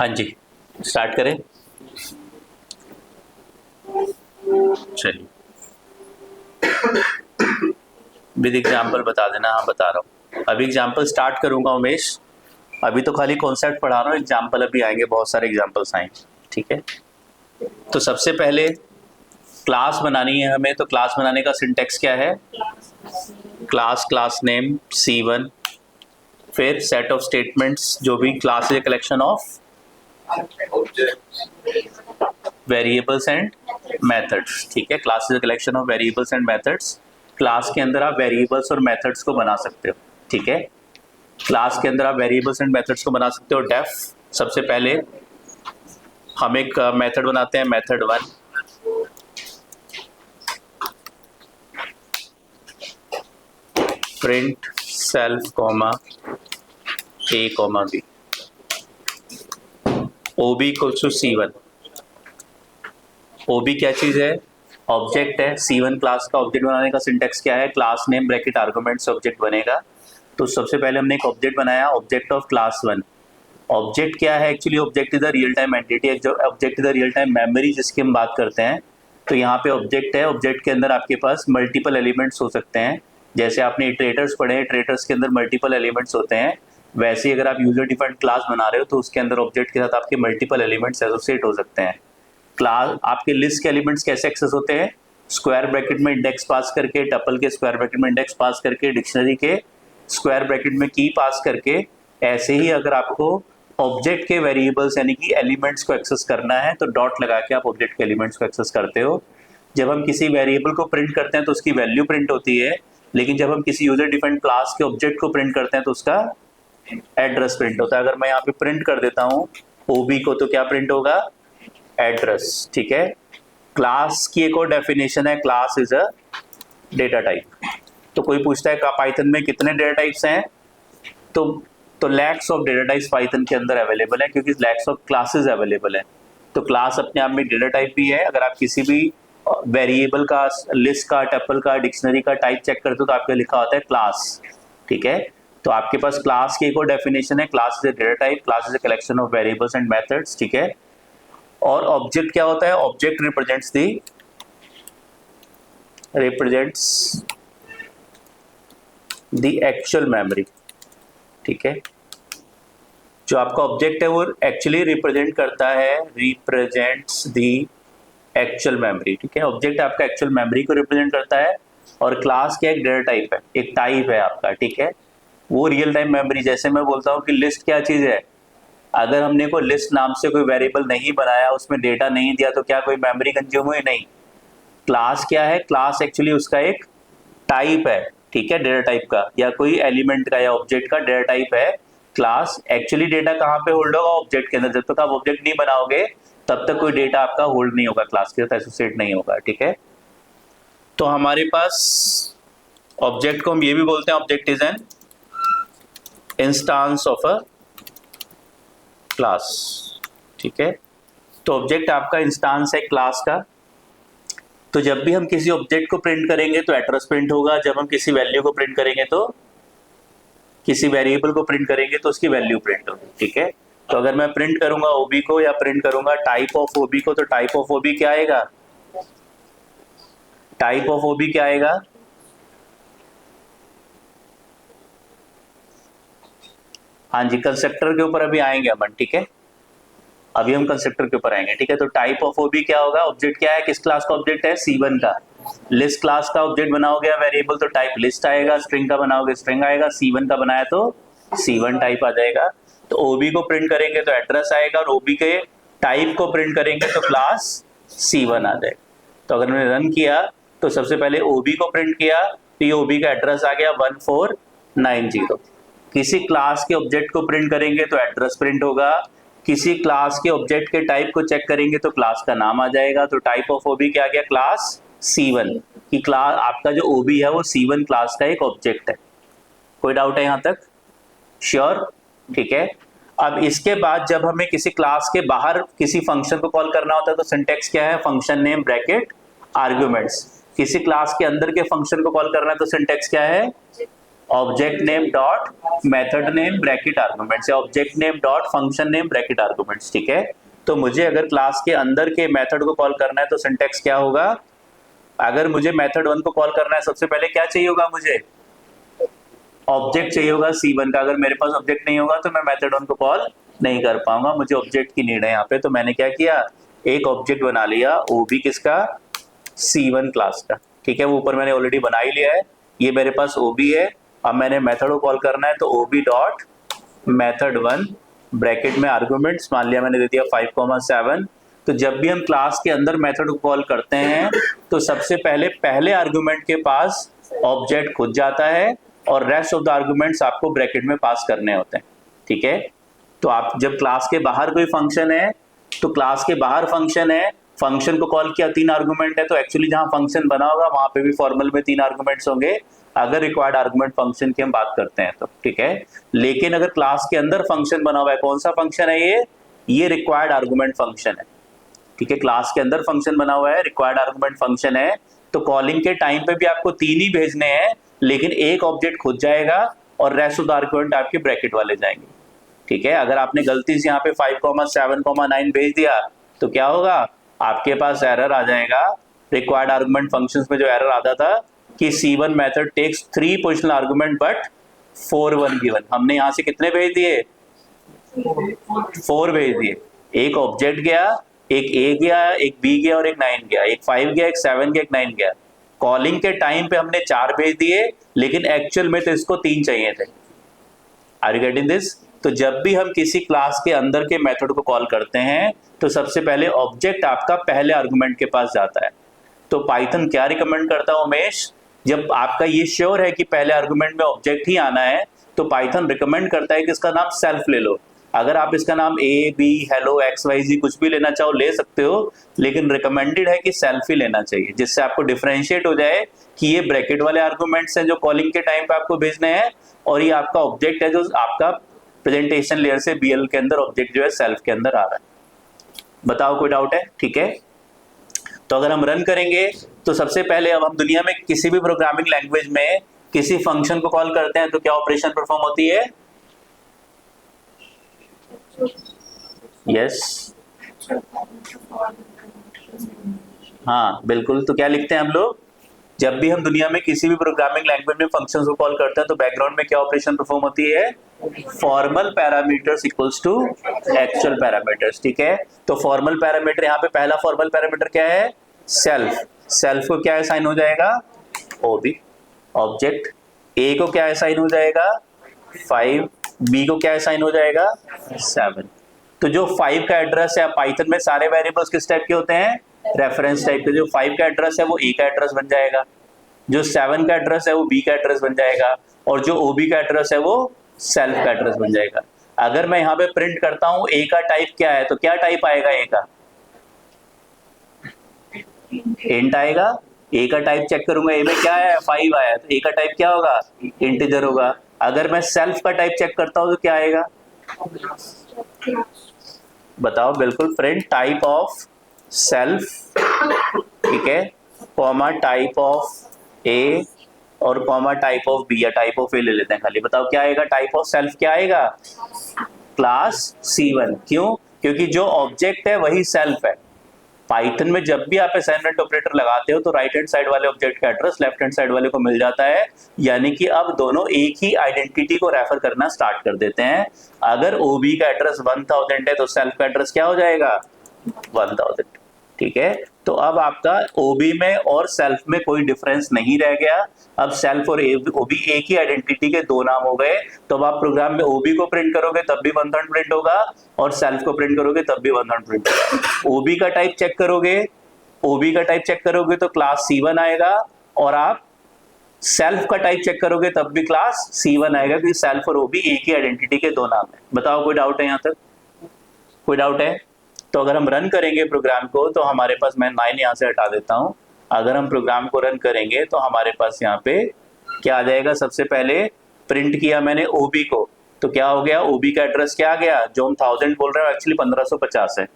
हाँ जी, स्टार्ट करें। चलिए, विद एग्जाम्पल बता देना। हाँ बता रहा हूँ, अभी एग्जाम्पल स्टार्ट करूंगा उमेश। अभी तो खाली कॉन्सेप्ट पढ़ा रहा हूँ, एग्जाम्पल अभी आएंगे, बहुत सारे एग्जाम्पल्स आएंगे। ठीक है, तो सबसे पहले क्लास बनानी है हमें। तो क्लास बनाने का सिंटेक्स क्या है? क्लास नेम C1, फिर सेट ऑफ स्टेटमेंट्स, जो भी class is collection of variables and methods. ठीक है, class is collection of variables and methods. Class के अंदर आप वेरिएबल्स और मेथड्स को बना सकते हो। ठीक है, क्लास के अंदर आप वेरिएबल्स एंड मेथड्स को बना सकते हो। डेफ, सबसे पहले हम एक मेथड बनाते हैं, method 1। Print self comma A comma B, OB equals to C1। OB क्या चीज है? ऑब्जेक्ट है। C1 क्लास का ऑब्जेक्ट बनाने का सिंटेक्स क्या है? क्लास नेम ब्रैकेट आर्गुमेंट से ऑब्जेक्ट बनेगा। तो सबसे पहले हमने एक ऑब्जेक्ट बनाया, ऑब्जेक्ट ऑफ क्लास 1। ऑब्जेक्ट क्या है? Actually object is a real time entity, जो object is a real time memory जिसकी हम बात करते हैं। तो यहाँ पे ऑब्जेक्ट है, ऑब्जेक्ट के अंदर आपके पास मल्टीपल एलिमेंट्स हो सकते हैं। जैसे आपने इटरेटर्स पढ़े, इटरेटर्स के अंदर मल्टीपल एलिमेंट्स होते हैं। वैसे ही अगर आप यूजर डिफाइंड क्लास बना रहे हो तो उसके अंदर ऑब्जेक्ट के साथ आपके मल्टीपल एलिमेंट्स एसोसिएट हो सकते हैं। क्लास आपके लिस्ट के एलिमेंट्स कैसे एक्सेस होते हैं? स्क्वायर ब्रैकेट में इंडेक्स पास करके, टपल के स्क्वायर ब्रैकेट में इंडेक्स पास करके, डिक्शनरी के स्क्वायर ब्रैकेट में की पास करके। ऐसे ही अगर आपको ऑब्जेक्ट के वेरिएबल्स यानी कि एलिमेंट्स को एक्सेस करना है तो डॉट लगा के आप ऑब्जेक्ट के एलिमेंट्स को एक्सेस करते हो। जब हम किसी वेरिएबल को प्रिंट करते हैं तो उसकी वैल्यू प्रिंट होती है, लेकिन जब हम किसी यूजर डिफाइंड क्लास के ऑब्जेक्ट को प्रिंट करते हैं तो उसका एड्रेस प्रिंट होता है। अगर मैं यहाँ पे प्रिंट कर देता हूँ OB को, तो क्या प्रिंट होगा? एड्रेस। ठीक है, क्लास की एक और डेफिनेशन है, class is a data type. तो कोई पूछता है पाइथन में कितने डेटा टाइप्स हैं? तो lakhs of data types Python के अंदर अवेलेबल है, क्योंकि लैक्स ऑफ क्लासेस अवेलेबल है। तो क्लास अपने आप में डेटा टाइप भी है। अगर आप किसी भी वेरिएबल का, लिस्ट का, टपल का, डिक्शनरी का टाइप चेक करते हो तो आपके लिखा होता है क्लास। ठीक है, तो आपके पास क्लास की एक और डेफिनेशन है, class is a data type, class is a collection of variables and methods. ठीक है, और ऑब्जेक्ट क्या होता है? Object represents the actual memory. ठीक है, जो आपका ऑब्जेक्ट है वो एक्चुअली रिप्रेजेंट करता है, रिप्रेजेंट्स द एक्चुअल मेमोरी। ठीक है, ऑब्जेक्ट आपका एक्चुअल मेमोरी को रिप्रेजेंट करता है। और क्लास क्या? एक डेटा टाइप है, एक टाइप है आपका। ठीक है, वो रियल टाइम मेमोरी। जैसे मैं बोलता हूँ कि लिस्ट क्या चीज है, अगर हमने कोई लिस्ट नाम से कोई वेरिएबल नहीं बनाया, उसमें डेटा नहीं दिया, तो क्या कोई मेमोरी कंज्यूम हुई? नहीं। क्लास क्या है? क्लास एक्चुअली उसका एक टाइप है। ठीक है, डेटा टाइप का या कोई एलिमेंट का या ऑब्जेक्ट का डेटा टाइप है क्लास। एक्चुअली डेटा कहाँ पे होल्ड होगा? ऑब्जेक्ट के अंदर। जब तक आप ऑब्जेक्ट नहीं बनाओगे तब तक कोई डेटा आपका होल्ड नहीं होगा, क्लास के साथ एसोसिएट नहीं होगा। ठीक है, तो हमारे पास ऑब्जेक्ट को हम ये भी बोलते हैं, object is an instance of a class. ठीक है, तो ऑब्जेक्ट आपका इंस्टांस है क्लास का। तो जब भी हम किसी ऑब्जेक्ट को प्रिंट करेंगे तो एड्रेस प्रिंट होगा, जब हम किसी वैल्यू को प्रिंट करेंगे तो, किसी वेरिएबल को प्रिंट करेंगे तो उसकी वैल्यू प्रिंट होगी। ठीक है, तो अगर मैं प्रिंट करूंगा OB को या प्रिंट करूंगा टाइप ऑफ OB को, तो टाइप ऑफ OB क्या आएगा? टाइप ऑफ OB क्या आएगा? हाँ जी, कंस्ट्रक्टर के ऊपर अभी आएंगे अपन। ठीक है, अभी हम कंस्ट्रक्टर के ऊपर आएंगे। ठीक है, तो टाइप ऑफ OB क्या होगा? ऑब्जेक्ट क्या है? किस क्लास का ऑब्जेक्ट है? C1 का। लिस्ट क्लास का ऑब्जेक्ट बनाओगे या वेरिएबल तो टाइप लिस्ट आएगा, स्ट्रिंग का बनाओगे स्ट्रिंग आएगा, C1 का बनाया तो C1 टाइप आ जाएगा। तो OB को प्रिंट करेंगे तो एड्रेस आएगा, और OB के टाइप को प्रिंट करेंगे तो क्लास C1 आ जाएगा। तो अगर मैंने रन किया तो सबसे पहले OB को प्रिंट किया तो ये OB का एड्रेस आ गया 1490। किसी क्लास के ऑब्जेक्ट को प्रिंट करेंगे तो एड्रेस प्रिंट होगा, किसी क्लास के ऑब्जेक्ट के टाइप को चेक करेंगे तो क्लास का नाम आ जाएगा। तो टाइप ऑफ OB क्या आ गया? क्लास C1 की। क्लास आपका जो OB है वो C1 क्लास का एक ऑब्जेक्ट है। कोई डाउट है यहाँ तक? श्योर? ठीक है, अब इसके बाद जब हमें किसी क्लास के बाहर किसी फंक्शन को कॉल करना होता है तो सिंटेक्स क्या है? Function name bracket arguments. किसी क्लास के अंदर के फंक्शन को कॉल करना है तो सिंटेक्स क्या है? Object name dot method name bracket arguments या object name dot function name bracket arguments. ठीक है, तो मुझे अगर क्लास के अंदर के मेथड को कॉल करना है तो सिंटैक्स क्या होगा? अगर मुझे मेथड 1 को कॉल करना है सबसे पहले क्या चाहिए होगा? मुझे ऑब्जेक्ट चाहिए होगा C1 का। अगर मेरे पास ऑब्जेक्ट नहीं होगा तो मैं मेथड 1 को कॉल नहीं कर पाऊंगा, मुझे ऑब्जेक्ट की नीड है यहाँ पे। तो मैंने क्या किया, एक ऑब्जेक्ट बना लिया OB किसका? C1 क्लास का। ठीक है, वो ऊपर मैंने ऑलरेडी बना ही लिया है, ये मेरे पास OB है। अब मैंने मेथड को कॉल करना है तो OB डॉट मेथड 1 ब्रैकेट में आर्गुमेंट्स मान लिया मैंने दे दिया 5,7। तो जब भी हम क्लास के अंदर मेथड को कॉल करते हैं तो सबसे पहले आर्गुमेंट के पास ऑब्जेक्ट खुद जाता है और रेस्ट ऑफ द आर्गुमेंट्स आपको ब्रैकेट में पास करने होते हैं। ठीक है, तो आप जब क्लास के बाहर कोई फंक्शन है तो क्लास के बाहर फंक्शन है, फंक्शन को कॉल किया 3 आर्गुमेंट है, तो एक्चुअली जहां फंक्शन बना होगा वहां पे भी फॉर्मल में 3 आर्गुमेंट्स होंगे अगर रिक्वायर्ड आर्गुमेंट फंक्शन की हम बात करते हैं तो। ठीक है, लेकिन अगर क्लास के अंदर फंक्शन बना हुआ है, कौन सा फंक्शन है ये रिक्वायर्ड आर्गुमेंट फंक्शन है। ठीक है, क्लास के अंदर फंक्शन बना हुआ है, रिक्वायर्ड आर्गुमेंट फंक्शन है, तो कॉलिंग के टाइम पे भी आपको 3 ही भेजने हैं, लेकिन एक ऑब्जेक्ट खुद जाएगा और रेस्ट ऑफ द आर्गुमेंट आपके ब्रैकेट वाले जाएंगे। ठीक है, अगर आपने गलती से यहाँ पे 5,7,9 भेज दिया तो क्या होगा, आपके पास एरर आ जाएगा। रिक्वायर्ड आर्गुमेंट फंक्शंस में जो एरर आता था कि C1 method takes 3 positional argument but 4 1 given. हमने यहाँ से कितने भेज दिए? 4 भेज दिए। एक ऑब्जेक्ट गया, एक A गया, एक B गया और एक 9 गया, एक 5 गया, एक 7 गया, एक 9 गया। कॉलिंग के टाइम पे हमने 4 भेज दिए, लेकिन एक्चुअल में तो इसको 3 चाहिए थे। Are you getting this? तो जब भी हम किसी क्लास के अंदर के मेथड को कॉल करते हैं तो सबसे पहले ऑब्जेक्ट आपका पहले आर्गुमेंट के पास जाता है। तो पाइथन क्या रिकमेंड करता है उमेश, जब आपका ये श्योर है कि पहले आर्गुमेंट में ऑब्जेक्ट ही आना है तो पाइथन रिकमेंड करता है कि इसका नाम सेल्फ ले लो। अगर आप इसका नाम A, B, हेलो, XYZ कुछ भी लेना चाहो ले सकते हो, लेकिन रिकमेंडेड है कि सेल्फ ही लेना चाहिए, जिससे आपको डिफरेंशिएट हो जाए कि ये ब्रैकेट वाले आर्गुमेंट्स हैं जो कॉलिंग के टाइम पे आपको भेजने हैं, और ये आपका ऑब्जेक्ट है जो आपका प्रेजेंटेशन लेयर से BL के अंदर ऑब्जेक्ट जो है सेल्फ के अंदर आ रहा है। बताओ कोई डाउट है? ठीक है, तो अगर हम रन करेंगे तो सबसे पहले अब हम दुनिया में किसी भी प्रोग्रामिंग लैंग्वेज में किसी फंक्शन को कॉल करते हैं तो क्या ऑपरेशन परफॉर्म होती है? यस, हाँ बिल्कुल। तो क्या लिखते हैं हम लोग, जब भी हम दुनिया में किसी भी प्रोग्रामिंग लैंग्वेज में फंक्शंस को कॉल करते हैं तो बैकग्राउंड में क्या ऑपरेशन परफॉर्म होती है? Formal parameters equals to actual parameters. ठीक है, तो फॉर्मल पैरामीटर, यहाँ पे पहला फॉर्मल पैरामीटर क्या है? सेल्फ। सेल्फ को क्या असाइन हो जाएगा? OB object. A को क्या असाइन हो जाएगा? 5। B को क्या असाइन हो जाएगा? 7। तो जो 5 का एड्रेस है, पाइथन में सारे वेरिएबल्स किस टाइप के होते हैं? रेफरेंस टाइप के। जो 5 का एड्रेस है वो A का एड्रेस बन जाएगा, जो 7 का एड्रेस है वो B का एड्रेस बन जाएगा, और जो OB का एड्रेस है वो सेल्फ का एड्रेस बन जाएगा। अगर मैं यहाँ पे प्रिंट करता हूँ A का टाइप क्या है, तो क्या टाइप आएगा A का? इंट आएगा। A का टाइप चेक करूंगा, A में क्या है? 5 आया, तो A का टाइप क्या होगा? इंटीजर होगा। अगर मैं सेल्फ का टाइप चेक करता हूं तो क्या आएगा? बताओ, बिल्कुल, प्रिंट टाइप ऑफ सेल्फ, ठीक है, कॉमा टाइप ऑफ A और कॉमा टाइप ऑफ B, या टाइप ऑफ A ले लेते हैं खाली। बताओ क्या आएगा? टाइप ऑफ सेल्फ क्या आएगा? Class C1। क्यों? क्योंकि जो ऑब्जेक्ट है वही सेल्फ है। पाइथन में जब भी आप असाइनमेंट ऑपरेटर लगाते हो तो राइट हैंड साइड वाले ऑब्जेक्ट का एड्रेस लेफ्ट हैंड साइड वाले को मिल जाता है, यानी कि अब दोनों एक ही आइडेंटिटी को रेफर करना स्टार्ट कर देते हैं। अगर OB का एड्रेस 1000 है तो सेल्फ का एड्रेस क्या हो जाएगा? 1000। ठीक है, तो अब आपका OB में और सेल्फ में कोई डिफरेंस नहीं रह गया। अब सेल्फ और OB एक ही आइडेंटिटी के 2 नाम हो गए। तो अब आप प्रोग्राम में OB को प्रिंट करोगे तब भी 1000 प्रिंट होगा, और सेल्फ को प्रिंट करोगे तब भी 1000 प्रिंट होगा। OB का टाइप चेक करोगे, OB का टाइप चेक करोगे तो क्लास C1 आएगा, और आप सेल्फ का टाइप चेक करोगे तब भी क्लास C1 आएगा, क्योंकि सेल्फ और OB एक ही आइडेंटिटी के 2 नाम है। बताओ कोई डाउट है यहाँ तक? कोई डाउट है? तो अगर हम रन करेंगे प्रोग्राम को तो हमारे पास, मैं 9 यहाँ से हटा देता हूँ, अगर हम प्रोग्राम को रन करेंगे तो हमारे पास यहाँ पे क्या आ जाएगा? सबसे पहले प्रिंट किया मैंने OB को, तो क्या हो गया? OB का एड्रेस क्या आ गया? जो हम 1000 बोल रहे हैं एक्चुअली 1550 है।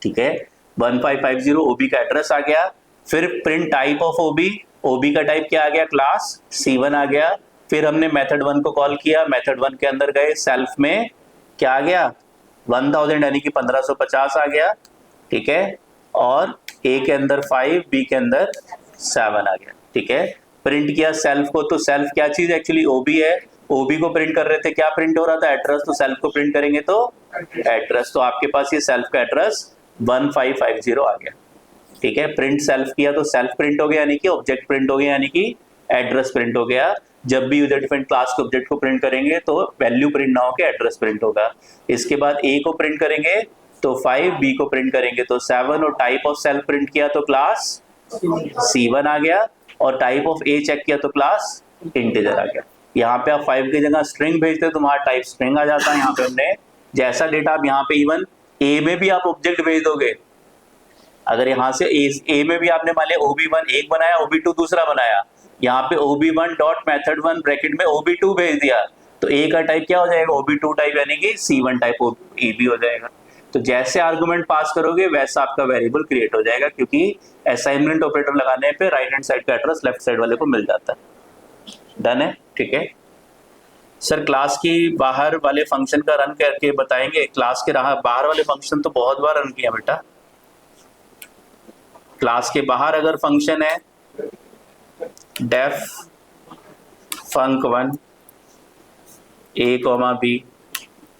ठीक है, 1550 OB का एड्रेस आ गया। फिर print type of OB, OB का टाइप क्या आ गया? क्लास C1 आ गया। फिर हमने मेथड 1 को कॉल किया, मेथड 1 के अंदर गए, सेल्फ में क्या आ गया 1000 यानी कि 1550 आ गया, ठीक है, और ए के अंदर 5, बी के अंदर 7 आ गया, ठीक है। प्रिंट किया सेल्फ को, तो सेल्फ क्या चीज एक्चुअली ओबी है, ओबी को प्रिंट कर रहे थे, क्या प्रिंट हो रहा था एड्रेस, तो सेल्फ को प्रिंट करेंगे तो एड्रेस, तो आपके पास ये सेल्फ का एड्रेस 1550 आ गया, ठीक है। प्रिंट सेल्फ किया तो सेल्फ प्रिंट हो गया यानी कि ऑब्जेक्ट प्रिंट हो गया यानी कि एड्रेस प्रिंट हो गया। जब भी यूजर डिफाइंड क्लास के ऑब्जेक्ट को प्रिंट करेंगे तो वैल्यू प्रिंट ना होकर एड्रेस प्रिंट होगा। इसके बाद ए को प्रिंट करेंगे तो 5, बी को प्रिंट करेंगे तो 7, और टाइप ऑफ सेल्फ प्रिंट किया तो क्लास C1 आ गया, और टाइप ऑफ ए चेक किया तो क्लास इंटीजर आ गया। यहाँ पे आप 5 की जगह स्ट्रिंग भेजते हो तो वहां टाइप स्ट्रिंग आ जाता है। यहाँ पे हमने जैसा डेटा आप यहाँ पे इवन ए में भी आप ऑब्जेक्ट भेज दोगे, अगर यहाँ से ए में भी आपने मान लिया OB1 एक बनाया, OB2 दूसरा बनाया, यहाँ पे OB1 डॉट मेथड 1 ब्रैकेट में OB2 भेज दिया तो ए का टाइप क्या हो जाएगा OB2 टाइप यानी कि C1 टाइप AB हो जाएगा। तो जैसे आर्गुमेंट पास करोगे वैसा आपका वेरिएबल क्रिएट हो जाएगा, क्योंकि असाइनमेंट ऑपरेटर लगाने पे राइट हैंड साइड का एड्रेस लेफ्ट साइड वाले को मिल जाता है। डन है, ठीक है। सर क्लास की बाहर वाले फंक्शन का रन करके बताएंगे। क्लास के बाहर वाले फंक्शन तो बहुत बार रन किया बेटा। क्लास के बाहर अगर फंक्शन है def func1 a comma B,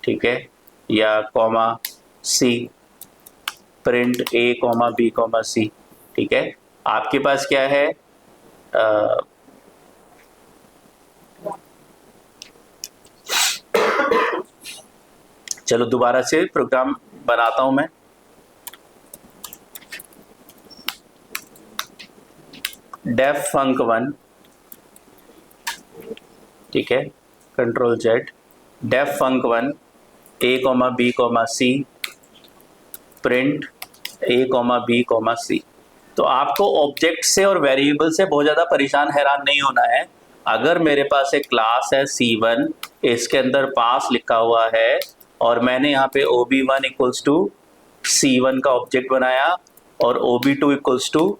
ठीक है, या comma C, print a comma B comma C, ठीक है। आपके पास क्या है चलो दोबारा से प्रोग्राम बनाता हूं मैं। डेफ func1, ठीक है, control Z, def func1 a comma B comma C, print a comma B comma C. तो आपको ऑब्जेक्ट से और वेरिएबल से बहुत ज़्यादा परेशान हैरान नहीं होना है। अगर मेरे पास एक क्लास है C1, इसके अंदर पास लिखा हुआ है और मैंने यहाँ पे OB1 इक्वल्स टू C1 का ऑब्जेक्ट बनाया और OB2 इक्वल्स टू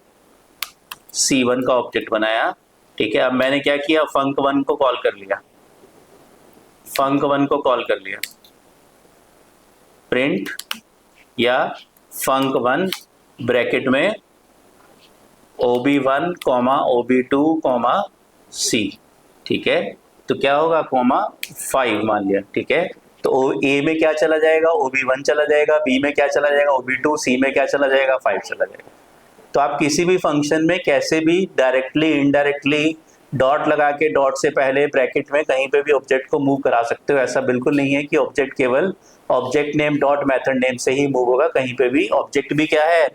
C1 का ऑब्जेक्ट बनाया, ठीक है। अब मैंने क्या किया, func1 को कॉल कर लिया, func1 को कॉल कर लिया, प्रिंट या func1 ब्रैकेट में OB1 comma OB2 comma C, ठीक है। तो क्या होगा कॉमा 5 मान लिया, ठीक है। तो A में क्या चला जाएगा OB1 चला जाएगा, B में क्या चला जाएगा OB2, C में क्या चला जाएगा 5 चला जाएगा। तो आप किसी भी फंक्शन में कैसे भी डायरेक्टली इनडायरेक्टली डॉट लगा के डॉट से पहले ब्रैकेट में कहीं पे भी ऑब्जेक्ट को मूव करा सकते हो। ऐसा बिल्कुल नहीं है कि ऑब्जेक्ट केवल object name dot method name से ही मूव होगा, कहीं पे भी ऑब्जेक्ट भी क्या है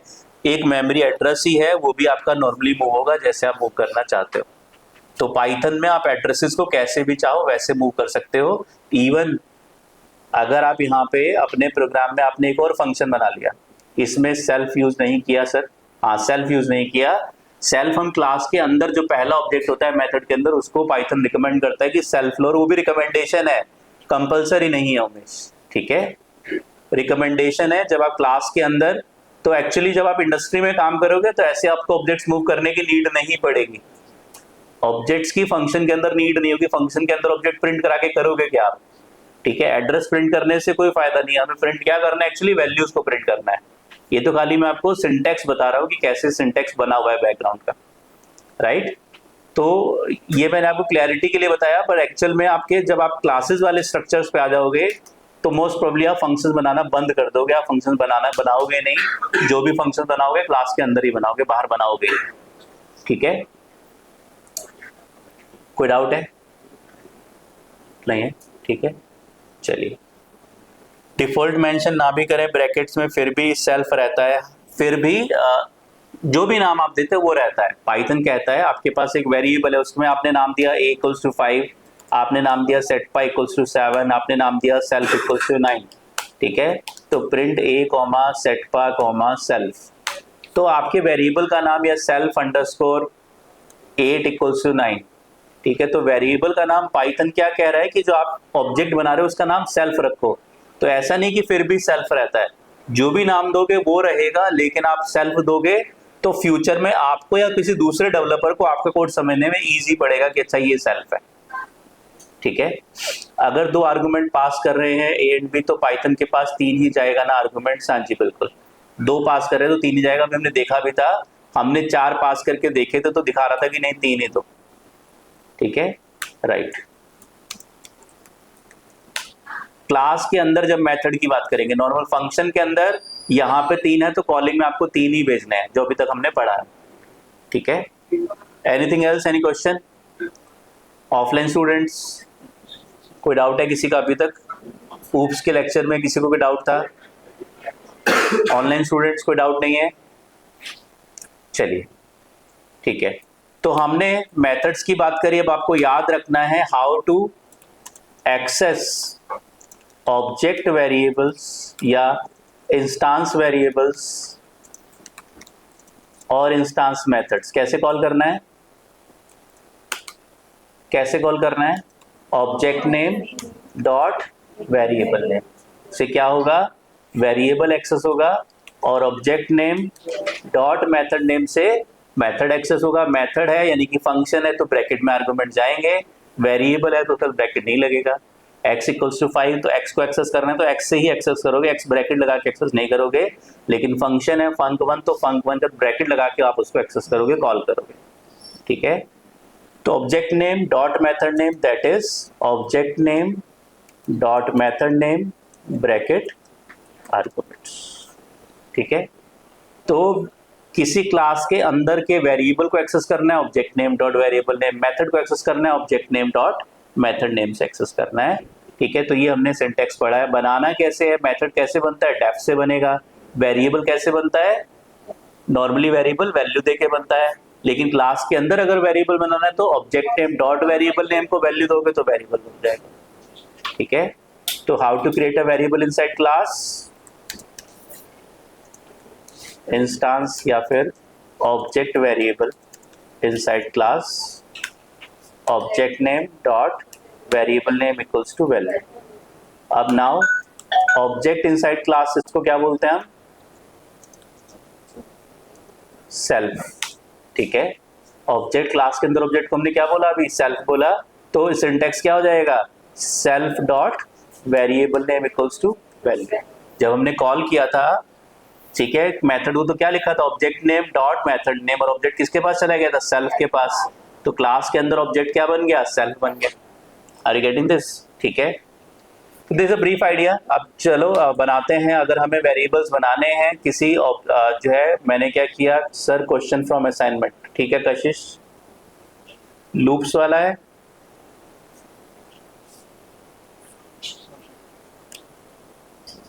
एक मेमोरी एड्रेस ही है, वो भी आपका नॉर्मली मूव होगा जैसे आप मूव करना चाहते हो। तो पाइथन में आप एड्रेसेस को कैसे भी चाहो वैसे मूव कर सकते हो। इवन अगर आप यहाँ पे अपने प्रोग्राम में आपने एक और फंक्शन बना लिया, इसमें सेल्फ यूज नहीं किया सर, हाँ सेल्फ यूज नहीं किया। सेल्फ हम क्लास के अंदर जो पहला ऑब्जेक्ट होता है मेथड के अंदर उसको पाइथन रिकमेंड करता है कि सेल्फ लो, और वो भी रिकमेंडेशन है, कंपलसरी नहीं है उमेश, ठीक है, रिकमेंडेशन है। जब आप क्लास के अंदर, तो एक्चुअली जब आप इंडस्ट्री में काम करोगे तो ऐसे आपको ऑब्जेक्ट्स मूव करने की नीड नहीं पड़ेगी। ऑब्जेक्ट्स की फंक्शन के अंदर नीड नहीं होगी, फंक्शन के अंदर ऑब्जेक्ट प्रिंट करा के करोगे क्या आप, ठीक है। एड्रेस प्रिंट करने से कोई फायदा नहीं है, हमें प्रिंट क्या करना है एक्चुअली वैल्यूज को प्रिंट करना है। ये तो खाली मैं आपको सिंटेक्स बता रहा हूँ कि कैसे सिंटेक्स बना हुआ है बैकग्राउंड का, राइट। तो ये मैंने आपको क्लैरिटी के लिए बताया, पर एक्चुअल में आपके जब आप क्लासेस वाले स्ट्रक्चर्स पे आ जाओगे तो मोस्ट प्रोबेबली आप फंक्शंस बनाना बंद कर दोगे। आप फंक्शंस बनाओगे नहीं, जो भी फंक्शन बनाओगे क्लास के अंदर ही बनाओगे, बाहर बनाओगे, ठीक है। कोई डाउट है? नहीं है, ठीक है, चलिए। डिफॉल्ट मेंशन ना भी करें ब्रैकेट्स में फिर भी सेल्फ रहता है, फिर भी जो भी नाम आप देते हो वो रहता है। पाइथन कहता है आपके पास एक वेरिएबल है, उसमें आपने नाम दिया a इक्वल्स टू 5, आपने नाम दिया setpa इक्वल्स टू 7, आपने नाम दिया सेल्फ इक्वल्स टू 9, ठीक है। तो print a comma setpa comma self, तो आपके वेरिएबल का नाम या सेल्फ अंडरस्कोर 8 इक्वल्स टू 9, ठीक है। तो वेरिएबल का नाम पाइथन क्या कह रहा है कि जो आप ऑब्जेक्ट बना रहे हो उसका नाम सेल्फ रखो। तो ऐसा नहीं कि फिर भी सेल्फ रहता है, जो भी नाम दोगे वो रहेगा, लेकिन आप सेल्फ दोगे तो फ्यूचर में आपको या किसी दूसरे डेवलपर को आपका कोड समझने में इजी पड़ेगा कि अच्छा ये सेल्फ है, ठीक है। अगर दो आर्गुमेंट पास कर रहे हैं ए एंड बी, तो पाइथन के पास 3 ही जाएगा ना आर्गुमेंट। हाँ जी बिल्कुल, 2 पास कर रहे हैं तो 3 ही जाएगा। अभी हमने देखा भी था, हमने 4 पास करके देखे थे तो दिखा रहा था कि नहीं 3 ही। तो ठीक है, राइट। क्लास के अंदर जब मेथड की बात करेंगे, नॉर्मल फंक्शन के अंदर यहाँ पे 3 है तो कॉलिंग में आपको 3 ही भेजने हैं, जो अभी तक हमने पढ़ा है। ठीक है, anything else, any question? Offline students, कोई डाउट है किसी का अभी तक? ऊप्स के लेक्चर में किसी को भी डाउट था? ऑनलाइन स्टूडेंट्स कोई डाउट नहीं है? चलिए ठीक है, तो हमने मेथड्स की बात करी। अब आपको याद रखना है how to access object variables या इंस्टांस वेरिएबल्स और इंस्टांस मेथड्स। कैसे कॉल करना है, कैसे कॉल करना है? Object name dot variable name से क्या होगा, वेरिएबल एक्सेस होगा, और object name dot method name से मेथड एक्सेस होगा। मेथड है यानी कि फंक्शन है तो ब्रैकेट में आर्गुमेंट जाएंगे, वेरिएबल है तो फिर ब्रैकेट नहीं लगेगा। x इक्वल्स टू 5 तो x को एक्सेस करना है तो x से ही एक्सेस करोगे, x ब्रैकेट लगा के एक्सेस नहीं करोगे। लेकिन फंक्शन है func1 तो func1 जब ब्रैकेट लगा के आप उसको एक्सेस करोगे, कॉल करोगे। ठीक है, तो object name dot method name, that is object name dot method name bracket arguments. ठीक है, तो किसी क्लास के अंदर के वेरिएबल को एक्सेस करना है, object name dot variable name. Method को एक्सेस करना है, object name dot method name से एक्सेस करना है। ठीक है, तो ये हमने सिंटैक्स पढ़ा है। बनाना कैसे है, मेथड कैसे बनता है, डेफ से बनेगा। वेरिएबल कैसे बनता है, नॉर्मली वेरिएबल वैल्यू देके बनता है, लेकिन क्लास के अंदर अगर वेरिएबल बनाना है तो object name dot variable name को वैल्यू दोगे तो वेरिएबल बन जाएगा। ठीक है, तो how to create a variable inside class, instance या फिर object variable inside class, object name dot variable name equals to value. अब नाउ ऑब्जेक्ट इनसाइड क्लास, इसको क्या बोलते हैं हम, सेल्फ। ठीक है, ऑब्जेक्ट क्लास के अंदर ऑब्जेक्ट को हमने क्या बोला अभी, सेल्फ बोला। तो सिंटैक्स क्या हो जाएगा, self dot variable name equals to value. जब हमने कॉल किया था, ठीक है, मेथड को, तो क्या लिखा था, object name dot method name, और ऑब्जेक्ट किसके पास चला गया था, सेल्फ के पास। तो क्लास के अंदर ऑब्जेक्ट क्या बन गया, सेल्फ बन गया। Are you getting this? ठीक है, तो दिस अ ब्रीफ आइडिया। अब चलो बनाते हैं। अगर हमें वेरिएबल्स बनाने हैं किसी जो है, मैंने क्या किया सर, क्वेश्चन फ्रॉम असाइनमेंट। ठीक है कशिश, लूप्स वाला है,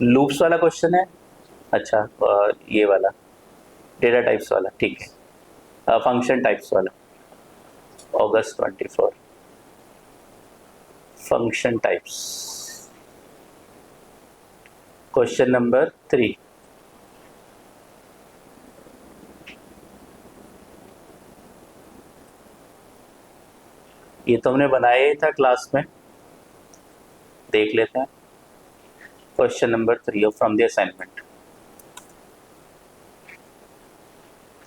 लूप्स वाला क्वेश्चन है। अच्छा, ये वाला डेटा टाइप्स वाला, ठीक है, फंक्शन टाइप्स वाला, August 24, function types, question number 3। ये तो हमने बनाया ही था क्लास में, देख लेते हैं। Question number 3 from the assignment,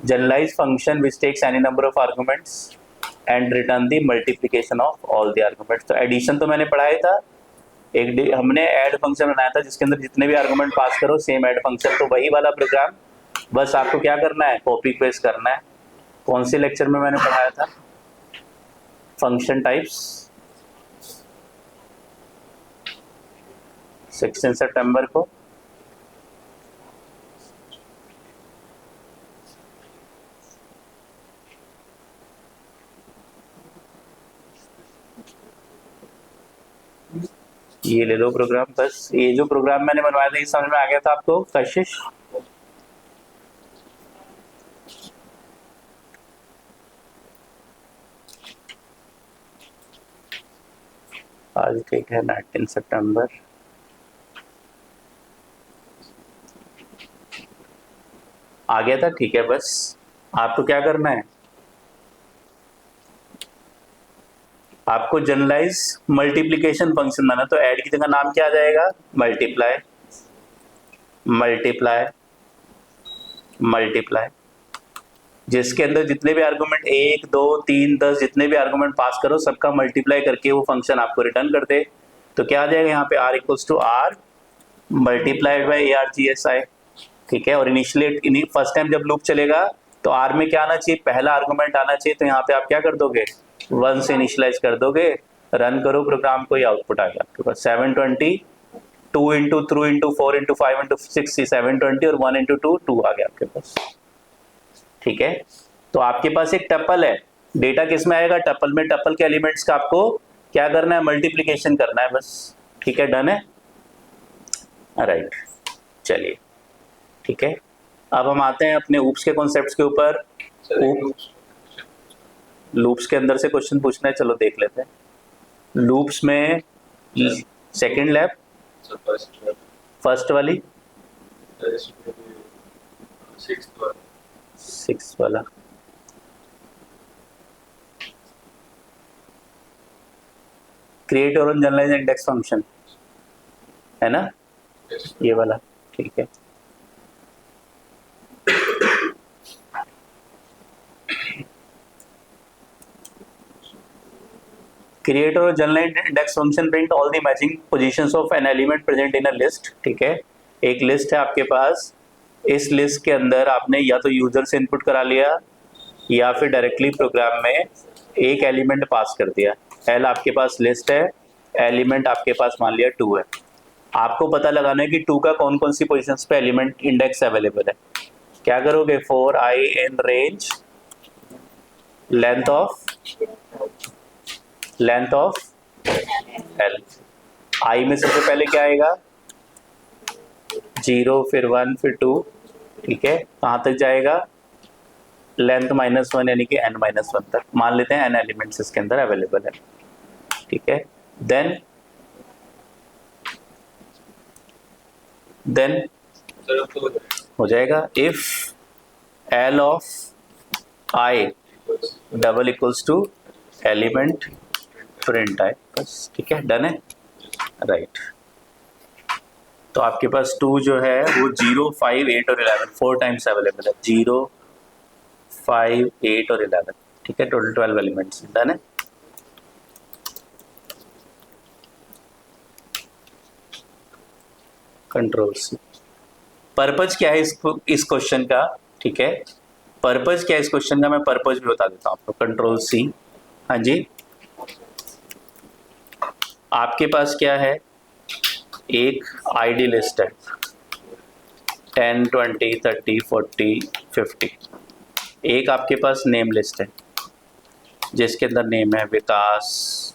generalise function which takes any number of arguments and return the multiplication of all the arguments. तो एडिशन तो मैंने पढ़ाया था, हमने ऐड फंक्शन बनाया था जिसके अंदर जितने भी आर्गुमेंट पास करो सेम ऐड फंक्शन। तो वही वाला प्रोग्राम, बस आपको क्या करना है, कॉपी पेस्ट करना है। कौन से लेक्चर में मैंने पढ़ाया था, फंक्शन टाइप्स, 16 सितंबर को। ये ले लो प्रोग्राम। बस ये जो प्रोग्राम मैंने बनवाया था ये समझ में आ गया था आपको कशिश? आज ठीक है 19 सितंबर। आ गया था, ठीक है। बस आपको क्या करना है, आपको जनरलाइज मल्टीप्लिकेशन फंक्शन बनाना। तो ऐड की जगह नाम क्या आ जाएगा, मल्टीप्लाई, मल्टीप्लाई, मल्टीप्लाई। जिसके अंदर जितने भी आर्गुमेंट 1 2 3 10 जितने भी आर्गुमेंट पास करो सबका मल्टीप्लाई करके वो फंक्शन आपको रिटर्न कर दे। तो क्या आ जाएगा यहाँ पे r equals to r multiplied by ARGSI, ठीक है। और इनिशियली फर्स्ट टाइम जब लूप चलेगा तो r में क्या आना चाहिए, पहला आर्गुमेंट आना चाहिए। तो यहाँ पे आप क्या कर दोगे, 1 से इनिशियलाइज कर दोगे, रन करो प्रोग्राम को, ये आउटपुट आ गया आपके पास 720, 2 इंटू 3 इंटू 4 इंटू 5 इंटू 6 720 और 1 इंटू 2 2 आ गया आपके पास, ठीक है। तो आपके पास एक टपल है, डेटा किस में आएगा, टपल में। टपल के एलिमेंट्स का आपको क्या करना है, मल्टीप्लीकेशन करना है बस, ठीक है, डन है, राइट। चलिए ठीक है, अब हम आते हैं अपने ऊप्स के कॉन्सेप्ट्स के ऊपर। लूप्स के अंदर से क्वेश्चन पूछना है, चलो देख लेते हैं। लूप्स में सेकंड लैब, फर्स्ट वाली, सिक्स वाला, क्रिएट और जनरलाइज इंडेक्स फंक्शन है ना, ये वाला, ठीक है। क्रिएट और generalise index function print all the matching positions of an element present in a list, ठीक है। एक लिस्ट है आपके पास, इस लिस्ट के अंदर आपने या तो यूजर से इनपुट करा लिया या फिर डायरेक्टली प्रोग्राम में एक एलिमेंट पास कर दिया। एल आपके पास लिस्ट है, एलिमेंट आपके पास मान लिया 2 है। आपको पता लगाना है कि 2 का कौन कौन सी पोजीशंस पे एलिमेंट इंडेक्स अवेलेबल है। क्या करोगे, 4i in range length of L. I में सबसे पहले क्या आएगा, 0 फिर 1 फिर 2, ठीक है। कहाँ तक जाएगा, लेंथ -1 यानी कि n-1 तक। मान लेते हैं n एलिमेंट्स इसके अंदर अवेलेबल है, ठीक है। देन हो जाएगा if L of I double equals to element print I, बस, ठीक है, डन है, राइट। तो आपके पास 2 जो है वो 0 5 8 और 11 4 टाइम्स अवेलेबल है, 0 5 8 और 11, ठीक है, टोटल 12 एलिमेंट्स, डन है। Control C. पर्पज क्या है इस क्वेश्चन का, ठीक है, पर्पज क्या है इस क्वेश्चन का, मैं पर्पज भी बता देता हूँ आपको। कंट्रोल सी, हाँ जी, आपके पास क्या है, एक आईडी लिस्ट है 10 20 30 40 50। एक आपके पास नेम लिस्ट है जिसके अंदर नेम है विकास,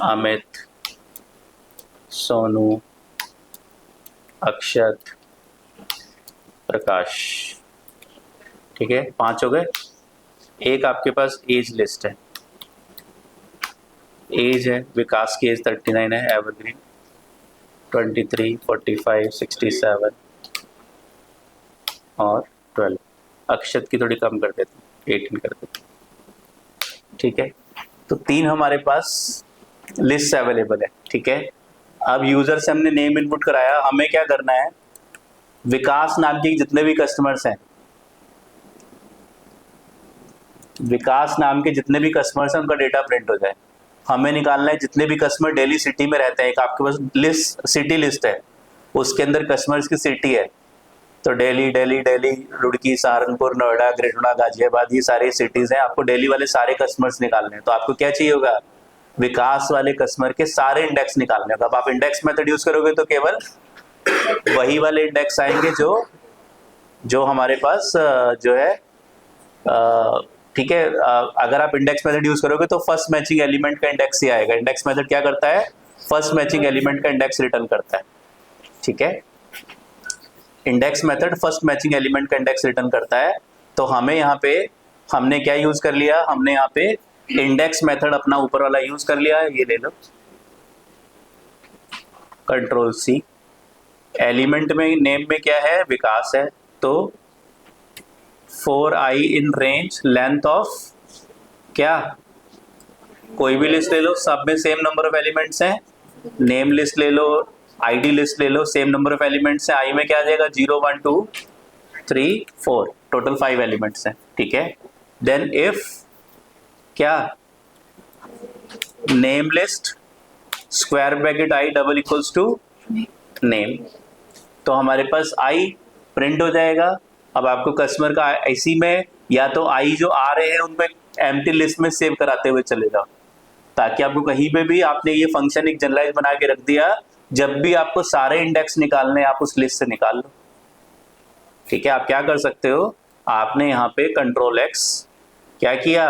अमित, सोनू, अक्षत, प्रकाश, ठीक है, 5 हो गए। एक आपके पास एज लिस्ट है, एज है, विकास की एज 39 है, एवरग्रीन, 23 45 67 और 12। अक्षत की थोड़ी कम कर देते हैं, 18 कर देते हैं, ठीक है। तो 3 हमारे पास लिस्ट अवेलेबल है, ठीक है। अब यूजर से हमने नेम इनपुट कराया, हमें क्या करना है, विकास नाम के जितने भी कस्टमर्स हैं, विकास नाम के जितने भी कस्टमर्स हैं उनका डेटा प्रिंट हो जाए। हमें निकालना है जितने भी कस्टमर डेली सिटी में रहते हैं। एक आपके पास लिस्ट, सिटी लिस्ट है, उसके अंदर कस्टमर्स की सिटी है, तो दिल्ली, रुड़की, सहारनपुर, नोएडा, ग्रेटर गाजियाबाद, ये सारे सिटीज हैं। आपको दिल्ली वाले सारे कस्टमर्स निकालने हैं, तो आपको क्या चाहिए होगा, विकास वाले कस्टमर के सारे इंडेक्स निकालने होगा। अब आप इंडेक्स मेथड यूज करोगे तो केवल वही वाले इंडेक्स आएंगे जो हमारे पास जो है, ठीक है। अगर आप इंडेक्स मेथड यूज करोगे तो फर्स्ट मैचिंग एलिमेंट का इंडेक्स ही आएगा। इंडेक्स मेथड क्या करता है, फर्स्ट मैचिंग एलिमेंट का इंडेक्स रिटर्न करता है, ठीक है। Index method first matching element का इंडेक्स रिटर्न करता है। तो हमें यहाँ पे हमने क्या यूज कर लिया, हमने यहाँ पे इंडेक्स मेथड अपना ऊपर वाला यूज कर लिया, ये ले लो, कंट्रोल सी। एलिमेंट में नेम में क्या है, विकास है, तो 4i in range length of क्या, कोई भी लिस्ट ले लो, सब में सेम नंबर ऑफ एलिमेंट्स हैं। नेम लिस्ट ले लो, आईडी लिस्ट ले लो, सेम नंबर ऑफ एलिमेंट्स हैं। आई में क्या आ जाएगा, 0 1 2 3 4, टोटल 5 एलिमेंट्स हैं। ठीक है। देन इफ क्या, name list square bracket I double equals to name, तो हमारे पास आई प्रिंट हो जाएगा। अब आपको कस्टमर का आईसी में या तो आई जो आ रहे हैं उनको एम्प्टी लिस्ट में सेव कराते हुए चले जाओ, ताकि आपको कहीं पे भी आपने ये फंक्शन एक जनरलाइज बना के रख दिया, जब भी आपको सारे इंडेक्स निकालने आप उस लिस्ट से निकाल लो। ठीक है, आप क्या कर सकते हो, आपने यहाँ पे कंट्रोल एक्स क्या किया,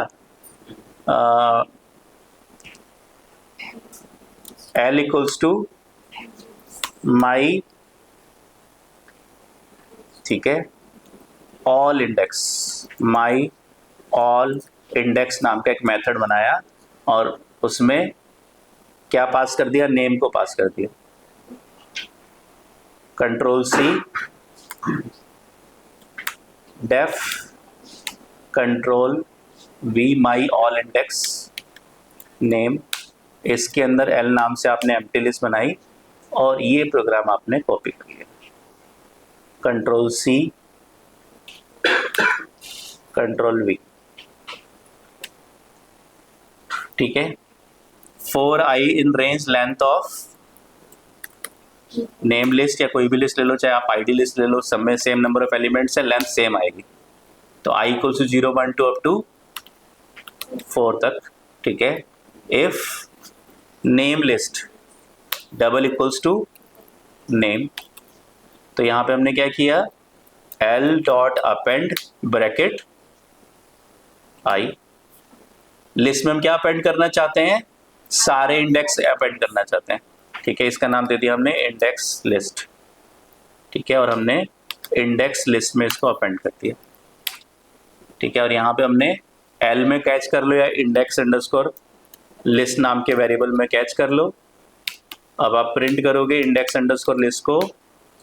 एल इक्वल्स टू माई, ठीक है, ऑल इंडेक्स, माई ऑल इंडेक्स नाम का एक मेथड बनाया और उसमें क्या पास कर दिया, नेम को पास कर दिया। Control C, def control V my all index name, इसके अंदर एल नाम से आपने एम्प्टी लिस्ट बनाई और ये प्रोग्राम आपने कॉपी कर लिया। कंट्रोल सी, कंट्रोल वी, ठीक है। For I in range length of name list या कोई भी लिस्ट ले लो, चाहे आप आईडी लिस्ट ले लो, सब में सेम नंबर ऑफ एलिमेंट्स है, लेंथ सेम आएगी। तो I equals to 0 1 2 up to 4 तक, ठीक है। If name list double equals to name, तो यहां पे हमने क्या किया, L dot append bracket I, list में हम क्या अपेंड करना चाहते हैं, सारे इंडेक्स अपेंड करना चाहते हैं, ठीक है। इसका नाम दे दिया हमने इंडेक्स लिस्ट, ठीक है, और हमने इंडेक्स लिस्ट में इसको अपेंड कर दिया, ठीक है। और यहाँ पे हमने एल में कैच कर लो या इंडेक्स अंडरस्कोर लिस्ट नाम के वेरिएबल में कैच कर लो। अब आप प्रिंट करोगे इंडेक्स अंडरस्कोर लिस्ट को,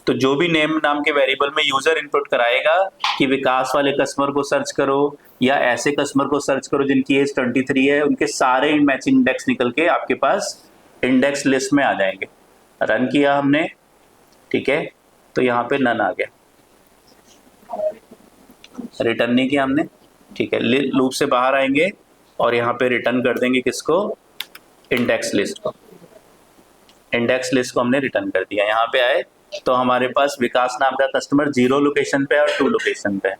तो जो भी नेम नाम के वेरिएबल में यूजर इनपुट कराएगा कि विकास वाले कस्टमर को सर्च करो या ऐसे कस्टमर को सर्च करो जिनकी एज 23 है, उनके सारे मैचिंग इंडेक्स निकल के आपके पास इंडेक्स लिस्ट में आ जाएंगे। रन किया हमने, ठीक है, तो यहाँ पे नन आ गया, रिटर्न नहीं किया हमने, ठीक है। लूप से बाहर आएंगे और यहाँ पे रिटर्न कर देंगे किसको, इंडेक्स लिस्ट को। इंडेक्स लिस्ट को हमने रिटर्न कर दिया। यहाँ पे आए तो हमारे पास विकास नाम का कस्टमर 0 लोकेशन पे और 2 लोकेशन पे है।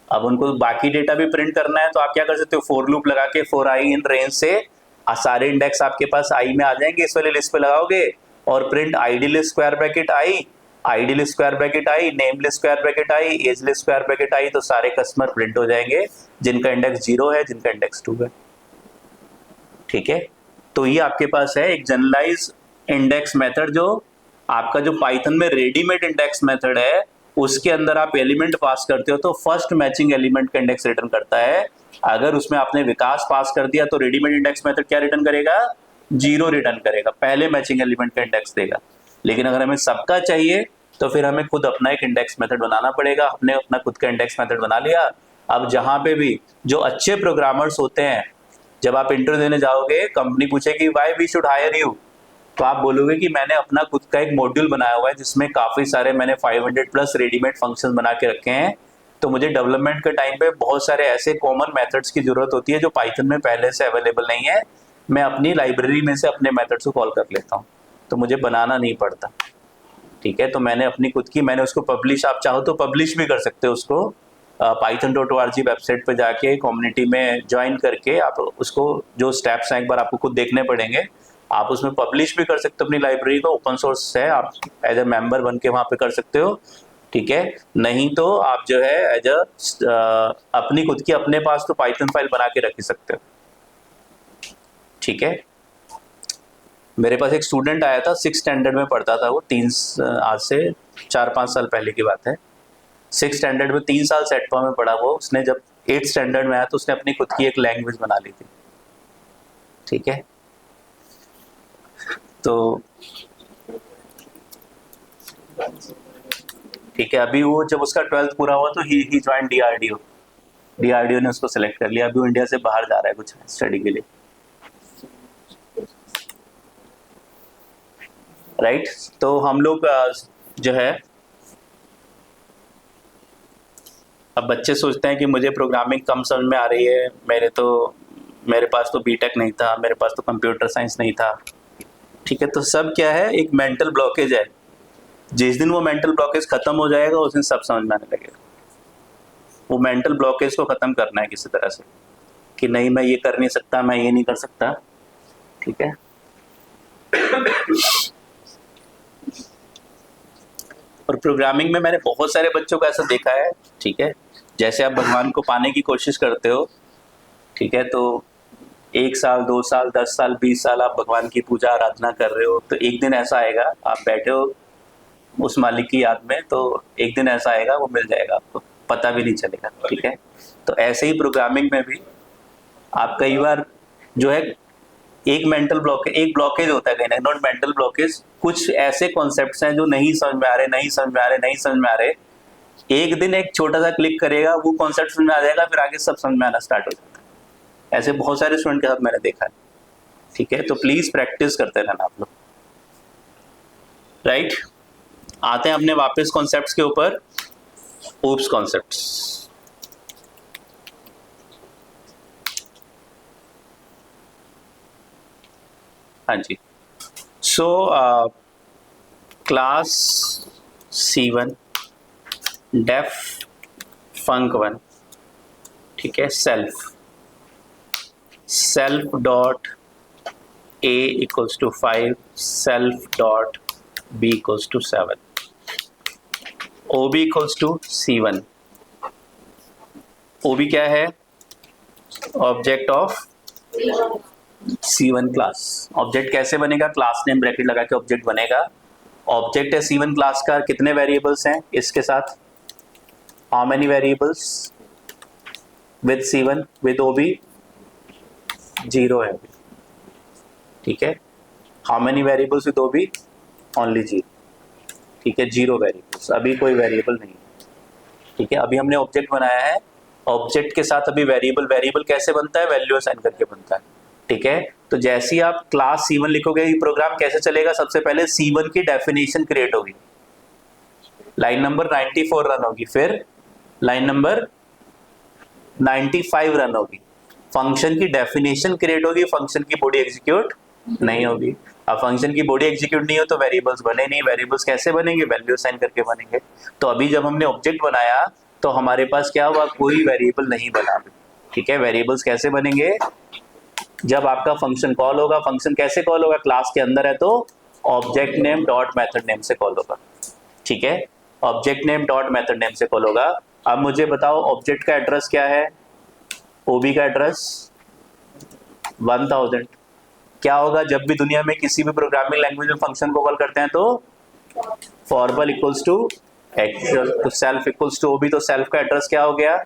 अब उनको बाकी डेटा भी प्रिंट करना है, तो आप क्या कर सकते हो, फॉर लूप लगा के फॉर आई इन रेंज से सारे इंडेक्स आपके पास आई में आ जाएंगे, इस वाले लिस्ट पे लगाओगे और print ID list square bracket I, ID list square bracket I, name list square bracket I, age list square bracket I, तो सारे कस्टमर प्रिंट हो जाएंगे जिनका इंडेक्स 0 है, जिनका इंडेक्स 2 है, ठीक है। तो ये आपके पास है एक जनरलाइज इंडेक्स मेथड, जो आपका जो पाइथन में रेडीमेड इंडेक्स मेथड है उसके अंदर आप एलिमेंट पास करते हो तो फर्स्ट मैचिंग एलिमेंट का इंडेक्स रिटर्न करता है। अगर उसमें आपने विकास पास कर दिया तो रेडीमेड इंडेक्स मेथड क्या रिटर्न करेगा, 0 रिटर्न करेगा, पहले मैचिंग एलिमेंट का इंडेक्स देगा। लेकिन अगर हमें सबका चाहिए तो फिर हमें खुद अपना एक इंडेक्स मेथड बनाना पड़ेगा। हमने अपना खुद का इंडेक्स मेथड बना लिया। अब जहां पे भी जो अच्छे प्रोग्रामर्स होते हैं, जब आप इंटरव्यू देने जाओगे, कंपनी पूछेगी why we should hire you, तो आप बोलोगे कि मैंने अपना खुद का एक मॉड्यूल बनाया हुआ है जिसमें काफी सारे मैंने 500 प्लस रेडीमेड फंक्शंस बना के रखे हैं। तो मुझे डेवलपमेंट के टाइम पे बहुत सारे ऐसे कॉमन मेथड्स की जरूरत होती है जो पाइथन में पहले से अवेलेबल नहीं है। मैं अपनी लाइब्रेरी में से अपने मेथड्स को कॉल कर लेता हूँ, तो मुझे बनाना नहीं पड़ता, ठीक है। तो मैंने अपनी खुद की, मैंने उसको पब्लिश, आप चाहो तो पब्लिश भी कर सकते हो उसको, python.org वेबसाइट पे जाके कम्युनिटी में ज्वाइन करके आप उसको, जो स्टेप्स हैं एक बार आपको खुद देखने पड़ेंगे, आप उसमें पब्लिश भी कर सकते हो अपनी लाइब्रेरी को, ओपन सोर्स है, आप एज ए मेंबर बन के वहाँ पे कर सकते हो, ठीक है। नहीं तो आप जो है एज अपनी खुद की अपने पास तो पाइथन फाइल बना के रख ही सकते हो, ठीक है। मेरे पास एक स्टूडेंट आया था, 6th स्टैंडर्ड में पढ़ता था वो, आज से 4-5 साल पहले की बात है। 6th स्टैंडर्ड में 3 साल सेटपा में पढ़ा वो। उसने जब 8th स्टैंडर्ड में आया तो उसने अपनी खुद की एक लैंग्वेज बना ली थी, ठीक है। तो ठीक है, अभी वो जब उसका 12th पूरा हुआ तो ही ज्वाइन डीआरडीओ ने उसको सेलेक्ट कर लिया। अभी वो इंडिया से बाहर जा रहा है कुछ स्टडी के लिए, राइट। तो हम लोग जो है अब बच्चे सोचते हैं कि मुझे प्रोग्रामिंग कम समझ में आ रही है, मेरे पास तो बीटेक नहीं था, मेरे पास तो कंप्यूटर साइंस नहीं था। ठीक है, तो सब क्या है, एक मेंटल ब्लॉकेज है। जिस दिन वो मेंटल ब्लॉकेज खत्म हो जाएगा उस दिन सब समझ में आने लगेगा। वो मेंटल ब्लॉकेज को खत्म करना है किसी तरह से, कि नहीं मैं ये कर नहीं सकता, मैं ये नहीं कर सकता। ठीक है, और प्रोग्रामिंग में मैंने बहुत सारे बच्चों को ऐसा देखा है। ठीक है, जैसे आप भगवान को पाने की कोशिश करते हो, ठीक है, तो 1 साल 2 साल 10 साल 20 साल आप भगवान की पूजा आराधना कर रहे हो, तो एक दिन ऐसा आएगा आप बैठे हो उस मालिक की याद में, तो एक दिन ऐसा आएगा वो मिल जाएगा, आपको पता भी नहीं चलेगा। ठीक है, तो ऐसे ही प्रोग्रामिंग में भी आप कई बार जो है एक मेंटल ब्लॉकेज, एक ब्लॉकेज होता है कहीं ना, नॉट मेंटल ब्लॉकेज, कुछ ऐसे कॉन्सेप्ट्स हैं जो नहीं समझ में आ रहे, नहीं समझ में आ रहे, नहीं समझ में आ रहे। एक दिन एक छोटा सा क्लिक करेगा, वो कॉन्सेप्ट समझ में आ जाएगा, फिर आगे सब समझ में आना स्टार्ट हो जाता है। ऐसे बहुत सारे स्टूडेंट के साथ मैंने देखा है। ठीक है, तो प्लीज प्रैक्टिस करते रहना आप लोग। राइट, आते हैं अपने वापस कॉन्सेप्ट्स के ऊपर। ओप्स कॉन्सेप्ट्स, हाँ जी। सो क्लास C1 डेफ फंक 1, ठीक है, self dot A equals to 5, self dot B equals to 7, OB equals to C1। OB क्या है? Object of C1 class. Object कैसे बनेगा? क्लास नेम ब्रैकेट लगा के ऑब्जेक्ट बनेगा। ऑब्जेक्ट है C1 क्लास का, कितने वेरिएबल्स हैं इसके साथ? How many variables with C1? With OB 0 है। ठीक है, how many variables with OB? Only 0। ठीक है, 0 वेरिएबल्स, अभी कोई वेरिएबल नहीं है। ठीक है, अभी हमने ऑब्जेक्ट बनाया है, ऑब्जेक्ट के साथ अभी वेरिएबल कैसे बनता है? वैल्यू असाइन करके बनता है। ठीक है, तो जैसे ही आप क्लास C1 लिखोगे, ये प्रोग्राम कैसे चलेगा? सबसे पहले C1 की डेफिनेशन क्रिएट होगी, लाइन नंबर 94 रन होगी, फिर लाइन नंबर 95 रन होगी। फंक्शन की डेफिनेशन क्रिएट होगी, फंक्शन की बॉडी एग्जीक्यूट नहीं होगी। अब फंक्शन की बॉडी एग्जीक्यूट नहीं हो तो वेरिएबल्स बने नहीं। वेरिएबल्स कैसे बनेंगे? वैल्यू असाइन करके बनेंगे। तो अभी जब हमने ऑब्जेक्ट बनाया तो हमारे पास क्या हुआ? कोई वेरिएबल नहीं बना। ठीक है, वेरिएबल्स कैसे बनेंगे? जब आपका फंक्शन कॉल होगा। फंक्शन कैसे कॉल होगा? क्लास के अंदर है तो object name dot method name से कॉल होगा। ठीक है, object name dot method name से कॉल होगा। अब मुझे बताओ ऑब्जेक्ट का एड्रेस क्या है? OB का एड्रेस 1000। क्या होगा जब भी दुनिया में किसी भी प्रोग्रामिंग लैंग्वेज में फंक्शन को कॉल करते हैं? तो फॉर्मल इक्वल्स टू एक्चुअल, तो सेल्फ इक्वल्स टू OB, तो सेल्फ का एड्रेस क्या हो गया?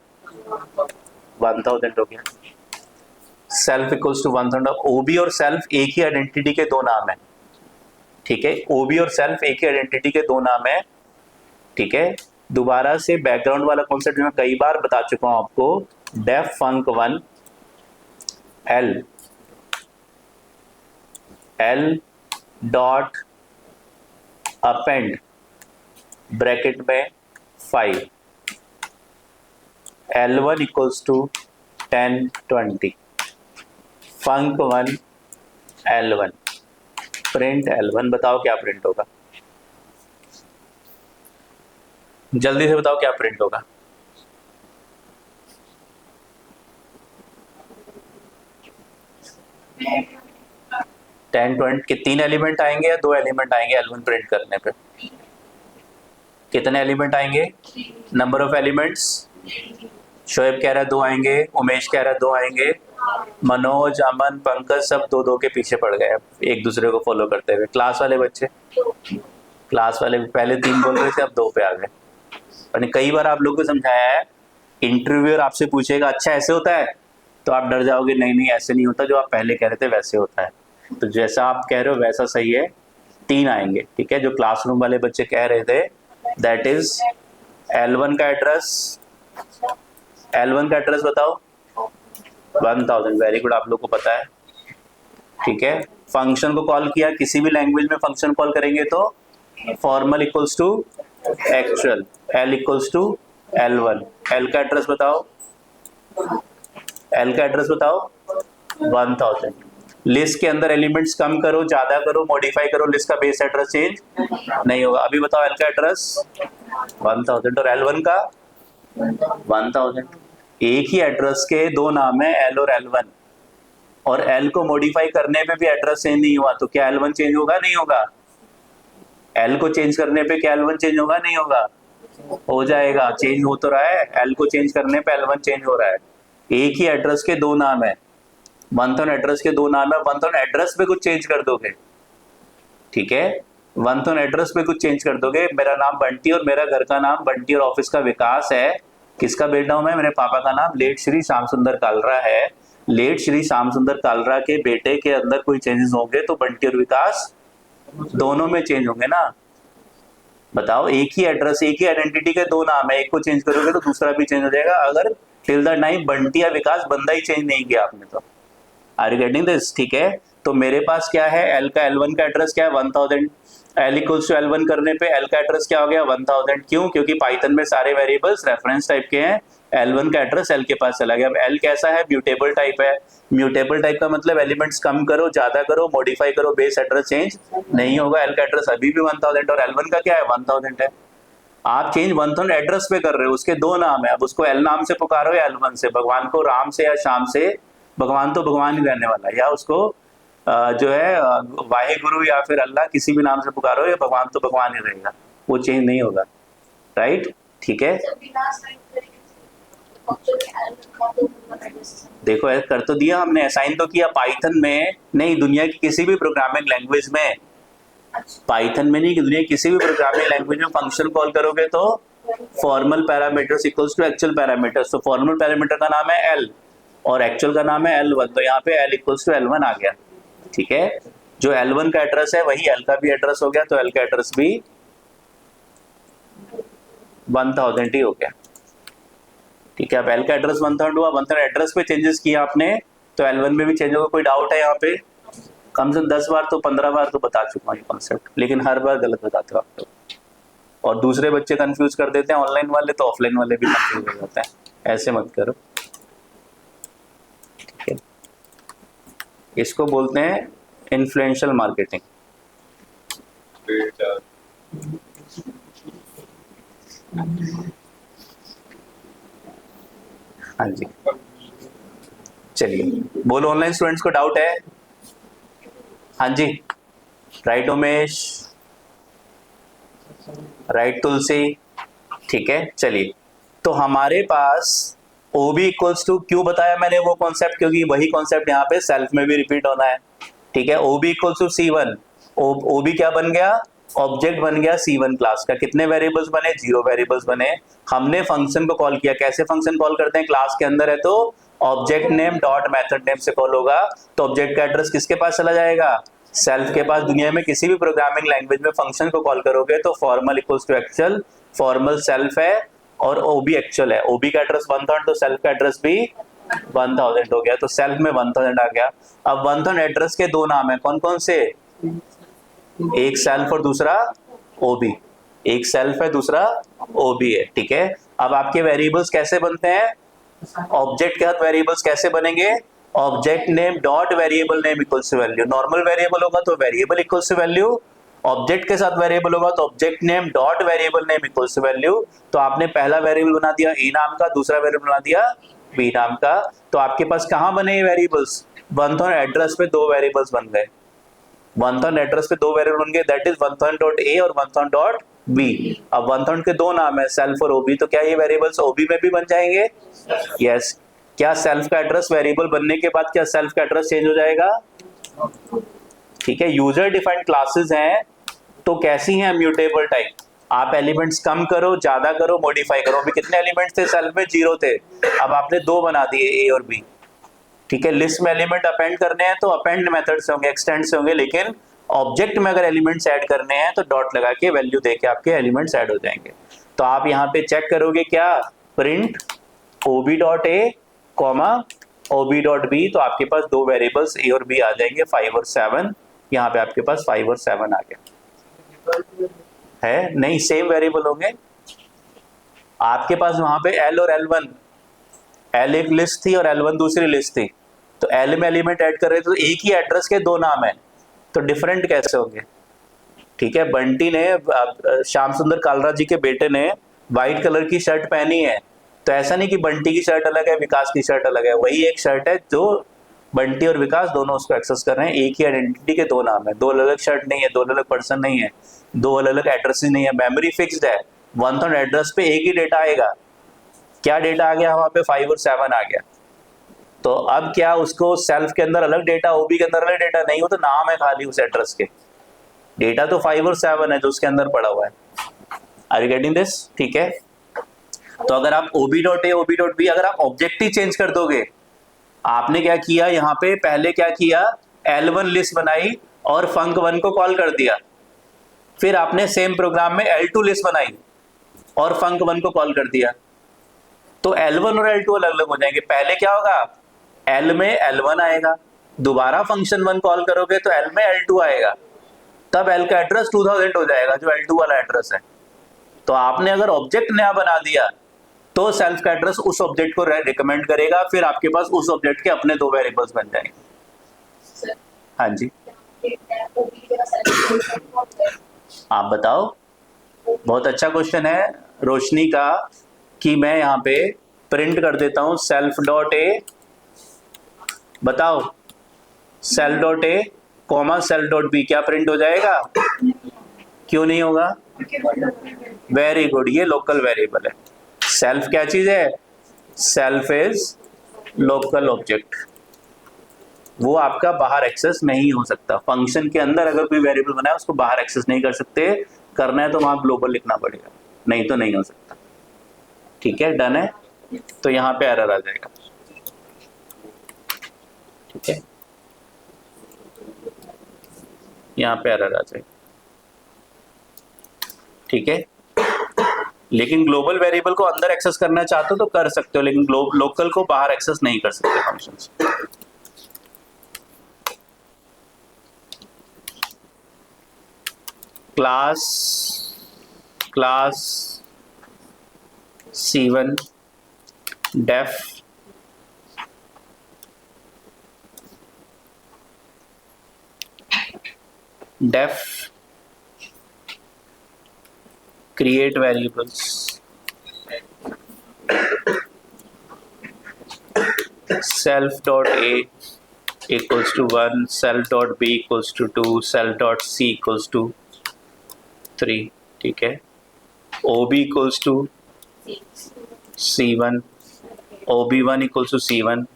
1000 हो गया। Self equals to 1000। OB और सेल्फ एक ही आइडेंटिटी के दो नाम है। ठीक है, OB और सेल्फ एक ही आइडेंटिटी के दो नाम है। ठीक है, दोबारा से बैकग्राउंड वाला कॉन्सेप्ट मैं कई बार बता चुका हूं आपको। डेफ फंक 1 L डॉट अपेंड ब्रैकेट में 5, L1 equals to 10 20, funk 1 L1, print L1। बताओ क्या प्रिंट होगा? जल्दी से बताओ क्या प्रिंट होगा? टेन 20 के 3 एलिमेंट आएंगे या 2 एलिमेंट आएंगे? L1 प्रिंट करने पे कितने एलिमेंट आएंगे? नंबर ऑफ एलिमेंट्स, शोएब कह रहा है 2 आएंगे, उमेश कह रहा है 2 आएंगे, मनोज, अमन, पंकज सब 2-2 के पीछे पड़ गए एक दूसरे को फॉलो करते हुए। क्लास वाले बच्चे, क्लास वाले पहले 3 बोल रहे थे, अब 2 पे आ गए। मैंने कई बार आप लोग को समझाया है, इंटरव्यूअर आपसे पूछेगा अच्छा ऐसे होता है, तो आप डर जाओगे, नहीं नहीं ऐसे नहीं होता, जो आप पहले कह रहे थे वैसे होता है। तो जैसा आप कह रहे हो वैसा सही है, 3 आएंगे। ठीक है, जो क्लासरूम वाले बच्चे कह रहे थे, दैट इज L1 का एड्रेस, L1 का एड्रेस बताओ 1000। वेरी गुड, आप लोग को पता है। ठीक है, फंक्शन को कॉल किया, किसी भी लैंग्वेज में फंक्शन कॉल करेंगे तो formal equals to actual, L equals to L1, L का एड्रेस बताओ, L का एड्रेस बताओ 1000। लिस्ट के अंदर एलिमेंट्स कम करो, ज्यादा करो, मॉडिफाई करो, लिस्ट का बेस एड्रेस चेंज नहीं होगा। अभी बताओ L का एड्रेस 1000 और L1 का 1000। एक ही एड्रेस के दो नाम है L और L1, और L को मॉडिफाई करने पे भी एड्रेस चेंज नहीं हुआ, तो क्या L1 चेंज होगा नहीं होगा? L को चेंज करने पे क्या L1 चेंज होगा नहीं होगा? हो जाएगा, चेंज हो तो रहा है, L को चेंज करने पे L1 चेंज हो रहा है। एक ही एड्रेस के दो नाम है, 1000 एड्रेस के दो नाम है, 1000 एड्रेस पे कुछ चेंज कर दोगे, ठीक है, 1000 एड्रेस पे कुछ चेंज कर दोगे। मेरा नाम बंटी और मेरा घर का नाम बंटी और ऑफिस का विकास है। किसका बेटा हूं मैं? मेरे पापा का नाम लेट श्री श्याम सुंदर कालरा है। लेट श्री श्याम सुंदर कालरा के बेटे के अंदर कोई चेंजेस होंगे तो बंटी और विकास दोनों में चेंज होंगे ना। बताओ, एक ही एड्रेस, एक ही आइडेंटिटी के दो नाम है, एक को चेंज करोगे तो दूसरा भी चेंज हो जाएगा, अगर टिल द टाइम बंटी या विकास बंदा ही चेंज नहीं किया आपने तो। Are you getting this? ठीक है, तो मेरे पास क्या है, L का L1 का एड्रेस क्या है 1000। L इक्वल्स टू L1 करने पे L का एड्रेस क्या हो गया 1000। क्यों? क्योंकि पाइथन में सारे वेरिएबल्स रेफरेंस टाइप के हैं। L1 का एड्रेस L के पास चला गया। अब L कैसा है? म्यूटेबल टाइप है। म्यूटेबल टाइप का मतलब एलिमेंट्स कम करो, ज्यादा करो, मॉडिफाई करो, बेस एड्रेस चेंज नहीं होगा। L का एड्रेस अभी भी 1000 और L1 का क्या है 1000 है। आप चेंज 1000 एड्रेस पे कर रहे हो, उसके दो नाम है, अब उसको L नाम से पुकारो या L1 से। भगवान को राम से या श्याम से, भगवान तो भगवान ही रहने वाला है, या उसको जो है वाहे गुरु या फिर अल्लाह, किसी भी नाम से पुकारो, या भगवान तो भगवान ही रहेगा, वो चेंज नहीं होगा। राइट? ठीक है, देखो कर तो दिया हमने, असाइन तो किया पाइथन में, नहीं दुनिया की किसी भी प्रोग्रामिंग लैंग्वेज में, पाइथन में नहीं, दुनिया की किसी भी प्रोग्रामिंग लैंग्वेज में फंक्शन कॉल करोगे तो formal parameters equals to actual parameters. तो फॉर्मल पैरामीटर का नाम है L और एक्चुअल का नाम है L1, तो यहाँ पे L इक्वल्स टू L1 आ गया। ठीक है, जो L1 का एड्रेस है वही L का भी एड्रेस हो गया, तो L का एड्रेस भी 1000 ही हो गया। ठीक है, अब L का एड्रेस 1000 हुआ, 1000 एड्रेस पे चेंजेस किया आपने, तो L1 में भी चेंज होगा। कोई डाउट है यहाँ पे? कम से कम 10 बार तो 15 बार तो बता चुका हूँ ये कॉन्सेप्ट, लेकिन हर बार गलत बताते हो आप लोग, और दूसरे बच्चे कंफ्यूज कर देते हैं, ऑनलाइन वाले तो ऑफलाइन वाले भी कंफ्यूज हो जाते हैं। ऐसे मत करो, ठीक है। इसको बोलते हैं इन्फ्लुएंशियल मार्केटिंग। हाँ जी, चलिए बोलो, ऑनलाइन स्टूडेंट्स को डाउट है? हाँ जी, राइट उमेश, राइट तुलसी, ठीक है। चलिए, तो हमारे पास OB इक्वल्स टू, क्यों बताया मैंने वो कॉन्सेप्ट? क्योंकि वही कॉन्सेप्ट यहाँ पे सेल्फ में भी रिपीट होना है। ठीक है, OB equals to C1। OB क्या बन गया? ऑब्जेक्ट बन गया C1 क्लास का। कितने वेरिएबल्स बने? 0 वेरिएबल्स बने। हमने फंक्शन को कॉल किया। कैसे फंक्शन कॉल करते हैं? क्लास के अंदर है तो object name dot method name से कॉल होगा, तो ऑब्जेक्ट का एड्रेस किसके पास चला जाएगा? सेल्फ के पास। दुनिया में किसी भी प्रोग्रामिंग लैंग्वेज में फंक्शन को कॉल करोगे तो formal equals to actual, formal self है और OB एक्चुअल है। OB का एड्रेस 1000 तो सेल्फ का एड्रेस भी 1000 हो गया, तो सेल्फ में 1000 आ गया। अब 1000 एड्रेस के दो नाम है, कौन कौन से? एक सेल्फ और दूसरा OB। एक सेल्फ है, दूसरा OB है। ठीक है, अब आपके वेरिएबल्स कैसे बनते हैं? ऑब्जेक्ट के साथ वेरिएबल्स कैसे बनेंगे? Object name dot variable name equals to value. Normal variable होगा तो variable equals to value, object के साथ वेरिएबल होगा तो object name dot variable name equals to value. तो आपने पहला वेरिएबल बना दिया A नाम का, दूसरा वेरिएबल बना दिया B नाम का। तो आपके पास कहाँ बने ये वेरिएबल्स? 1000 एड्रेस पे दो वेरिएबल्स बन गए। 1000 एड्रेस पे दो वेरिएबल बन गए, दैट इज 1000.a और 1000.b। अब 1000 के दो नाम है, सेल्फ और OB, तो क्या ये वेरिएबल्स OB में भी बन जाएंगे? यस। क्या सेल्फ का एड्रेस वेरिएबल बनने के बाद क्या सेल्फ का एड्रेस चेंज हो जाएगा? ठीक है, यूजर डिफाइंड क्लासेस हैं तो कैसी हैं? Mutable type. आप एलिमेंट्स कम करो, ज्यादा करो, मॉडिफाई करो। अभी कितने एलिमेंट्स थे सेल्फ में? 0 थे, अब आपने दो बना दिए A और B। ठीक है, लिस्ट में एलिमेंट अपेंड करने हैं तो अपेंड मेथड से होंगे, एक्सटेंड से होंगे, लेकिन ऑब्जेक्ट में अगर एलिमेंट्स ऐड करने हैं तो डॉट लगा के वैल्यू देके आपके एलिमेंट्स ऐड हो जाएंगे। तो आप यहाँ पे चेक करोगे क्या? प्रिंट OB.A कॉमा OB.B, तो आपके पास दो वेरिएबल्स A और B आ जाएंगे, 5 और 7। यहाँ पे आपके पास 5 और 7 आ गया है, नहीं सेम वेरिएबल होंगे। आपके पास वहां पे एल और L1, एल एक लिस्ट थी और L1 दूसरी लिस्ट थी, तो एल में एलिमेंट ऐड कर रहे थे तो एक ही एड्रेस के दो नाम है, तो डिफरेंट कैसे होंगे? ठीक है, बंटी ने श्याम सुंदर कालरा जी के बेटे ने व्हाइट कलर की शर्ट पहनी है, तो ऐसा नहीं कि बंटी की शर्ट अलग है विकास की शर्ट अलग है, वही एक शर्ट है जो बंटी और विकास दोनों उसको एक्सेस कर रहे हैं, एक ही आइडेंटिटी के दो नाम है, दो अलग अलग शर्ट नहीं है, दो अलग अलग पर्सन नहीं है, दो अलग अलग एड्रेस नहीं है, मेमोरी फिक्स्ड है, 1 एड्रेस पे एक ही डेटा आएगा। क्या डेटा आ गया वहां पे? 5 और 7 आ गया। तो अब क्या उसको सेल्फ के अंदर अलग डेटा, ओबी के अंदर अलग डेटा नहीं, वो तो नाम है खाली उस एड्रेस के, डेटा तो 5 और 7 है जो उसके अंदर पड़ा हुआ है। Are you getting this? ठीक है, तो अगर आप ob.a ob.b अगर आप ऑब्जेक्ट ही चेंज कर दोगे, आपने क्या किया यहाँ पे, पहले क्या किया, L1 लिस्ट बनाई और func1 को कॉल कर दिया, फिर आपने सेम प्रोग्राम में L2 लिस्ट बनाई और func1 को कॉल कर दिया, तो L1 और L2 अलग अलग हो जाएंगे। पहले क्या होगा, L में L1 आएगा, दोबारा function1 कॉल करोगे तो L में L2 आएगा, तब L का एड्रेस 2000 हो जाएगा जो L2 वाला एड्रेस है। तो आपने अगर ऑब्जेक्ट नया बना दिया तो सेल्फ का एड्रेस उस ऑब्जेक्ट को रिकमेंड करेगा, फिर आपके पास उस ऑब्जेक्ट के अपने दो वेरिएबल्स बन जाएंगे। हाँ जी, आप बताओ। बहुत अच्छा क्वेश्चन है रोशनी का, कि मैं यहाँ पे प्रिंट कर देता हूं सेल्फ डॉट ए, बताओ सेल्फ डॉट ए कॉमा सेल्फ डॉट बी, क्या प्रिंट हो जाएगा? क्यों नहीं होगा? वेरी गुड, ये लोकल वेरिएबल है। सेल्फ क्या चीज है? सेल्फ इज लोकल ऑब्जेक्ट, वो आपका बाहर एक्सेस नहीं हो सकता। फंक्शन के अंदर अगर कोई वेरिएबल बनाए उसको बाहर एक्सेस नहीं कर सकते, करना है तो वहां ग्लोबल लिखना पड़ेगा, नहीं तो नहीं हो सकता। ठीक है, डन है, तो यहाँ पे एरर आ जाएगा। ठीक है, यहाँ पे एरर आ जाएगा। ठीक है, लेकिन ग्लोबल वेरिएबल को अंदर एक्सेस करना चाहते हो तो कर सकते हो, लेकिन लोकल को बाहर एक्सेस नहीं कर सकते functions. Class C1 def create variables, self dot a equals to 1, self dot b equals to 2, self dot c equals to 3। ठीक है, ob equals to c1, ob1 equals to c1,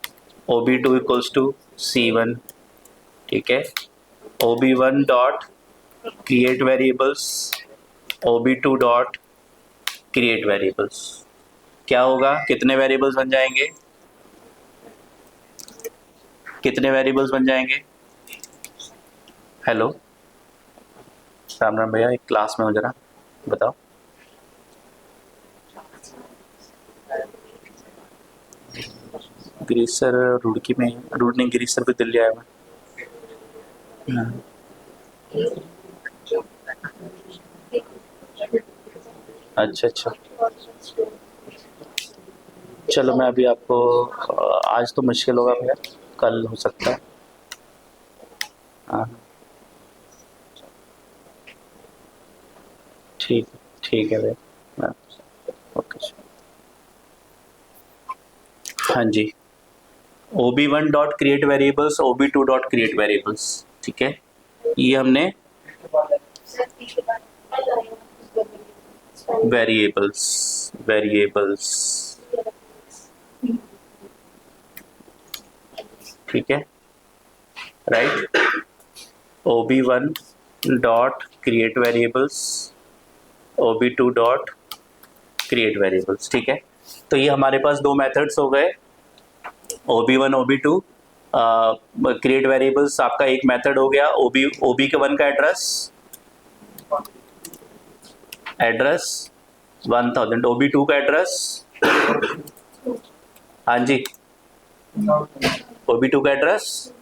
ob2 equals to c1। ठीक है, ob1 dot create variables, ob2 dot create variables, क्या होगा? कितने variables बन जाएंगे? कितने वेरिएबल्स बन जाएंगे? हेलो राम राम भैया, एक क्लास में हो जरा बताओ। गिरीश सर रुड़की में, नहीं गिरीश सर भी दिल्ली आया हुआ। अच्छा अच्छा, चलो मैं अभी आपको, आज तो मुश्किल होगा भैया, कल हो सकता है। हाँ ठीक है भैया, ओके। हाँ जी, ob1 dot create variables, ob2 dot create variables. ठीक है, ये हमने वेरिएबल्स ठीक है, right. ob1 dot create variables, ob2 dot create variables. ठीक है, तो ये हमारे पास दो मेथड्स हो गए, ob1 ob2। क्रिएट वेरिएबल्स आपका एक मेथड हो गया, ob के 1 का एड्रेस 1000, ob2 का एड्रेस, हाँ जी, ob2 का एड्रेस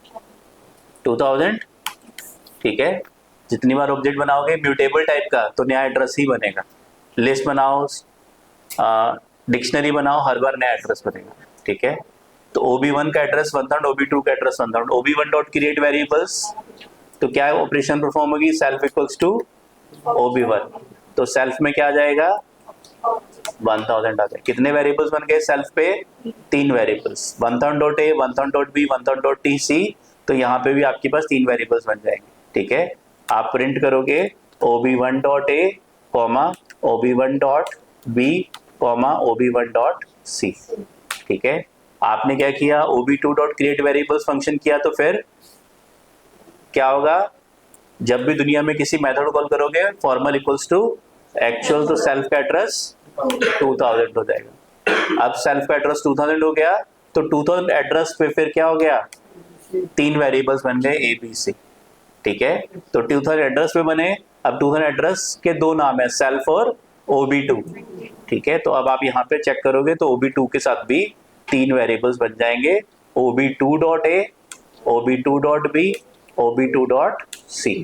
2000। ठीक है, जितनी बार ऑब्जेक्ट बनाओगे म्यूटेबल टाइप का तो नया एड्रेस ही बनेगा। लिस्ट बनाओ डिक्शनरी बनाओ, हर बार नया एड्रेस बनेगा, ठीक है। तो OB1 का एड्रेस 1000, OB2 का address 1000, OB1 dot create variables, तो क्या ऑपरेशन परफॉर्म होगी, सेल्फ इक्वल्स टू OB1, तो सेल्फ में क्या आ जाएगा 1000 आ जाएगा। कितने वेरिएबल्स बन गए सेल्फ पे, 3 variables, 1000 dot A, 1000 dot B, 1000 dot T C, तो यहाँ पे भी आपके पास 3 वेरिएबल्स बन जाएंगे, ठीक है। आप प्रिंट करोगे OB1 डॉट ए comma OB1 dot B comma OB1 dot C, ठीक है। आपने क्या किया, OB2 dot create variables function किया, तो फिर क्या होगा, जब भी दुनिया में किसी मेथड कॉल करोगे फॉर्मल इक्वल्स टू एक्चुअल, तो सेल्फ का एड्रेस 2000 हो जाएगा। अब सेल्फ का एड्रेस 2000 हो गया, तो 2000 एड्रेस पे फिर क्या हो गया, 3 वेरिएबल्स बन गए ए बी सी, ठीक है। तो 2000 एड्रेस पे बने, अब 2000 एड्रेस के 2 नाम है, सेल्फ और OB2, ठीक है। तो अब आप यहाँ पे चेक करोगे तो OB2 के साथ भी 3 वेरिएबल्स बन जाएंगे, OB2 dot A, OB2 dot B, OB2 dot C,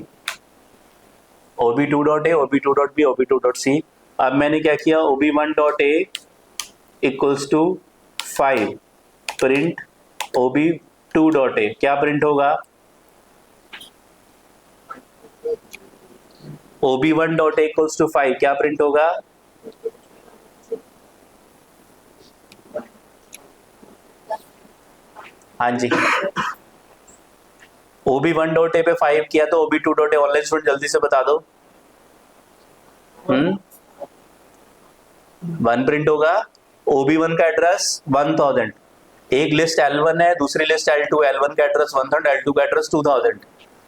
OB2 dot A, OB2 dot B, OB2 dot C. अब मैंने क्या किया, OB1 dot A equals to 5, print OB2 dot A, क्या प्रिंट होगा, OB1 dot A equals to 5, क्या print होगा, हाँ जी, OB1 dot ए पे 5 किया तो OB2 डॉट ए, ऑनलाइन स्टूडेंट जल्दी से बता दो, 1 प्रिंट होगा। OB1 का एड्रेस 1000, एक लिस्ट L1 है, दूसरी लिस्ट L2, L1 का एड्रेस 1000, L2 का एड्रेस 2000,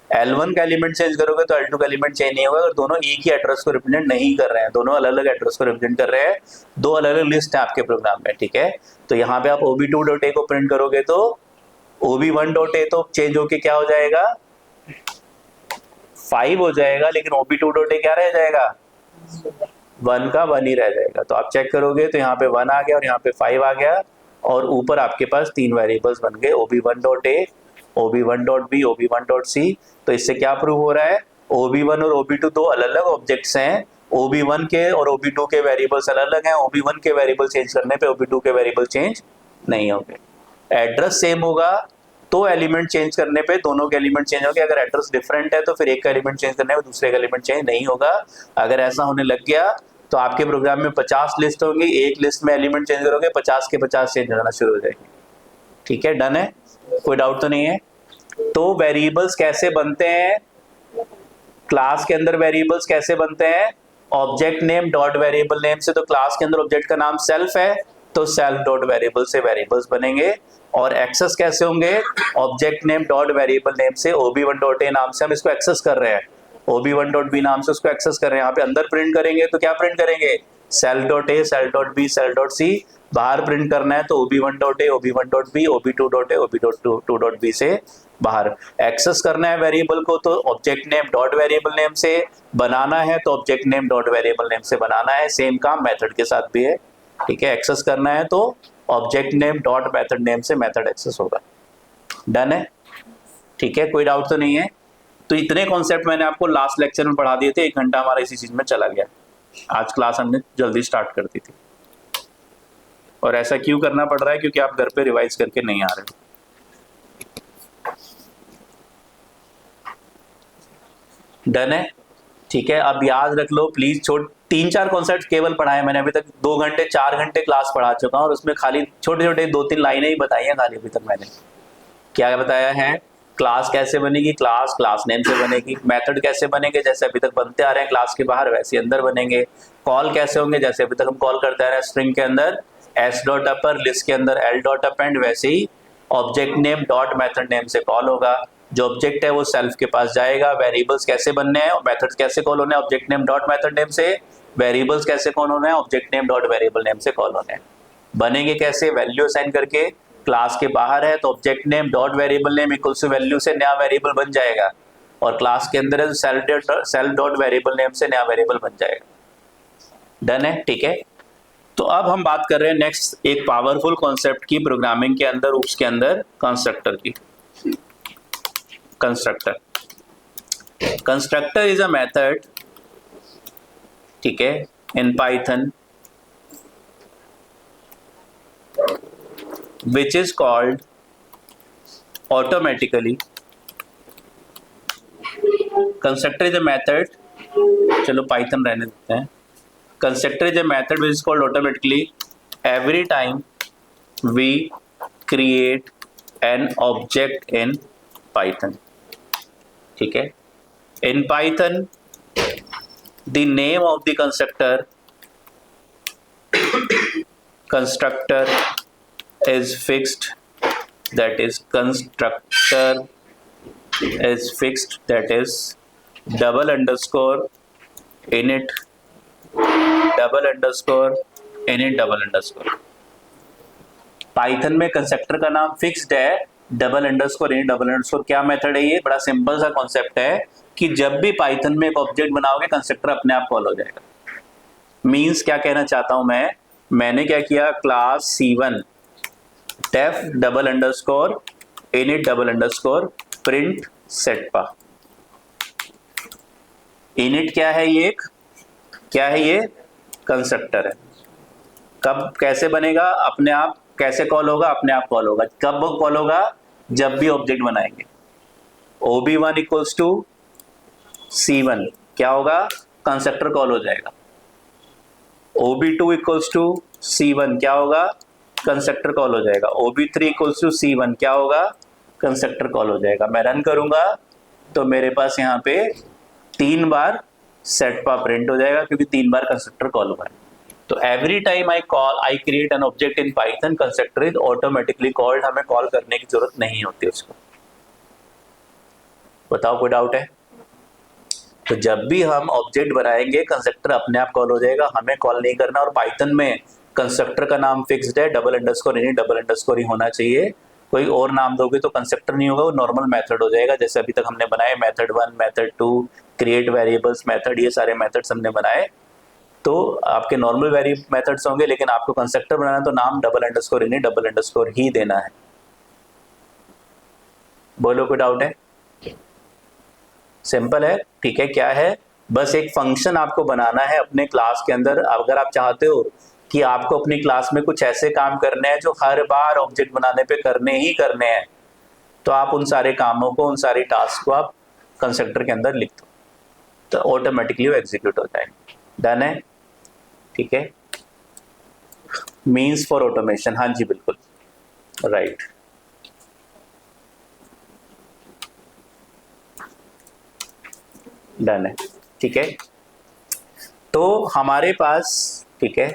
L1 का एलिमेंट चेंज करोगे तो L2 का एलिमेंट चेंज नहीं होगा, और दोनों एक ही एड्रेस को रिप्रेजेंट नहीं कर रहे हैं, दोनों अलग अलग एड्रेस को रिप्रेजेंट कर रहे हैं, 2 अलग अलग लिस्ट है आपके प्रोग्राम में, ठीक है। तो यहाँ पे आप OB2 डॉट ए को प्रिंट करोगे तो OB1 डॉट ए तो चेंज होके क्या हो जाएगा 5 हो जाएगा, लेकिन OB2 डॉट ए क्या रह जाएगा, 1 का 1 ही रह जाएगा। तो आप चेक करोगे तो यहाँ पे 1 आ गया और यहाँ पे 5 आ गया, और ऊपर आपके पास 3 वेरिएबल्स बन गए, OB1 dot A, OB1 dot B, OB1 dot C. तो इससे क्या प्रूव हो रहा है, OB1 और OB2 दो अलग अलग ऑब्जेक्ट्स हैं, OB1 के और OB2 के वेरिएबल्स अलग अलग हैं, OB1 के वेरिएबल चेंज करने पे OB2 के वेरिएबल चेंज नहीं होंगे। एड्रेस सेम होगा तो एलिमेंट चेंज करने पे दोनों के एलिमेंट चेंज होंगे, अगर एड्रेस डिफरेंट है तो फिर एक का एलिमेंट चेंज करने पे दूसरे का एलिमेंट चेंज नहीं होगा। अगर ऐसा होने लग गया तो आपके प्रोग्राम में 50 लिस्ट होंगी, एक लिस्ट में एलिमेंट चेंज करोगे 50 के 50 चेंज होना शुरू हो जाएंगे, ठीक है। डन है, कोई डाउट तो नहीं है। तो वेरिएबल्स कैसे बनते हैं, क्लास के अंदर वेरिएबल्स कैसे बनते हैं, object name dot variable name से। तो क्लास के अंदर ऑब्जेक्ट का नाम सेल्फ है तो सेल्फ डॉट वेरिएबल से वेरिएबल्स बनेंगे, और एक्सेस कैसे होंगे, object name dot variable name से, OB1 डॉट ए नाम से हम इसको एक्सेस कर रहे हैं, OB1 डॉट बी नाम से उसको एक्सेस कर रहे हैं। यहाँ पे अंदर प्रिंट करेंगे तो क्या प्रिंट करेंगे, सेल्फ डॉट ए, self dot B, self dot C. बाहर प्रिंट करना है तो OB1 dot A, OB1 dot B, OB2 dot A, OB2 dot B से बाहर। एक्सेस करना है वेरिएबल को तो object name dot variable name से, बनाना है तो object name dot variable name से बनाना है, सेम काम मेथड के साथ भी है, ठीक है। एक्सेस करना है तो object name dot method name से मेथड एक्सेस होगा। डन है, ठीक है, कोई डाउट तो नहीं है। तो इतने कॉन्सेप्ट मैंने आपको लास्ट लेक्चर में पढ़ा दिए थे, 1 घंटा हमारा इसी चीज में चला गया। आज क्लास हमने जल्दी स्टार्ट कर दी थी, और ऐसा क्यों करना पड़ रहा है, क्योंकि आप घर पे रिवाइज करके नहीं आ रहे हो। डन है, ठीक है। अब याद रख लो प्लीज, 3-4 कॉन्सेप्ट केवल पढ़ाए मैंने अभी तक, 2 घंटे 4 घंटे क्लास पढ़ा चुका हूँ, और उसमें खाली छोटे छोटे 2-3 लाइनें ही बताई हैं खाली अभी तक मैंने। क्या बताया है, क्लास कैसे बनेगी, क्लास क्लास नेम से बनेगी, मेथड कैसे बनेंगे जैसे अभी तक बनते आ रहे हैं क्लास के बाहर वैसे अंदर बनेंगे, कॉल कैसे होंगे जैसे अभी तक हम कॉल करते आ रहे हैं स्ट्रिंग के अंदर s डॉट अपर, लिस्ट के अंदर l डॉट अपेंड, वैसे ही object name dot method name से कॉल होगा। जो ऑब्जेक्ट है वो सेल्फ के पास जाएगा। वेरिएबल्स कैसे बनने हैं, मेथड्स कैसे कॉल होने हैं, object name dot method name से, वेरिएबल्स कैसे कॉल होने हैं, object name dot variable name से कॉल होने हैं। बनेंगे कैसे, वैल्यू असाइन करके, क्लास के बाहर है तो object name dot variable name equal to value से नया वेरिएबल बन जाएगा, और क्लास के अंदर है तो सेल्फ डॉट वेरिएबल नेम से नया वेरिएबल बन जाएगा। डन है, ठीक है। तो अब हम बात कर रहे हैं नेक्स्ट एक पावरफुल कॉन्सेप्ट की प्रोग्रामिंग के अंदर, उसके अंदर कंस्ट्रक्टर की। कंस्ट्रक्टर इज अ मेथड, ठीक है, in Python which is called automatically, constructor is a method, चलो पाइथन रहने देते हैं, constructor is a method which is called automatically every time we create an object in Python. ठीक है, in Python the name of the constructor is fixed, that is constructor is fixed, that is double underscore init double underscore init double underscore. Python में constructor का नाम fixed है, double underscore init double underscore. क्या method है ये? बड़ा simple सा concept है कि जब भी पाइथन में एक ऑब्जेक्ट बनाओगे कंस्ट्रक्टर अपने आप कॉल हो जाएगा. मींस क्या कहना चाहता हूं मैंने क्या किया, class C1 def double underscore init double underscore print सेटपा. इनिट क्या है? ये क्या है? ये कंस्ट्रक्टर है. कब कैसे बनेगा? अपने आप. कैसे कॉल होगा? अपने आप कॉल होगा. कब कॉल होगा? जब भी ऑब्जेक्ट बनाएंगे. OB1 इक्वल्स टू C1 क्या होगा? कंस्ट्रक्टर कॉल हो जाएगा. OB2 इक्वल्स टू C1 क्या होगा? कंस्ट्रक्टर कॉल हो जाएगा. OB3 इक्वल्स टू C1 क्या होगा? कंस्ट्रक्टर कॉल हो जाएगा. मैं रन करूंगा तो मेरे पास यहाँ पे 3 बार सेटपा प्रिंट हो जाएगा क्योंकि 3 बार कंस्ट्रक्टर कॉल हुआ है. तो every time I create an object in Python, constructor is automatically called. हमें कॉल करने की जरूरत नहीं होती उसको. बताओ कोई डाउट है? तो जब भी हम ऑब्जेक्ट बनाएंगे कंस्ट्रक्टर अपने आप कॉल हो जाएगा, हमें कॉल नहीं करना. और पाइथन में कंस्ट्रक्टर का नाम फिक्स्ड है, double underscore init double underscore ही होना चाहिए. कोई और नाम दोगे तो कंस्ट्रक्टर नहीं होगा, वो नॉर्मल मेथड हो जाएगा. जैसे अभी तक हमने बनाए method 1, method 2, create variables method, ये सारे मेथड्स हमने बनाए. तो आपके नॉर्मल मेथड्स होंगे, लेकिन आपको कंस्ट्रक्टर बनाना तो नाम double underscore init double underscore ही देना है. बोलो कोई डाउट है? सिंपल है. ठीक है, क्या है? बस एक फंक्शन आपको बनाना है अपने क्लास के अंदर. अगर आप चाहते हो कि आपको अपनी क्लास में कुछ ऐसे काम करने हैं जो हर बार ऑब्जेक्ट बनाने पे करने ही करने हैं, तो आप उन सारे कामों को, उन सारी टास्क को आप कंस्ट्रक्टर के अंदर लिख दो, तो ऑटोमेटिकली वो एग्जीक्यूट हो जाएगा. डन है? ठीक है. Means for automation. हाँ जी बिल्कुल राइट. डन है. ठीक है. तो हमारे पास, ठीक है,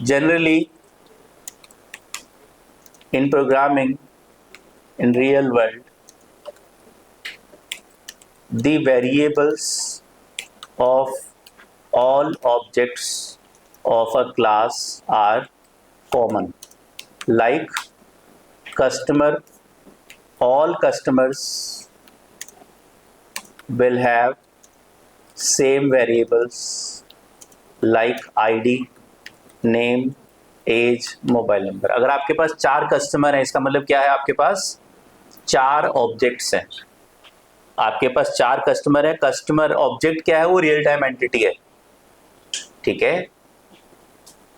generally in programming in real world the variables of all objects of a class are common. Like customer, all customers will have same variables like ID, name, age, mobile number. अगर आपके पास 4 customer हैं, इसका मतलब क्या है? आपके पास 4 objects हैं. आपके पास 4 कस्टमर है. कस्टमर ऑब्जेक्ट क्या है? वो रियल टाइम एंटिटी है. ठीक है.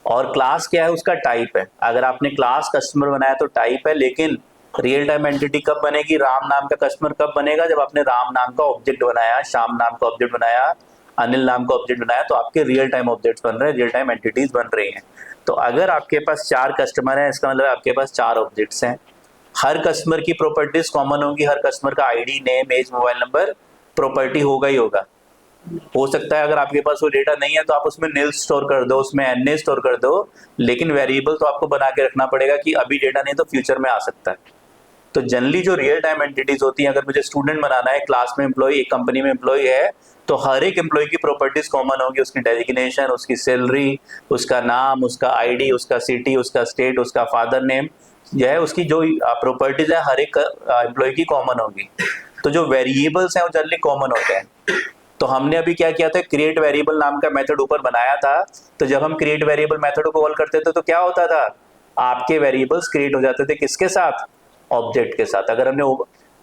और क्लास क्या है? उसका टाइप है. अगर आपने क्लास कस्टमर बनाया तो टाइप है, लेकिन रियल टाइम एंटिटी कब बनेगी? राम नाम का कस्टमर कब बनेगा? जब आपने राम नाम का ऑब्जेक्ट बनाया, श्याम नाम का ऑब्जेक्ट बनाया, अनिल नाम का ऑब्जेक्ट बनाया, तो आपके रियल टाइम ऑब्जेक्ट्स बन रहे हैं, रियल टाइम एंटिटीज बन रही हैं. तो अगर आपके पास 4 कस्टमर हैं, इसका मतलब आपके पास 4 ऑब्जेक्ट्स हैं. हर कस्टमर की प्रॉपर्टीज कॉमन होंगी. हर कस्टमर का ID, name, age, mobile number property होगा ही होगा. हो सकता है अगर आपके पास वो डेटा नहीं है तो आप उसमें नील स्टोर कर दो, उसमें एनए स्टोर कर दो, लेकिन वेरिएबल तो आपको बना के रखना पड़ेगा कि अभी डेटा नहीं तो फ्यूचर में आ सकता है. तो जनरली जो रियल टाइम एंटिटीज होती हैं, अगर मुझे स्टूडेंट बनाना है, क्लास में एम्प्लॉय, एक कंपनी में एम्प्लॉय है, तो हर एक एम्प्लॉय की प्रॉपर्टीज कॉमन होगी. उसकी डेजिग्नेशन, उसकी सैलरी, उसका नाम, उसका आईडी, उसका सिटी, उसका स्टेट, उसका फादर नेम, यह है उसकी जो प्रॉपर्टीज है हर एक एम्प्लॉय की कॉमन होगी. तो जो वेरिएबल्स हैं वो जनरली कॉमन होते हैं. तो हमने अभी क्या किया था? क्रिएट वेरिएबल नाम का मेथड ऊपर बनाया था. तो जब हम क्रिएट वेरिएबल मेथड को कॉल करते थे तो क्या होता था? आपके वेरिएबल्स क्रिएट हो जाते थे. किसके साथ? ऑब्जेक्ट के साथ. अगर हमने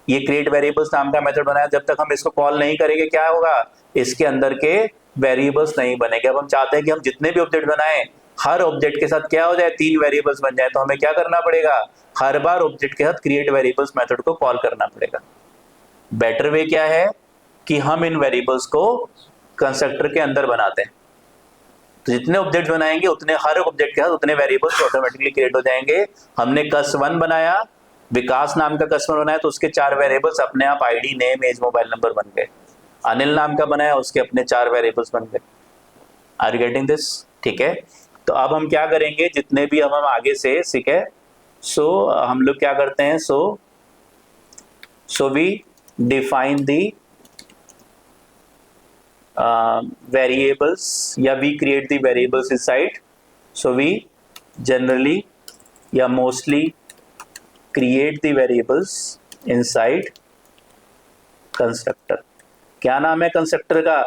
ये क्रिएट वेरिएबल्स नाम का मेथड बनाया, जब तक हम इसको कॉल नहीं करेंगे क्या होगा? इसके अंदर के वेरिएबल्स नहीं बनेंगे. अब हम चाहते हैं कि हम जितने भी ऑब्जेक्ट बनाएं हर ऑब्जेक्ट के साथ क्या हो जाए, 3 वेरिएबल्स बन जाए, तो हमें क्या करना पड़ेगा, हर बार ऑब्जेक्ट के साथ क्रिएट वेरिएबल्स मेथड को कॉल करना पड़ेगा। बेटर वे क्या है कि हम इन वेरिएबल्स को कंस्ट्रक्टर के अंदर बनाते हैं, तो जितने ऑब्जेक्ट बनाएंगे उतने, हर ऑब्जेक्ट के साथ उतने वेरिएबल्स ऑटोमेटिकली क्रिएट हो जाएंगे। हमने कस1 बनाया, विकास नाम का कस्टमर बनाया, तो उसके 4 वेरिएबल्स अपने आप ID, name, age, mobile number बन गए। अनिल नाम का बनाया, उसके अपने 4 वेरिएबल्स बन गए। Are you getting this? ठीक है, तो अब हम क्या करेंगे, जितने भी हम आगे से, ठीक है, सो हम लोग क्या करते हैं, so we define the variables, या we create the variables inside, so we generally या mostly create the variables inside constructor। क्या नाम है कंस्ट्रक्टर का?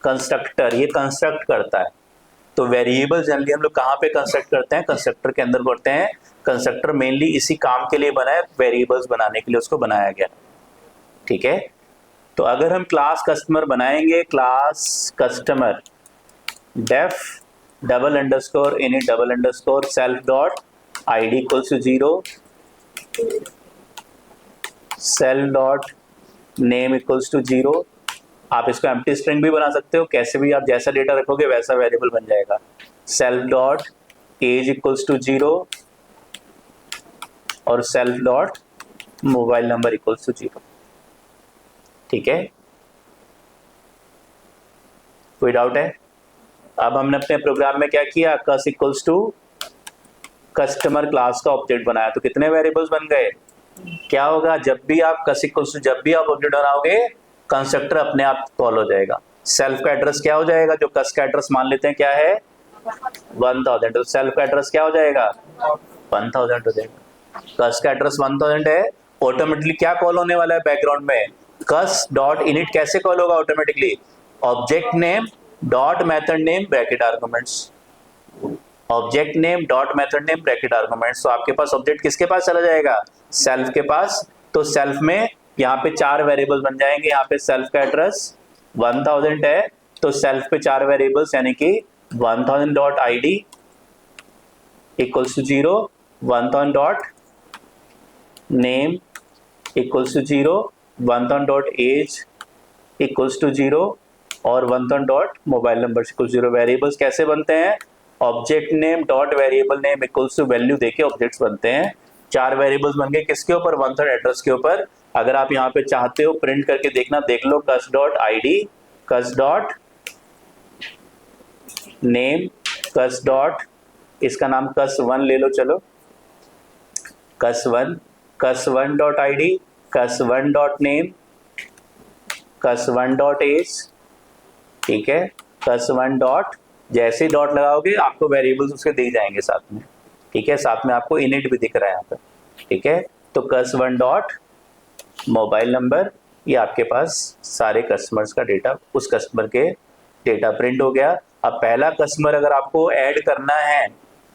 कंस्ट्रक्टर, ये कंस्ट्रक्ट करता है। तो वेरिएबल जनरली हम लोग कहाँ पे कंस्ट्रक्ट करते हैं, कंस्ट्रक्टर के अंदर करते हैं। कंस्ट्रक्टर मेनली इसी काम के लिए बना है, वेरिएबल्स बनाने के लिए उसको बनाया गया। ठीक है, तो अगर हम क्लास कस्टमर बनाएंगे, class customer def double underscore init double underscore self dot ID equals to 0, self dot name equals to 0। आप इसको एम्प्टी स्ट्रिंग भी बना सकते हो, कैसे भी आप जैसा डेटा रखोगे वैसा वेरिएबल बन जाएगा। Self dot age equals to 0 और self dot mobile number equals to 0। ठीक है, कोई डाउट है? अब हमने अपने प्रोग्राम में क्या किया, कस इक्वल्स टू कस्टमर क्लास का ऑब्जेक्ट बनाया, तो कितने वेरिएबल्स बन गए। क्या होगा, जब भी आप कस इक्वल्स टू, जब भी आप ऑब्जेक्ट बनाओगे, कंस्ट्रक्टर अपने आप कॉल हो जाएगा। सेल्फ का एड्रेस क्या हो जाएगा, जो कस का एड्रेस मान लेते हैं क्या है 1000, तो सेल्फ का एड्रेस क्या हो जाएगा 1000 हो जाएगा। कस का एड्रेस 1000 है, ऑटोमेटिकली क्या कॉल होने वाला है बैकग्राउंड में, कस डॉट इनिट कैसे कॉल होगा automatically, object name dot method name bracket arguments, object name dot method name bracket arguments. तो आपके पास ऑब्जेक्ट किसके पास चला जाएगा, सेल्फ के पास। तो सेल्फ में यहाँ पे 4 वेरिएबल बन जाएंगे, यहाँ पे सेल्फ का एड्रेस 1000 है, तो सेल्फ पे 4 वेरिएबल्स यानी कि 1000 dot ID equals to 0, 1000 dot name equals to 0, 1000 dot age equals to 0 और 1000 dot mobile number equals 0। Variables कैसे बनते हैं, object name dot variable name equals to value देके ऑब्जेक्ट्स बनते हैं। 4 वेरिएबल्स बन गए, किसके ऊपर, 1000 एड्रेस के ऊपर। अगर आप यहाँ पे चाहते हो प्रिंट करके देखना, देख लो, cus dot ID, cus dot name, cus dot, इसका नाम कस1 ले लो, चलो cus one, cus one dot ID, cus one dot name, cus one dot age. ठीक है, कस1 डॉट, जैसे डॉट लगाओगे आपको वेरिएबल्स उसके दिख जाएंगे साथ में। ठीक है, साथ में आपको इनिट भी दिख रहा है यहाँ पे। ठीक है, तो कस1 डॉट मोबाइल नंबर, ये आपके पास सारे कस्टमर्स का डेटा, उस कस्टमर के डेटा प्रिंट हो गया। अब पहला कस्टमर अगर आपको ऐड करना है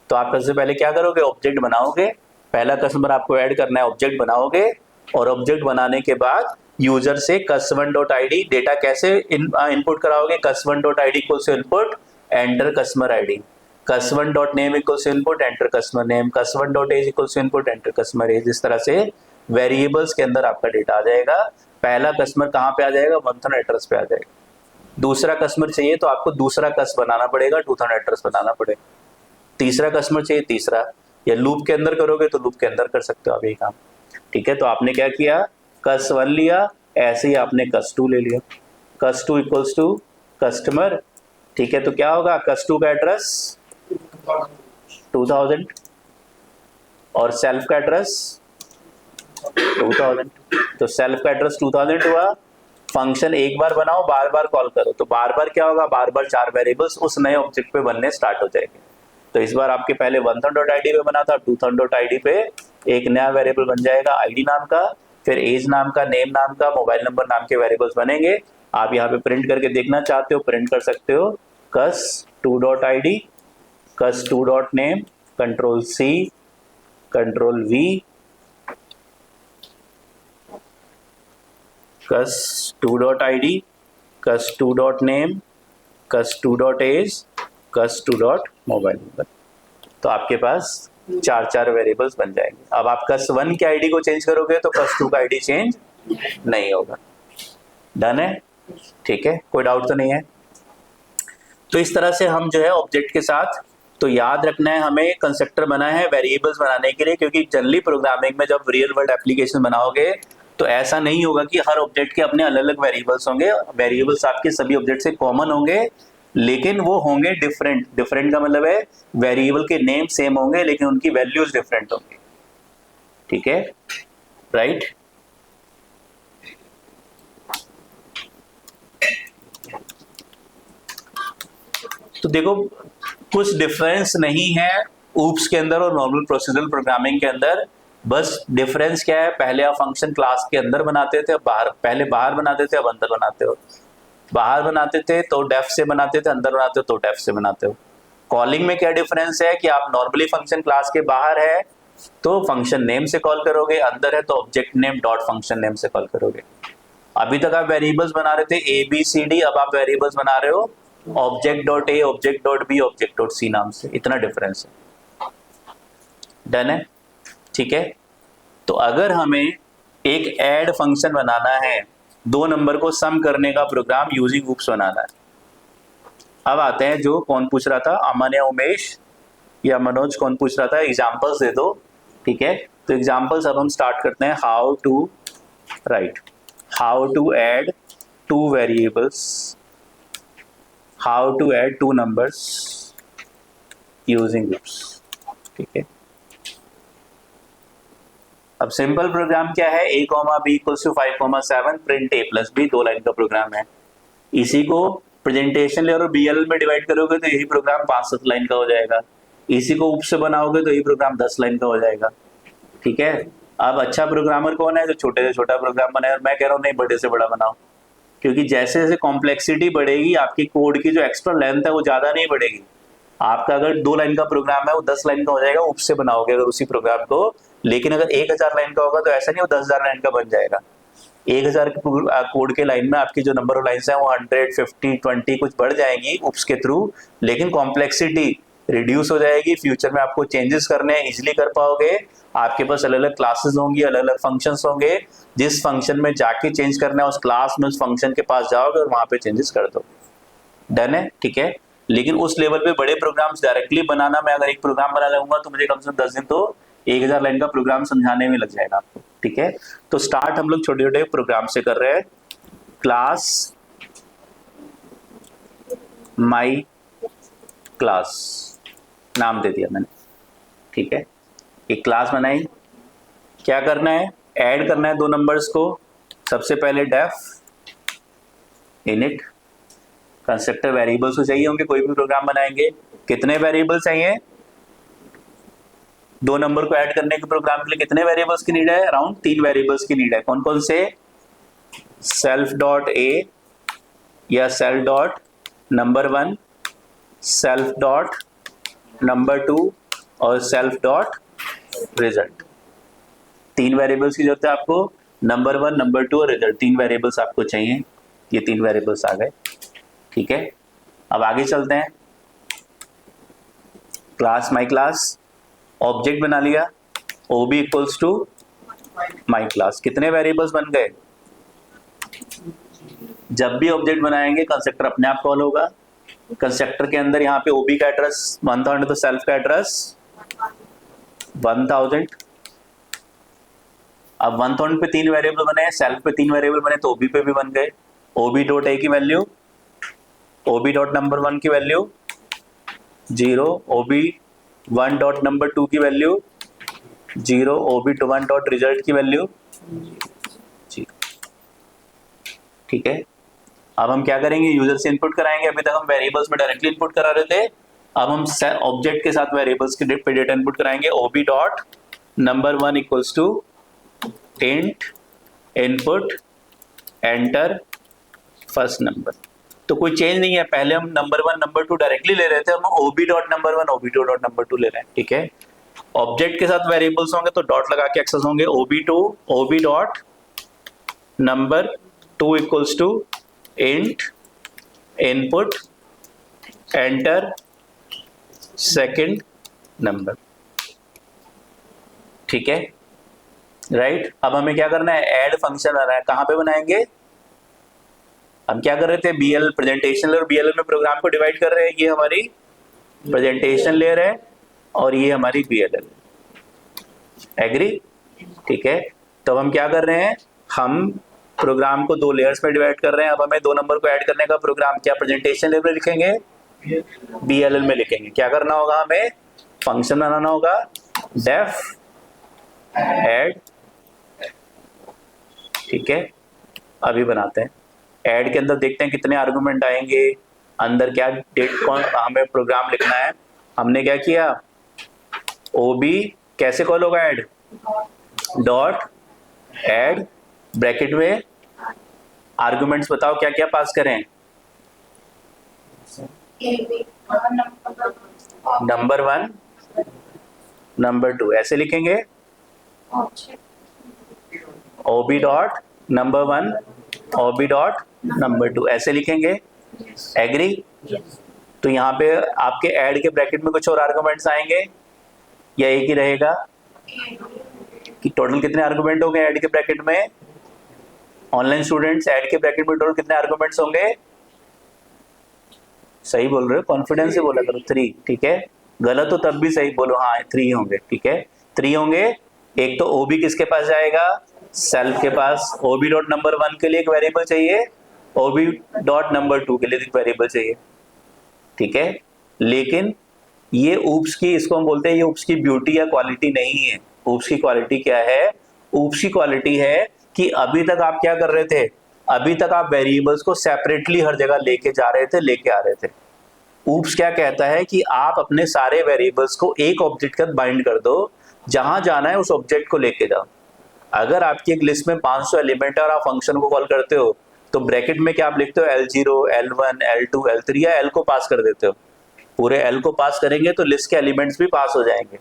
तो आप सबसे पहले क्या करोगे, ऑब्जेक्ट बनाओगे। पहला कस्टमर आपको ऐड करना है, ऑब्जेक्ट बनाओगे, और ऑब्जेक्ट बनाने के बाद यूजर से कस1 डॉट आईडी डेटा कैसे इनपुट कराओगे, cus one dot ID equals to input enter customer ID, cus one dot name equals to input enter customer name, cus one dot age equals to input enter customer age. इस तरह से variables के अंदर आपका data आ जाएगा। पहला कस्टमर कहाँ पे आ जाएगा, 1000 एड्रेस पे आ जाएगा। दूसरा कस्टमर चाहिए तो आपको दूसरा कस बनाना पड़ेगा, 2000 एड्रेस बनाना पड़ेगा। तीसरा कस्टमर चाहिए, तीसरा, या लूप के अंदर करोगे तो लूप के अंदर कर सकते हो आप ये काम। ठीक है, तो आपने क्या किया, कस1 लिया, ऐसे ही आपने कस2 ले लिया, कस2 इक्वल्स टू कस्टमर। ठीक है, तो क्या होगा, कस2 का एड्रेस 2000 और सेल्फ का एड्रेस 2000, तो सेल्फ का एड्रेस 2000 हुआ। फंक्शन एक बार बनाओ, बार बार कॉल करो, तो बार बार क्या होगा, बार बार 4 वेरिएबल्स उस नए ऑब्जेक्ट पे बनने स्टार्ट हो जाएंगे। तो इस बार आपके पहले 1000 डॉट आईडी पे बना था, 2000 डॉट आईडी पे एक नया वेरिएबल बन जाएगा आईडी नाम का, फिर एज नाम का, नेम नाम का, मोबाइल नंबर नाम के वेरिएबल्स बनेंगे। आप यहाँ पे प्रिंट करके देखना चाहते हो, प्रिंट कर सकते हो, cus two dot ID, cus two dot name, control C, control V, cus two dot ID, cus two dot name, cus two dot age cus2 dot mobile number. तो आपके पास 4 वेरिएबल्स बन जाएंगे। अब आप cus1 के आईडी को चेंज करोगे तो cus2 का आईडी चेंज नहीं होगा। डन है? ठीक है, कोई डाउट तो नहीं है? तो इस तरह से हम जो है ऑब्जेक्ट के साथ, तो याद रखना है हमें कंस्ट्रक्टर बना है वेरिएबल्स बनाने के लिए, क्योंकि जनरली प्रोग्रामिंग में जब रियल वर्ल्ड एप्लीकेशन बनाओगे तो ऐसा नहीं होगा कि हर ऑब्जेक्ट के अपने अलग अलग वेरिएबल्स होंगे। वेरिएबल्स आपके सभी ऑब्जेक्ट से कॉमन होंगे, लेकिन वो होंगे डिफरेंट। डिफरेंट का मतलब है वेरिएबल के नेम सेम होंगे लेकिन उनकी वैल्यूज डिफरेंट होंगी। ठीक है, राइट? तो देखो, कुछ डिफरेंस नहीं है ऊप्स के अंदर और नॉर्मल प्रोसीजरल प्रोग्रामिंग के अंदर। बस डिफरेंस क्या है, पहले आप फंक्शन क्लास के अंदर बनाते थे, अब बाहर, पहले बाहर बनाते थे अब अंदर बनाते हो। बाहर बनाते थे तो डेफ से बनाते थे, अंदर बनाते हो तो डेफ से बनाते हो। कॉलिंग में क्या डिफरेंस है कि आप नॉर्मली फंक्शन क्लास के बाहर है तो फंक्शन नेम से कॉल करोगे, अंदर है तो object name dot function name से कॉल करोगे। अभी तक आप वेरिएबल्स बना रहे थे ए बी सी डी, अब आप वेरिएबल्स बना रहे हो object dot A, object dot B, object dot C नाम से। इतना डिफरेंस है। डन है? ठीक है। तो अगर हमें एक ऐड फंक्शन बनाना है, 2 नंबर को सम करने का प्रोग्राम यूजिंग ऊप्स बनाना है। अब आते हैं, जो कौन पूछ रहा था, अमन या उमेश या मनोज, कौन पूछ रहा था? एग्जांपल्स दे दो। ठीक है, तो एग्जांपल्स अब हम स्टार्ट करते हैं। How to write, how to add 2 variables, how to add 2 numbers using OOPs. ठीक है, अब सिंपल प्रोग्राम क्या है, a, b equals to 5, 7 print a plus b, 2 line का प्रोग्राम है। इसी को प्रेजेंटेशन लेयर और BLL में डिवाइड करोगे तो यही प्रोग्राम 5-7 लाइन का हो जाएगा। इसी को उप से बनाओगे तो यही प्रोग्राम 10 लाइन का हो जाएगा। ठीक है, अब अच्छा प्रोग्रामर कौन है? जो छोटे से छोटा प्रोग्राम बनाए। और मैं कह रहा हूँ नहीं, बड़े से बड़ा बनाओ, क्योंकि जैसे जैसे कॉम्प्लेक्सिटी बढ़ेगी आपकी कोड की जो एक्स्ट्रा लेंथ है वो ज्यादा नहीं बढ़ेगी। आपका अगर 2 लाइन का प्रोग्राम है वो 10 लाइन का हो जाएगा उप से बनाओगे अगर उसी प्रोग्राम को। लेकिन अगर 1000 लाइन का होगा तो ऐसा नहीं वो 10,000 लाइन का बन जाएगा। 1000 कोड के लाइन में आपकी जो नंबर ऑफ लाइन्स है वो 100, 50, 20 कुछ बढ़ जाएंगी उप्स के थ्रू, लेकिन कॉम्प्लेक्सिटी रिड्यूस हो जाएगी। फ्यूचर में आपको चेंजेस करने हैं, इजिली कर पाओगे। आपके पास अलग अलग क्लासेस होंगी, अलग अलग फंक्शंस होंगे। जिस फंक्शन में जाके चेंज करना है उस क्लास में, उस फंक्शन के पास जाओगे और वहां पे चेंजेस कर दो। डन है? ठीक है, लेकिन उस लेवल पे बड़े प्रोग्राम्स डायरेक्टली बनाना, मैं अगर एक प्रोग्राम बना लूंगा तो मुझे कम से कम 10 दिन तो 1000 लाइन का प्रोग्राम समझाने में लग जाएगा आपको। ठीक है, तो स्टार्ट हम लोग छोटे छोटे प्रोग्राम से कर रहे हैं। क्लास माई क्लास नाम दे दिया मैंने। ठीक है, एक क्लास बनाई। क्या करना है? ऐड करना है 2 नंबर्स को। सबसे पहले डेफ इनिट, कंस्ट्रक्टर वेरिएबल्स को चाहिए होंगे, कोई भी प्रोग्राम बनाएंगे। कितने वेरिएबल चाहिए? 2 नंबर को ऐड करने के प्रोग्राम के लिए कितने वेरिएबल्स की नीड है? अराउंड 3 वेरिएबल्स की नीड है। कौन कौन से? सेल्फ डॉट ए या self dot number 1, self dot number 2 और सेल्फ डॉट रिजल्ट। 3 वेरिएबल्स की जरूरत है आपको, नंबर 1, नंबर 2 और रिजल्ट। 3 वेरिएबल्स आपको चाहिए। ये 3 वेरिएबल्स आ गए। ठीक है, अब आगे चलते हैं। क्लास माई क्लास, ऑब्जेक्ट बना लिया, OB equals to my class. कितने वेरिएबल्स बन गए? जब भी ऑब्जेक्ट बनाएंगे कंस्ट्रक्टर अपने आप कॉल होगा। कंस्ट्रक्टर के अंदर यहाँ पे OB का एड्रेस 1000 तो सेल्फ का एड्रेस 1000। अब 1000 पे 3 वेरिएबल बने, सेल्फ पे 3 वेरिएबल बने तो OB पे भी बन गए। OB डॉट A की वैल्यू, OB डॉट नंबर 1 की वैल्यू 0, OB 1 डॉट नंबर 2 की वैल्यू 0, OB 1 डॉट रिजल्ट की वैल्यू 0। ठीक है, अब हम क्या करेंगे? यूजर से इनपुट कराएंगे। अभी तक हम वेरिएबल्स में डायरेक्टली इनपुट करा रहे थे, अब हम ऑब्जेक्ट के साथ वेरिएबल्स के पे डेटा इनपुट कराएंगे। OB dot number 1 equals to int input enter first number. तो कोई चेंज नहीं है, पहले हम नंबर 1 नंबर 2 डायरेक्टली ले रहे थे, हम OB dot number 1 OB dot number 2 ले रहे हैं। ठीक है, ऑब्जेक्ट के साथ वेरिएबल्स होंगे तो डॉट लगा के एक्सेस होंगे। OB dot number 2 equals to int input enter second number, ठीक है, राइट। अब हमें क्या करना है, ऐड फंक्शन आ रहा है, कहां पे बनाएंगे, हम क्या कर रहे थे, बीएल प्रेजेंटेशन लेयर, बीएल में प्रोग्राम को डिवाइड कर रहे हैं, ये हमारी प्रेजेंटेशन लेयर है और ये हमारी बीएलएल, एग्री, ठीक है। तो हम क्या कर रहे हैं, हम प्रोग्राम को दो लेयर्स में डिवाइड कर रहे हैं। अब हमें दो नंबर को ऐड करने का प्रोग्राम क्या प्रेजेंटेशन लेयर में लिखेंगे, बीएलएल में लिखेंगे। क्या करना होगा, हमें फंक्शन बनाना होगा, डेफ ऐड, ठीक है। अभी बनाते हैं, ऐड के अंदर देखते हैं कितने आर्गुमेंट आएंगे, अंदर क्या डेट कौन हमें प्रोग्राम लिखना है। हमने क्या किया, ओबी कैसे कॉल होगा, ऐड डॉट ऐड, ब्रैकेट में आर्गुमेंट्स बताओ क्या क्या पास करें, नंबर 1 नंबर 2 ऐसे लिखेंगे, ओबी डॉट नंबर 1 ओबी डॉट नंबर 2 ऐसे लिखेंगे, एग्री। तो यहाँ पे आपके ऐड के ब्रैकेट में कुछ और आर्गुमेंट्स आएंगे या एक ही रहेगा, कि टोटल कितने आर्गुमेंट होंगे ऐड के ब्रैकेट में, ऑनलाइन स्टूडेंट्स ऐड के ब्रैकेट में टोटल कितने आर्गुमेंट्स होंगे, सही बोल रहे हो, कॉन्फिडेंस से बोला करो, 3, ठीक है। गलत हो तब भी सही बोलो, हाँ 3 होंगे, ठीक है, 3 होंगे। एक तो ओबी किसके पास जाएगा, सेल्फ के पास, ओबी डॉट नंबर 1 के लिए एक वेरिएबल चाहिए, ओबी डॉट नंबर 2 के लिए एक वेरिएबल चाहिए, ठीक है। लेकिन ये ऊप्स की, इसको हम बोलते हैं, ये ऊप्स की ब्यूटी या क्वालिटी नहीं है। ऊप्स की क्वालिटी क्या है, ऊप्स की क्वालिटी है कि अभी तक आप क्या कर रहे थे, अभी तक आप वेरिएबल्स को सेपरेटली हर जगह लेके जा रहे थे, लेके आ रहे थे। ऊप्स क्या कहता है कि आप अपने सारे वेरिएबल्स को एक ऑब्जेक्ट के साथ बाइंड कर दो, जहां जाना है उस ऑब्जेक्ट को लेके जाओ। अगर आपकी एक लिस्ट में 500 एलिमेंट है और आप फंक्शन को कॉल करते हो, तो ब्रैकेट में क्या आप लिखते हो, L0 L1 L2 L3 या L को पास कर देते हो। पूरे L को पास करेंगे तो लिस्ट के एलिमेंट्स भी पास हो जाएंगे,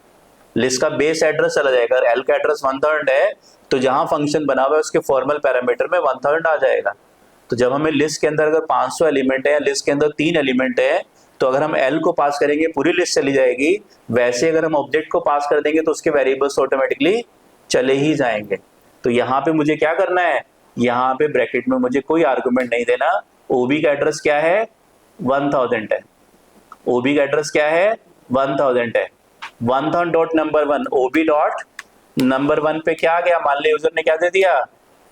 लिस्ट का बेस एड्रेस चला जाएगा। अगर L का एड्रेस 1/3 है तो जहां फंक्शन बना हुआ है उसके फॉर्मल पैरामीटर में 1/3 आ जाएगा। तो जब हमें लिस्ट के अंदर अगर 500 एलिमेंट है, लिस्ट के अंदर 3 एलिमेंट है, तो अगर हम L को पास करेंगे पूरी लिस्ट चली जाएगी। वैसे अगर हम ऑब्जेक्ट को पास कर देंगे तो उसके वेरिएबल्स ऑटोमेटिकली चले ही जाएंगे। तो यहाँ पे मुझे क्या करना है, यहाँ पे ब्रैकेट में मुझे कोई आर्गुमेंट नहीं देना। ओबी का एड्रेस क्या है, 1000 है, ओबी का एड्रेस क्या है, 1000 है। 1000 डॉट नंबर 1, ओबी डॉट नंबर 1 पे क्या आ गया, मान लिया यूजर ने क्या दे दिया,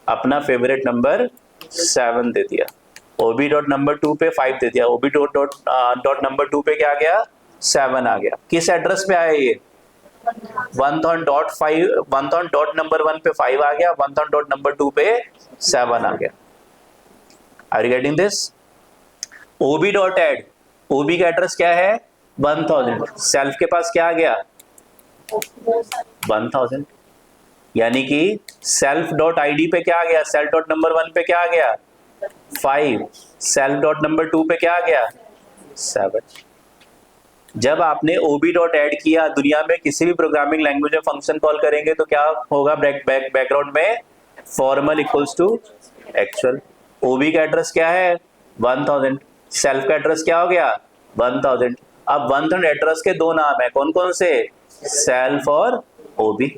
अपना फेवरेट नंबर 7 दे दिया। ओबी डॉट नंबर 2 पे 5 दे दिया, ओबी डॉट नंबर 2 पे क्या आ गया, 7 आ गया। किस एड्रेस पे आया ये, 1000 डॉट नंबर 1 पे 5 आ गया, 1000 डॉट नंबर 2 पे 7 आ गया। Are you getting this? Ob dot add, ob का एड्रेस क्या है, 1000, सेल्फ के पास क्या आ गया, 1000, यानी कि सेल्फ डॉट आईडी पे क्या आ गया, सेल्फ डॉट नंबर 1 पे क्या आ गया, 5, सेल्फ डॉट नंबर 2 पे क्या आ गया, 7। जब आपने ओबी डॉट ऐड किया, दुनिया में किसी भी प्रोग्रामिंग लैंग्वेज में फंक्शन कॉल करेंगे तो क्या होगा, बैकग्राउंड में फॉर्मल इक्वल्स टू एक्चुअल। ओबी का एड्रेस क्या है, 1000, सेल्फ का एड्रेस क्या हो गया, 1000। अब 1000 एड्रेस के दो नाम है, कौन कौन से, सेल्फ और ओबी।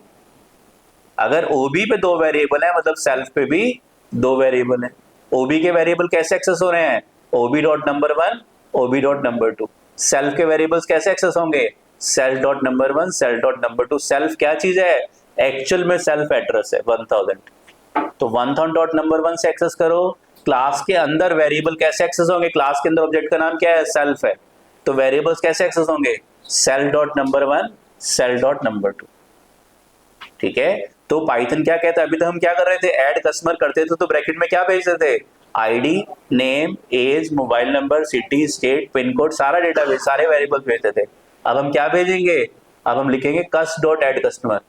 अगर ओबी पे 2 वेरिएबल है, मतलब सेल्फ पे भी 2 वेरिएबल है। ओबी के वेरिएबल कैसे एक्सेस हो रहे हैं, ओबी डॉट नंबर 1 ओबी डॉट नंबर 2। सेल्फ के वेरिएबल्स कैसे एक्सेस होंगे, self dot number 1 self dot number 2। Self क्या चीज है, एक्चुअल में सेल्फ एड्रेस है 1000। तो 1000 डॉट नंबर 1 से एक्सेस करो। क्लास के अंदर वेरिएबल कैसे एक्सेस होंगे, क्लास के अंदर ऑब्जेक्ट का नाम क्या है, सेल्फ है, तो वेरिएबल्स कैसे एक्सेस होंगे, self dot number 1 self dot number 2, ठीक है। तो पाइथन क्या कहता है, अभी तक हम क्या कर रहे थे, ऐड कस्टमर करते थे तो ब्रैकेट में क्या भेजते थे, ID, name, age, mobile number, city, state, pin code, सारा डेटाबेस, सारे वेरिएबल भेजते थे। अब हम क्या भेजेंगे, अब हम लिखेंगे कस्ट डॉट ऐड कस्टमर।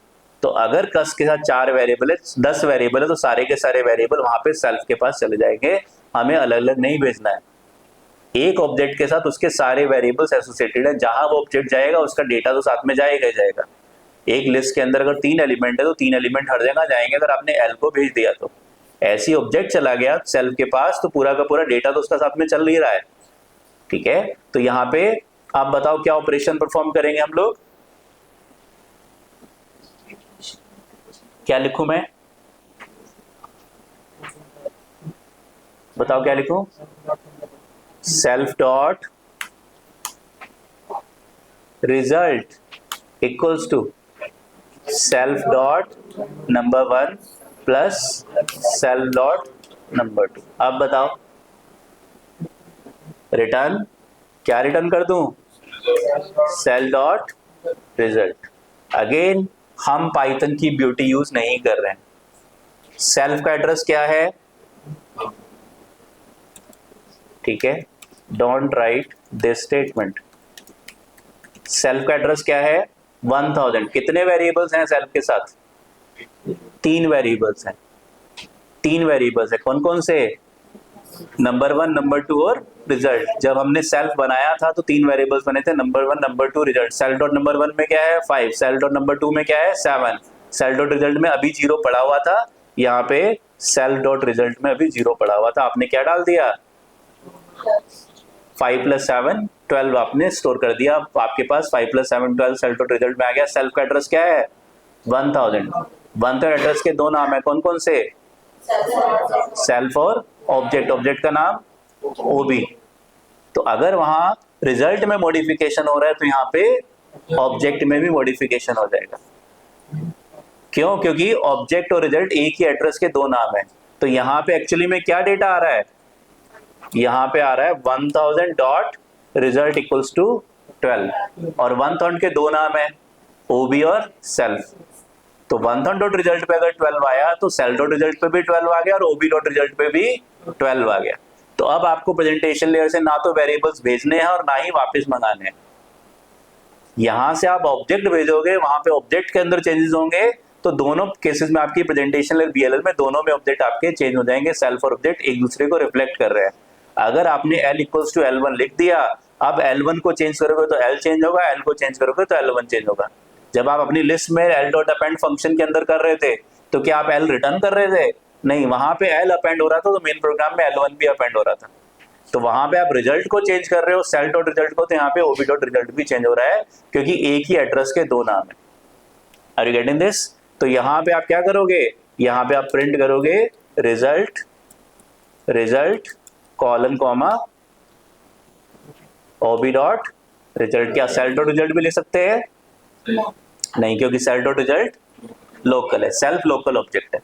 तो अगर कस्ट के साथ 4 वेरिएबल है, 10 वेरिएबल है, तो सारे के सारे वेरिएबल वहां पे सेल्फ के पास चले जाएंगे, हमें अलग अलग नहीं भेजना है। एक ऑब्जेक्ट के साथ उसके सारे वेरिएबल्स एसोसिएटेड है, जहां वो ऑब्जेक्ट जाएगा उसका डेटा तो साथ में जाएगा ही जाएगा। एक लिस्ट के अंदर अगर 3 एलिमेंट है तो 3 एलिमेंट हर जगह जाएंगे। अगर आपने एल को भेज दिया तो ऐसी ऑब्जेक्ट चला गया सेल्फ के पास, तो पूरा का पूरा डेटा तो उसका साथ में चल ही रहा है, ठीक है। तो यहाँ पे आप बताओ क्या ऑपरेशन परफॉर्म करेंगे हम लोग? क्या लिखूं मैं? बताओ क्या लिखूं? Self dot result equals to self dot number 1 plus self dot number 2। अब बताओ रिटर्न क्या रिटर्न कर दूं? Self dot result. अगेन हम पाइथन की ब्यूटी यूज नहीं कर रहे हैं। सेल्फ का एड्रेस क्या है? ठीक है, don't write this statement. Self का एड्रेस क्या है? 1000। कितने वेरिएबल्स हैं सेल्फ के साथ? 3 वेरिएबल्स हैं। 3 वेरिएबल्स है, कौन कौन से? नंबर 1, नंबर 2 और रिजल्ट। जब हमने सेल्फ बनाया था तो 3 वेरिएबल्स बने थे, number 1, number 2, result. Self dot number 1 में क्या है? 5। सेल्फ डॉट नंबर 2 में क्या है? 7। सेल्फ डॉट रिजल्ट में अभी 0 पड़ा हुआ था, यहाँ पे सेल्फ डॉट रिजल्ट में अभी 0 पड़ा हुआ था। आपने क्या डाल दिया? 5 + 7 12 आपने स्टोर कर दिया। आपके पास 5 + 7 12 सेल्फ डॉट रिजल्ट में आ गया। सेल्फ का एड्रेस क्या है? 1000। 1000 एड्रेस के 2 नाम है, कौन कौन से? सेल्फ और ऑब्जेक्ट। ऑब्जेक्ट का नाम ओबी। तो अगर वहां रिजल्ट में मॉडिफिकेशन हो रहा है तो यहाँ पे ऑब्जेक्ट में भी मॉडिफिकेशन हो जाएगा। क्यों? क्योंकि ऑब्जेक्ट और रिजल्ट एक ही एड्रेस के 2 नाम है। तो यहाँ पे एक्चुअली में क्या डेटा आ रहा है? यहाँ पे आ रहा है 1000 डॉट रिजल्ट इक्वल्स टू 12 और 1000 के 2 नाम है, ओबी और सेल्फ। तो 1000 डॉट रिजल्ट पे अगर 12 आया तो सेल्फ डॉट रिजल्ट पे भी 12 आ गया और ओबी डॉट रिजल्ट पे भी 12 आ गया। तो अब आपको प्रेजेंटेशन लेयर से ना तो वेरिएबल्स भेजने हैं और ना ही वापस मंगाने हैं। यहां से आप ऑब्जेक्ट भेजोगे, वहां पे ऑब्जेक्ट के अंदर चेंजेस होंगे, तो दोनों केसेस में आपकी प्रेजेंटेशन लेयर बीएलएल में दोनों में ऑब्जेक्ट आपके चेंज हो जाएंगे। सेल्फ और ऑब्जेक्ट एक दूसरे को रिफ्लेक्ट कर रहे हैं। अगर आपने l इक्वल्स टू L1 लिख दिया, अब L1 को चेंज करोगे तो L चेंज होगा, L को चेंज करोगे तो L1 चेंज होगा। जब आप अपनी लिस्ट में L डॉट अपेंड फंक्शन के अंदर कर रहे थे तो क्या आप L रिटर्न कर रहे थे? नहीं, वहां पे L अपेंड हो रहा था तो मेन प्रोग्राम में L1 भी अपेंड हो रहा था। तो वहां पे आप रिजल्ट को चेंज कर रहे हो, सेल्फ डॉट रिजल्ट को, तो यहाँ पे ओबी डॉट रिजल्ट भी चेंज हो रहा है क्योंकि एक ही एड्रेस के 2 नाम है। Are you getting this? तो यहाँ पे आप क्या करोगे? यहाँ पे आप प्रिंट करोगे रिजल्ट, रिजल्ट कॉलन कॉमा ओबी डॉट रिजल्ट। क्या सेल्फ डॉट रिजल्ट भी ले सकते हैं? नहीं, क्योंकि सेल्फ डॉट रिजल्ट लोकल है, सेल्फ लोकल ऑब्जेक्ट है।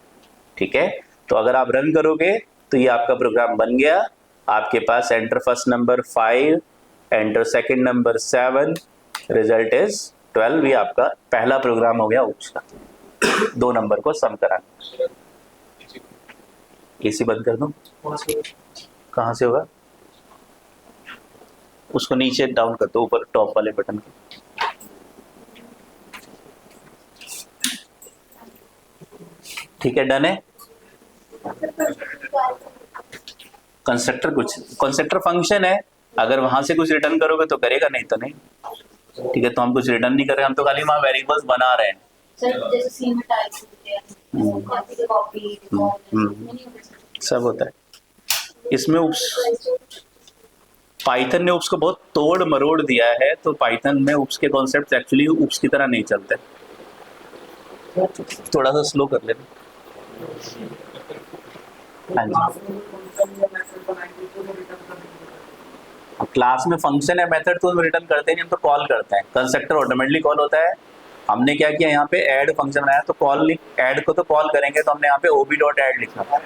ठीक है, तो अगर आप रन करोगे तो ये आपका प्रोग्राम बन गया। आपके पास enter first number 5, enter second number 7, result is 12। ये आपका पहला प्रोग्राम हो गया उसका 2 नंबर को सम कराना। एसी बंद कर दूं? कहाँ से होगा? उसको नीचे डाउन कर दो, ऊपर टॉप वाले बटन को। ठीक है, डन है। कंस्ट्रक्टर कंस्ट्रक्टर फंक्शन है, अगर वहां से कुछ रिटर्न करोगे तो करेगा, नहीं तो नहीं। ठीक है, तो हम कुछ रिटर्न नहीं कर रहे, हम तो खाली वहां वेरिएबल्स बना रहे हैं। सब होता है इसमें। पाइथन ने उप्स को बहुत तोड़ मरोड़ दिया है, तो पाइथन में उप्स के कॉन्सेप्ट एक्चुअली उप्स की तरह नहीं चलते। थोड़ा सा स्लो कर लेना। हाँ जी, क्लास में फंक्शन है, मेथड तो हम रिटर्न करते नहीं, हम तो कॉल करते हैं। कंस्ट्रक्टर ऑटोमेटिकली कॉल होता है। हमने क्या किया, यहाँ पे ऐड फंक्शन बनाया, तो कॉल ऐड को तो कॉल करेंगे, तो हमने यहाँ पे ओबी डॉट ऐड लिखा।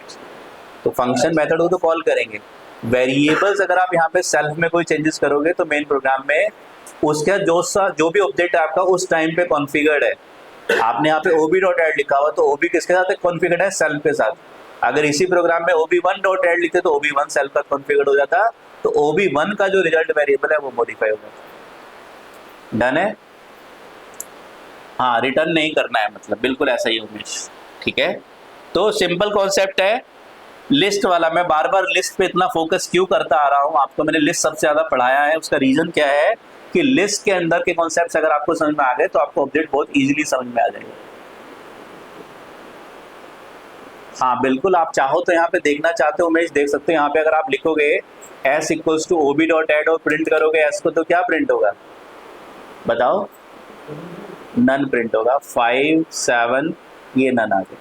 तो फंक्शन मेथड को तो कॉल करेंगे। वेरिएबल्स अगर आप यहाँ पे सेल्फ में कोई चेंजेस करोगे तो मेन प्रोग्राम में उसका जो भी ऑब्जेक्ट है आपका उस टाइम पे कॉन्फ़िगर्ड है। आपने यहाँ पे ओबी डॉट ऐड लिखा हुआ, तो ओबी किसके साथ कॉन्फ़िगर्ड है? सेल्फ के साथ। अगर इसी प्रोग्राम में OB1 डॉट ऐड लिखते तो OB1 सेल्फ का कॉन्फ़िगर्ड हो जाता, तो OB1 का जो रिजल्ट वेरिएबल है वो मॉडिफाई हो जाता। डन है? हाँ, रिटर्न नहीं करना है, मतलब बिल्कुल ऐसा ही उमेश। ठीक है, तो सिंपल कॉन्सेप्ट है लिस्ट वाला। मैं बार बार लिस्ट पे इतना फोकस क्यों करता आ रहा हूँ? आपको मैंने लिस्ट सबसे ज्यादा पढ़ाया है, उसका रीजन क्या है कि लिस्ट के अंदर के कॉन्सेप्ट्स अगर आपको समझ में आ गए तो आपको ऑब्जेक्ट बहुत इजीली समझ में आ जाएगा। हाँ बिल्कुल, आप चाहो तो यहाँ पे देखना चाहते हो उमेश, देख सकते हो यहाँ पे अगर आप लिखोगे s equals to OB dot add और प्रिंट करोगे s को, तो क्या प्रिंट होगा बताओ? नन प्रिंट होगा। 5 7 ये नन आ गया,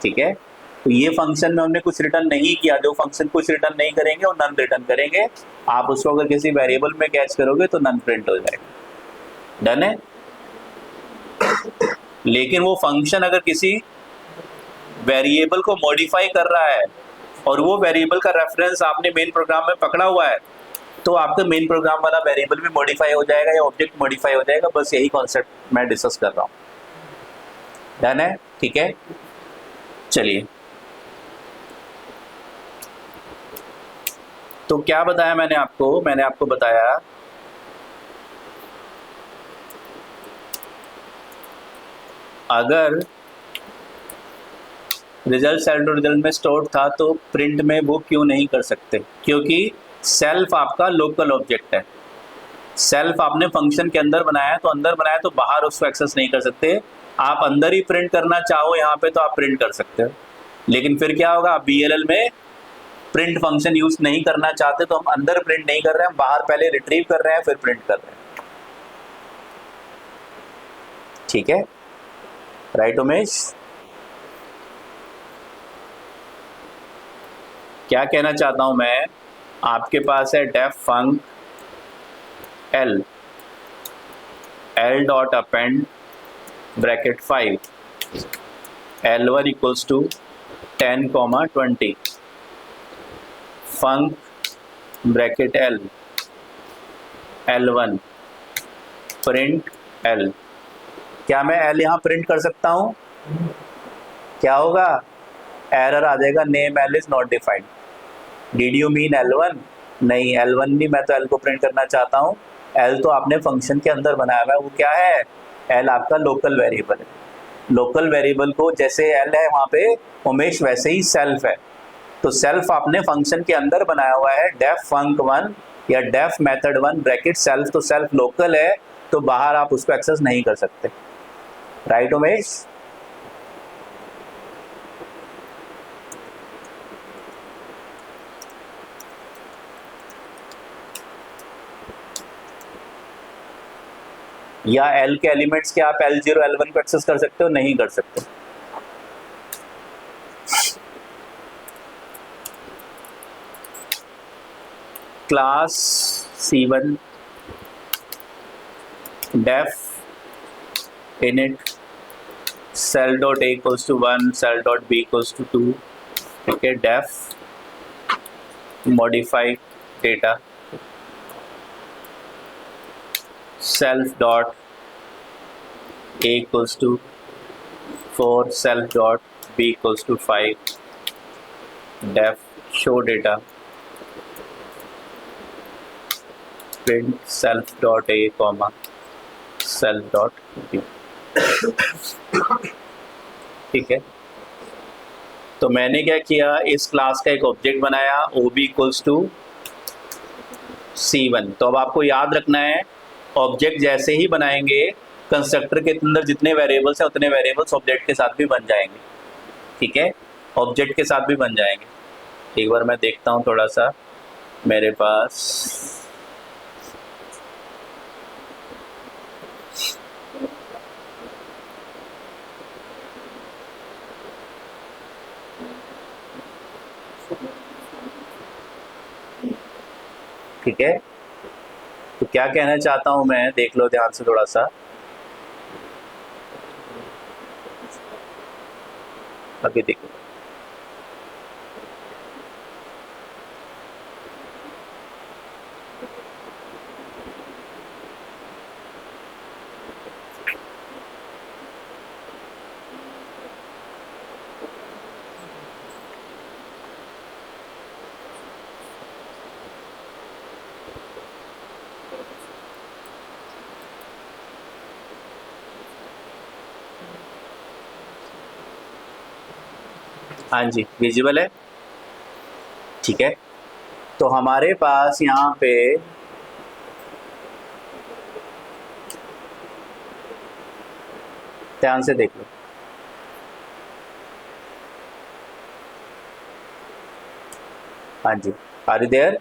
ठीक है। तो ये फंक्शन में हमने कुछ रिटर्न नहीं किया, जो फंक्शन कुछ रिटर्न नहीं करेंगे वो नन रिटर्न करेंगे। आप उसको अगर किसी वेरिएबल में कैच करोगे तो नन प्रिंट हो जाएगा। डन है। लेकिन वो फंक्शन अगर किसी वेरिएबल को मॉडिफाई कर रहा है और वो वेरिएबल का रेफरेंस आपने मेन प्रोग्राम में पकड़ा हुआ है, तो आपका मेन प्रोग्राम वाला वेरिएबल भी मॉडिफाई हो जाएगा या ऑब्जेक्ट मॉडिफाई हो जाएगा। बस यही कॉन्सेप्ट मैं डिस्कस कर रहा हूँ। डन है, ठीक है। चलिए, तो क्या बताया मैंने आपको बताया अगर रिजल्ट सेल्फ रिजल्ट में स्टोर था तो प्रिंट में वो क्यों नहीं कर सकते? क्योंकि सेल्फ आपका लोकल ऑब्जेक्ट है। सेल्फ आपने फंक्शन के अंदर बनाया है, तो अंदर बनाया तो बाहर उसको एक्सेस नहीं कर सकते। आप अंदर ही प्रिंट करना चाहो यहाँ पे तो आप प्रिंट कर सकते हो, लेकिन फिर क्या होगा, आप BLL में प्रिंट फंक्शन यूज नहीं करना चाहते तो हम अंदर प्रिंट नहीं कर रहे हैं, हम बाहर पहले रिट्रीव कर रहे हैं फिर प्रिंट कर रहे हैं। ठीक है, राइट उमेश? क्या कहना चाहता हूं मैं, आपके पास है def func L dot append bracket 5 L1 equals to 10, 20 func bracket L1 print L। क्या मैं L यहाँ प्रिंट कर सकता हूँ? क्या होगा? एरर आ जाएगा, name L is not defined. Did you mean L1? नहीं, L1 नहीं, मैं तो L को प्रिंट करना चाहता हूँ। L तो आपने फंक्शन के अंदर बनाया हुआ है, वो क्या है? L आपका लोकल वेरिएबल है। लोकल वेरिएबल को जैसे L है वहाँ पे उमेश, वैसे ही सेल्फ है। तो सेल्फ आपने फंक्शन के अंदर बनाया हुआ है, डेफ फंक 1 या डेफ मेथड 1 ब्रैकेट सेल्फ। तो सेल्फ लोकल है, तो बाहर आप उसको एक्सेस नहीं कर सकते। राइट उमेश? या L के एलिमेंट्स के आप L0 L1 को एक्सेस कर सकते हो? नहीं कर सकते। Class C1 def init cell dot A equals to 1 cell dot b equals to 2। ठीक है, def modify data self dot a equals to 4 self dot b equals to 5 def show data print self dot a comma self dot b। ठीक है, तो मैंने क्या किया, इस class का एक ऑब्जेक्ट बनाया ob इक्वल्स टू C1। तो अब आपको याद रखना है, ऑब्जेक्ट जैसे ही बनाएंगे कंस्ट्रक्टर के अंदर जितने वेरिएबल्स हैं उतने वेरिएबल्स ऑब्जेक्ट के साथ भी बन जाएंगे। ठीक है, ऑब्जेक्ट के साथ भी बन जाएंगे। एक बार मैं देखता हूँ थोड़ा सा मेरे पास। ठीक है, तो क्या कहना चाहता हूँ मैं, देख लो ध्यान से थोड़ा सा। अभी देखो, हाँ जी विजिबल है। ठीक है, तो हमारे पास यहाँ पे ध्यान से देख लो, हाँ जी, आर यू देयर?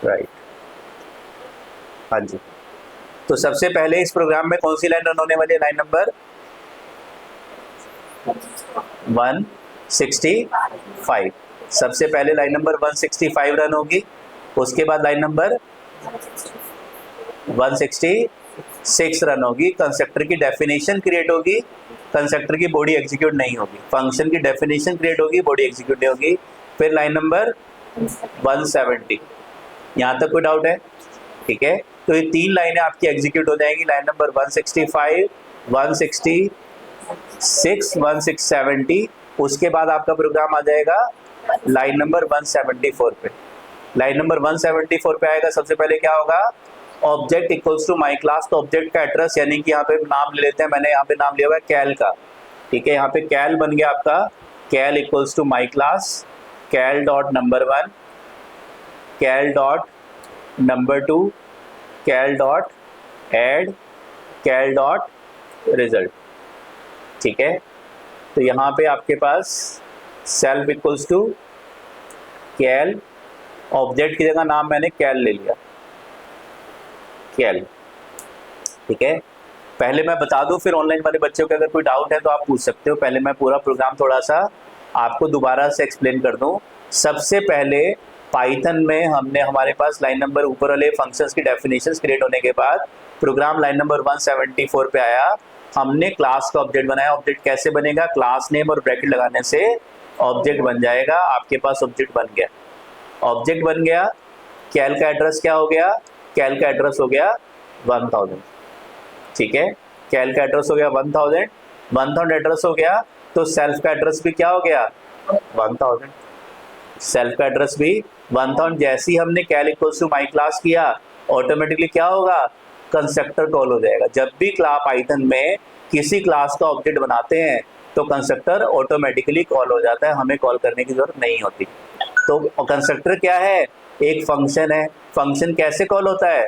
राइट, हाँ जी। तो सबसे पहले इस प्रोग्राम में कौन सी लाइन रन होने वाली है? Line number 165। सबसे पहले लाइन नंबर 165 रन होगी, उसके बाद लाइन नंबर 166 रन होगी। कंस्ट्रक्टर की डेफिनेशन क्रिएट होगी, कंस्ट्रक्टर की बॉडी एग्जीक्यूट नहीं होगी। फंक्शन की डेफिनेशन क्रिएट होगी, बॉडी एग्जीक्यूट नहीं होगी। फिर लाइन नंबर 170। यहाँ तक कोई डाउट है? ठीक है, तो ये 3 लाइनें आपकी एग्जीक्यूट हो जाएंगी। Line number 165, 166, 170। उसके बाद आपका प्रोग्राम आ जाएगा लाइन नंबर 174 पे। लाइन नंबर 174 पे आएगा, सबसे पहले क्या होगा? Object equals to my class. तो ऑब्जेक्ट का एड्रेस, यानी कि यहाँ पे नाम ले लेते हैं, मैंने यहाँ पे नाम लिया हुआ है कैल का। ठीक है, यहाँ पे कैल बन गया आपका, cal equals to my class, cal dot number 1, cal dot number 2, cal dot add, cal dot result. ठीक है, तो यहाँ पे आपके पास self equals to cal, object की जगह नाम मैंने कैल ले लिया, कैल। ठीक है, पहले मैं बता दूं, फिर ऑनलाइन वाले बच्चों के अगर कोई डाउट है तो आप पूछ सकते हो। पहले मैं पूरा प्रोग्राम थोड़ा सा आपको दोबारा से एक्सप्लेन कर दूं। सबसे पहले पाइथन में हमने, हमारे पास लाइन नंबर ऊपर वाले फंक्शंस की डेफिनेशंस क्रिएट होने के बाद प्रोग्राम लाइन नंबर 174 पे आया। हमने क्लास का ऑब्जेक्ट बनाया। ऑब्जेक्ट कैसे बनेगा? क्लास नेम और ब्रैकेट लगाने से ऑब्जेक्ट बन जाएगा। आपके पास ऑब्जेक्ट बन गया, ऑब्जेक्ट बन गया। कैल का एड्रेस क्या हो गया? कैल का एड्रेस हो गया 1000। ठीक है, कैल का एड्रेस हो गया 1000, 1000 एड्रेस हो गया, तो सेल्फ का एड्रेस भी क्या हो गया? 1000। सेल्फ का एड्रेस भी 1000। जैसे ही हमने कैल इक्वल्स टू माई क्लास किया, ऑटोमेटिकली क्या होगा? कंस्ट्रक्टर कॉल हो जाएगा। जब भी क्लास पाइथन में किसी क्लास का ऑब्जेक्ट बनाते हैं तो कंस्ट्रक्टर ऑटोमेटिकली कॉल हो जाता है, हमें कॉल करने की जरूरत नहीं होती। तो कंस्ट्रक्टर क्या है? एक फंक्शन है। फंक्शन कैसे कॉल होता है?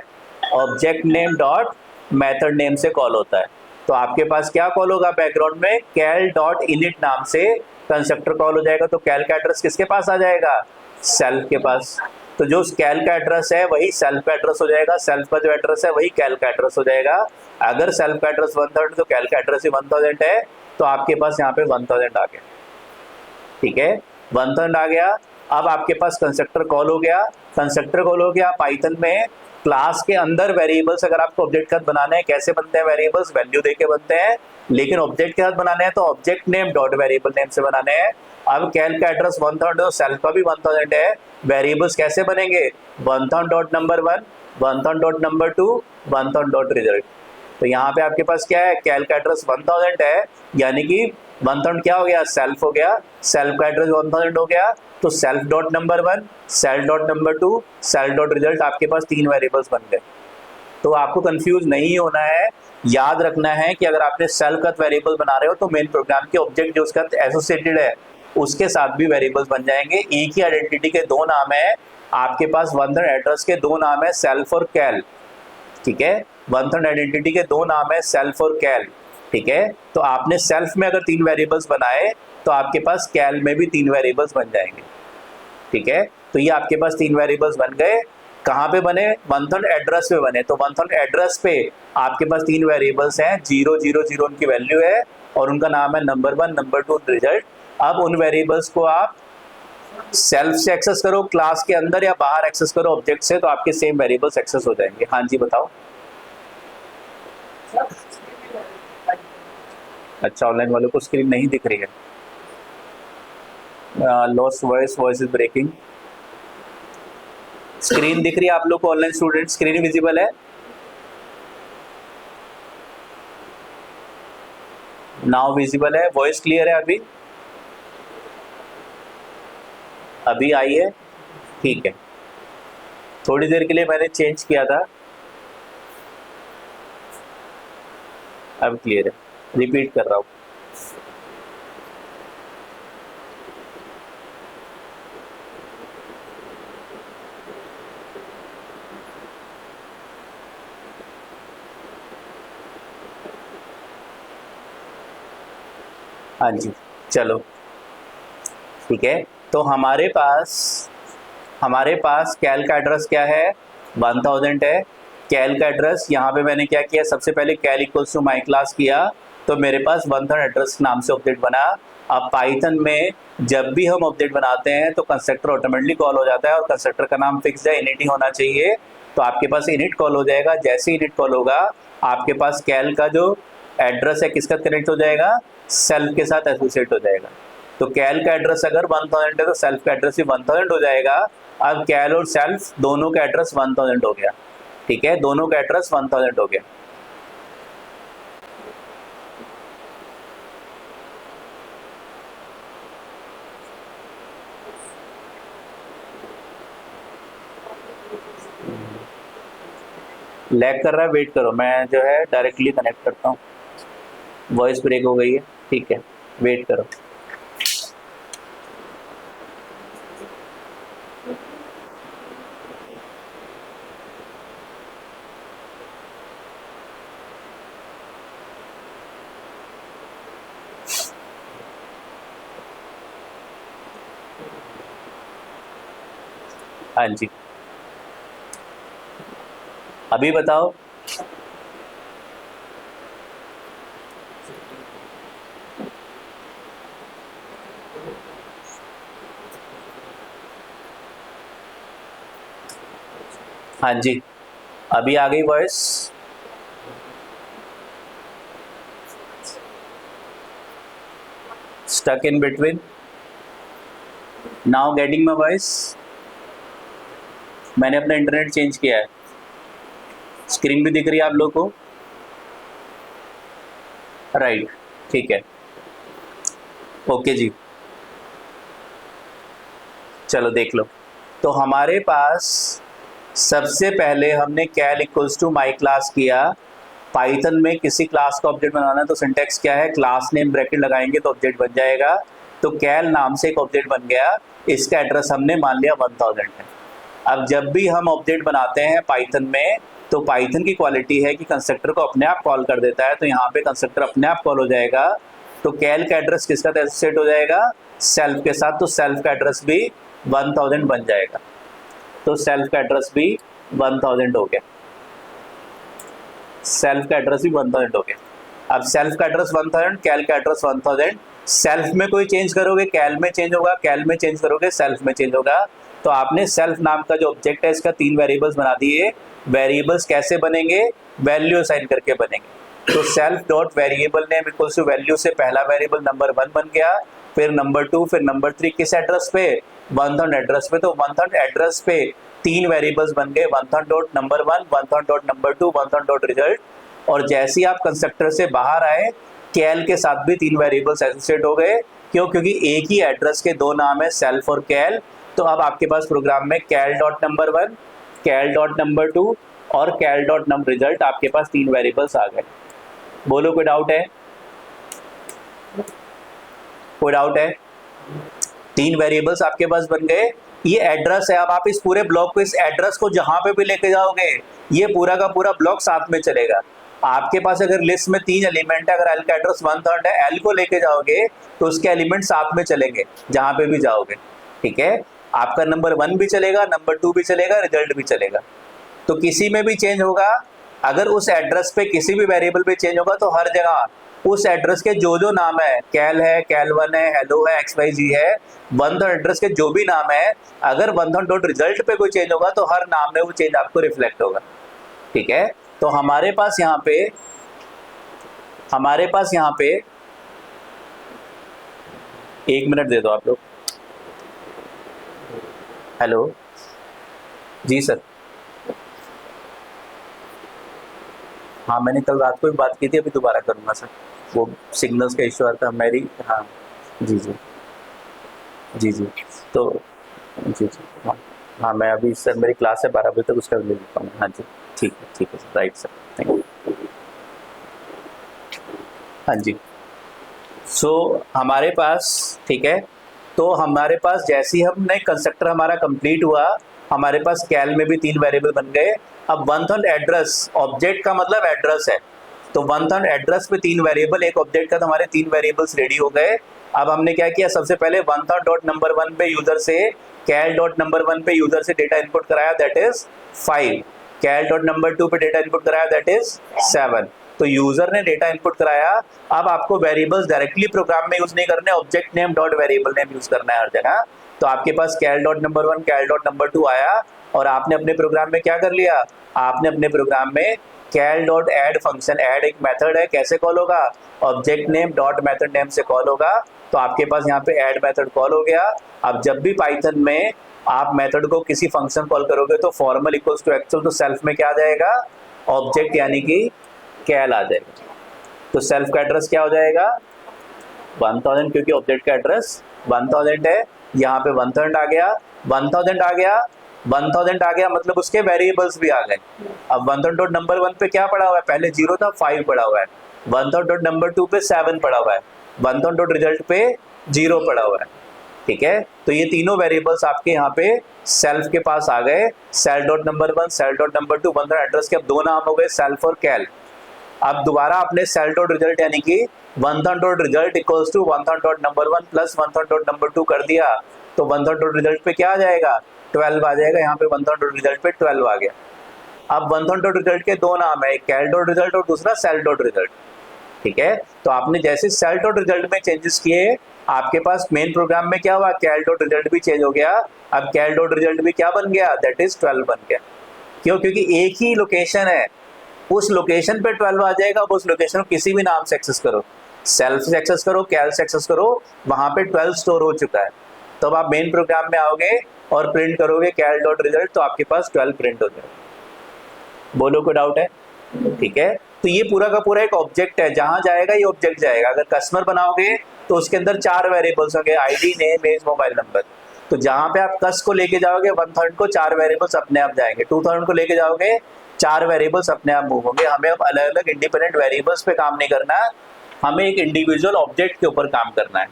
Object name dot method name से कॉल होता है। तो आपके पास क्या कॉल होगा? बैकग्राउंड में कैल डॉट इनिट नाम से कंस्ट्रक्टर कॉल हो जाएगा। तो कैल का एड्रेस किसके पास आ जाएगा? सेल्फ के पास। तो जो कैल का एड्रेस है वही सेल्फ का एड्रेस हो जाएगा, सेल्फ का जो एड्रेस है वही कैल का एड्रेस हो जाएगा। अगर सेल्फ का एड्रेस 1000 तो कैल का एड्रेस ही 1000 है, तो आपके पास यहाँ पे 1000 आ गया। ठीक है, 1000 आ गया। अब आपके पास कंस्ट्रक्टर कॉल हो गया। कंस्ट्रक्टर कॉल हो गया। पाइथन में क्लास के अंदर वेरिएबल्स अगर आपको ऑब्जेक्ट के साथ बनाने हैं, कैसे बनते हैं वेरिएबल्स? वैल्यू देके बनते हैं। लेकिन ऑब्जेक्ट के साथ बनाने हैं तो object name dot variable name से बनाने हैं। अब कैल का एड्रेस 1000 है, सेल्फ का भी 1000 है। वेरिएबल्स कैसे बनेंगे? 1000 dot number 1, 1000 dot number 2, 1000 dot result. तो यहाँ पे आपके पास क्या है? कैल का एड्रेस 1000 है, यानी कि 1000 क्या हो गया? सेल्फ हो गया। सेल्फ का एड्रेस 1000 हो गया, तो self dot number 1, self dot number 2, self dot result. आपके पास 3 वेरिएबल्स बन गए। तो आपको कंफ्यूज नहीं होना है। याद रखना है कि अगर आपने सेल्फ का वेरिएबल बना रहे हो तो मेन प्रोग्राम के ऑब्जेक्ट जो उसका एसोसिएटेड है उसके साथ भी वेरिएबल्स बन जाएंगे। एक ही आइडेंटिटी के 2 नाम है आपके पास, 1000 एड्रेस के 2 नाम है, सेल्फ और कैल। ठीक है, 1000 आइडेंटिटी के 2 नाम है, सेल्फ और कैल। ठीक है, तो आपने सेल्फ में अगर 3 वेरिएबल्स बनाए तो आपके पास कैल में भी 3 वेरिएबल्स बन जाएंगे। ठीक है, तो ये आपके पास 3 वेरिएबल्स बन गए। कहाँ पे बने? 1000 एड्रेस पे बने। तो 1000 एड्रेस पे आपके पास 3 वेरिएबल्स हैं, 0 0 0 उनकी वैल्यू है और उनका नाम है नंबर 1, नंबर 2, रिजल्ट। अब उन वेरिएबल्स को आप सेल्फ से एक्सेस करो क्लास के अंदर या बाहर एक्सेस करो ऑब्जेक्ट से, तो आपके सेम वेरिएबल्स एक्सेस हो जाएंगे। हाँ जी बताओ। अच्छा, ऑनलाइन वालों को स्क्रीन नहीं दिख रही है। Lost voice, voice is breaking. Screen दिख रही है आप लोग को? ऑनलाइन स्टूडेंट स्क्रीन विजिबल है? नाउ विजिबल है? वॉइस क्लियर है? अभी अभी आई है? ठीक है, थोड़ी देर के लिए मैंने चेंज किया था, अब क्लियर है। रिपीट कर रहा हूं। हाँ जी, चलो ठीक है। तो हमारे पास कैल का एड्रेस क्या है, 1000 है। कैल का एड्रेस यहाँ पे मैंने क्या किया, सबसे पहले कैल इक्वल्स टू माई क्लास किया, तो मेरे पास 1000 एड्रेस नाम से ऑब्जेक्ट बना। अब पाइथन में जब भी हम ऑब्जेक्ट बनाते हैं तो कंस्ट्रक्टर ऑटोमेटिकली कॉल हो जाता है, और कंस्ट्रक्टर का नाम फिक्स है, इनिट ही होना चाहिए। तो आपके पास इनिट कॉल हो जाएगा, जैसे इनिट कॉल होगा आपके पास कैल का जो एड्रेस है किसका कनेक्ट हो जाएगा, सेल्फ के साथ एसोसिएट हो जाएगा। तो कैल का एड्रेस अगर 1000 है तो सेल्फ का एड्रेस भी 1000 हो जाएगा। अब कैल और सेल्फ दोनों का एड्रेस 1000 हो गया, ठीक है, दोनों का एड्रेस 1000 हो गया। लैग कर रहा है, वेट करो, मैं जो है डायरेक्टली कनेक्ट करता हूँ। वॉइस ब्रेक हो गई है, ठीक है, वेट करो। हाँ जी, अभी बताओ। हाँ जी, अभी आ गई voice. Stuck in between, now getting my voice. मैंने अपना इंटरनेट चेंज किया है, स्क्रीन भी दिख रही है आप लोग को, राइट, ठीक है, ओके जी, चलो देख लो। तो हमारे पास सबसे पहले हमने कैल इक्वल्स टू माई क्लास किया। पाइथन में किसी क्लास का ऑब्जेक्ट बनाना है तो सिंटैक्स क्या है, क्लास नेम ब्रैकेट लगाएंगे तो ऑब्जेक्ट बन जाएगा। तो कैल नाम से एक ऑब्जेक्ट बन गया, इसका एड्रेस हमने मान लिया 1000 है। अब जब भी हम ऑब्जेक्ट बनाते हैं पाइथन में तो पाइथन की क्वालिटी है कि कंस्ट्रक्टर को अपने आप कॉल कर देता है, तो यहाँ पे कंस्ट्रक्टर अपने आप कॉल हो जाएगा। तो कैल का एड्रेस किसका एसोसिएट हो जाएगा, सेल्फ के साथ, तो सेल्फ का एड्रेस भी 1000 बन जाएगा। तो सेल्फ का एड्रेस भी 1000 हो गया, सेल्फ का एड्रेस भी 1000 हो गया। अब सेल्फ का एड्रेस 1000, कैल का एड्रेस 1000। सेल्फ में कोई चेंज करोगे कैल में चेंज होगा, कैल में चेंज करोगे सेल्फ में चेंज होगा। तो आपने सेल्फ नाम का जो ऑब्जेक्ट है इसका 3 वेरिएबल्स बना दिए। वेरिएबल्स कैसे बनेंगे, वैल्यू असाइन करके बनेंगे। तो self dot variable name equals to value से पहला वेरिएबल नंबर 1 बन गया, फिर नंबर 2, फिर नंबर 3 किस एड्रेस पे, 1000 एड्रेस पे। तो 1000 एड्रेस पे 3 वेरिएबल्स बन गए, 1000 dot number 1, 1000 dot number 2, 1000 dot result. और जैसे ही आप कंस्ट्रक्टर से बाहर आए कैल के साथ भी 3 वेरिएबल्स एसोसिएट हो गए। क्यों, क्योंकि एक ही एड्रेस के 2 नाम है, सेल्फ और कैल। तो अब आपके पास प्रोग्राम में कैल dot number 1, cal dot number 2 और कैल डॉट नम रिजल्ट, आपके पास 3 वेरिएबल्स आ गए। बोलो कोई डाउट है, कोई डाउट है? 3 वेरिएबल्स आपके पास बन गए। ये एड्रेस है, अब आप इस पूरे ब्लॉक को, इस एड्रेस को जहां पे भी लेके जाओगे ये पूरा का पूरा ब्लॉक साथ में चलेगा। आपके पास अगर लिस्ट में 3 एलिमेंट है, अगर एल का एड्रेस 1000 है, एल को लेके जाओगे तो उसके एलिमेंट साथ में चलेंगे जहां पे भी जाओगे, ठीक है। आपका नंबर 1 भी चलेगा, नंबर 2 भी चलेगा, रिजल्ट भी चलेगा। तो किसी में भी चेंज होगा, अगर उस एड्रेस पे किसी भी वेरिएबल पे चेंज होगा तो हर जगह उस एड्रेस के जो जो नाम है, कैल है, कैल 1 है, हेलो है, XYZ है, 1000 एड्रेस के जो भी नाम है, अगर 1000 डॉट रिजल्ट पे कोई चेंज होगा तो हर नाम में वो चेंज आपको रिफ्लेक्ट होगा, ठीक है। तो हमारे पास यहाँ पे 1 मिनट दे दो आप लोग। हेलो जी सर, हाँ मैंने कल रात को भी बात की थी, अभी दोबारा करूँगा सर, वो सिग्नल्स का इश्यू आता है मेरी। हाँ जी जी जी जी, तो जी जी हाँ हाँ, मैं अभी सर मेरी क्लास है 12 बजे तक, उसका ले लेता हूँ। हाँ जी ठीक है sir, right sir, thank you. हाँ जी, सो हमारे पास, ठीक है, तो हमारे पास जैसे ही हमने कंस्ट्रक्टर हमारा कंप्लीट हुआ, हमारे पास कैल में भी 3 वेरिएबल बन गए। अब 1000 एड्रेस, ऑब्जेक्ट का मतलब एड्रेस है, तो 1000 एड्रेस पे 3 वेरिएबल, एक ऑब्जेक्ट का तो हमारे 3 वेरिएबल्स रेडी हो गए। अब हमने क्या किया, सबसे पहले 1000 डॉट नंबर 1 पे यूजर से कैल डॉट नंबर 1 पे यूजर से डेटा इनपुट कराया, that is 5। Cal dot number 2 पे डेटा इनपुट कराया, दैट इज 7। तो यूजर ने डेटा इनपुट कराया। अब आपको वेरिएबल्स डायरेक्टली प्रोग्राम में यूज नहीं करने, object name dot variable name use करना है हर जगह। तो आपके पास cal dot number 1 cal dot number 2 आया और आपने अपने प्रोग्राम में क्या कर लिया, आपने अपने प्रोग्राम में कैल डॉट एड फंक्शन, एड एक मेथड है, कैसे कॉल होगा, object name dot method name से कॉल होगा। तो आपके पास यहाँ पे ऐड मेथड कॉल हो गया। अब जब भी पाइथन में आप मेथड को किसी फंक्शन कॉल करोगे तो फॉर्मल इक्वल्स टू एक्चुअल, तो सेल्फ में क्या आ जाएगा, ऑब्जेक्ट यानी कि कैल आ जाएगा। तो सेल्फ का एड्रेस क्या हो जाएगा 1000, क्योंकि ऑब्जेक्ट का एड्रेस 1000 है। यहाँ पे 1000 आ गया, 1000 आ गया, 1000 आ गया, मतलब उसके वेरिएबल्स भी आ गए। अब 1000 डॉट नंबर 1 पे क्या पड़ा हुआ है, पहले 0 था, 5 पड़ा हुआ है। 1000 डॉट नंबर 2 पे 7 पड़ा हुआ है। 1000 डॉट रिजल्ट पे 0 पड़ा हुआ है। ठीक है, तो ये तीनों वेरिएबल्स आपके यहाँ पे सेल्फ के पास आ गए। Cell dot number 1, cell dot number 2, 1000 address के अब दो नाम हो गए, सेल्फ और कैल। अब दोबारा आपने सेल डॉट रिजल्ट यानी कि 1000 dot result equals to 1000 dot number 1 plus 1000 dot number 2 कर दिया, तो 1000 डॉट रिजल्ट पे क्या आ जाएगा, 12 आ जाएगा। यहाँ पे 1000 डॉट रिजल्ट पे 12 आ गया। अब 1000 डॉट रिजल्ट के दो नाम है, एक कैल डॉट रिजल्ट और दूसरा सेल डॉट रिजल्ट। ठीक है, तो आपने जैसे सेल डॉट रिजल्ट में चेंजेस किए, आपके पास मेन प्रोग्राम में क्या हुआ, कैल डॉट रिजल्ट भी चेंज हो गया। अब कैल डॉट रिजल्ट भी क्या बन गया, दैट इज 12 बन गया। क्यों, क्योंकि एक ही लोकेशन है, उस लोकेशन पे 12 आ जाएगा। उस लोकेशन को किसी भी नाम से एक्सेस करो, सेल्फ से एक्सेस करो, कैल से एक्सेस करो, वहां पे 12 स्टोर हो चुका है। तो अब आप मेन प्रोग्राम में आओगे और प्रिंट करोगे कैल डॉट रिजल्ट, तो आपके पास 12 प्रिंट हो जाएगा। बोलो कोई डाउट है? ठीक है, तो ये पूरा का पूरा एक ऑब्जेक्ट है, जहां जाएगा ये ऑब्जेक्ट जाएगा। अगर कस्टमर बनाओगे तो उसके अंदर 4 वेरिएबल्स होंगे, ID, name, age, mobile number. तो जहां पे आप कस्ट को लेके जाओगे 1000 को 4 वेरिएबल्स अपने आप जाएंगे, 2000 को लेके जाओगे 4 वेरिएबल्स अपने आप मूव होंगे। हमें अब अलग अलग इंडिपेंडेंट वेरिएबल्स पे काम नहीं करना है, हमें एक इंडिविजुअल ऑब्जेक्ट के ऊपर काम करना है।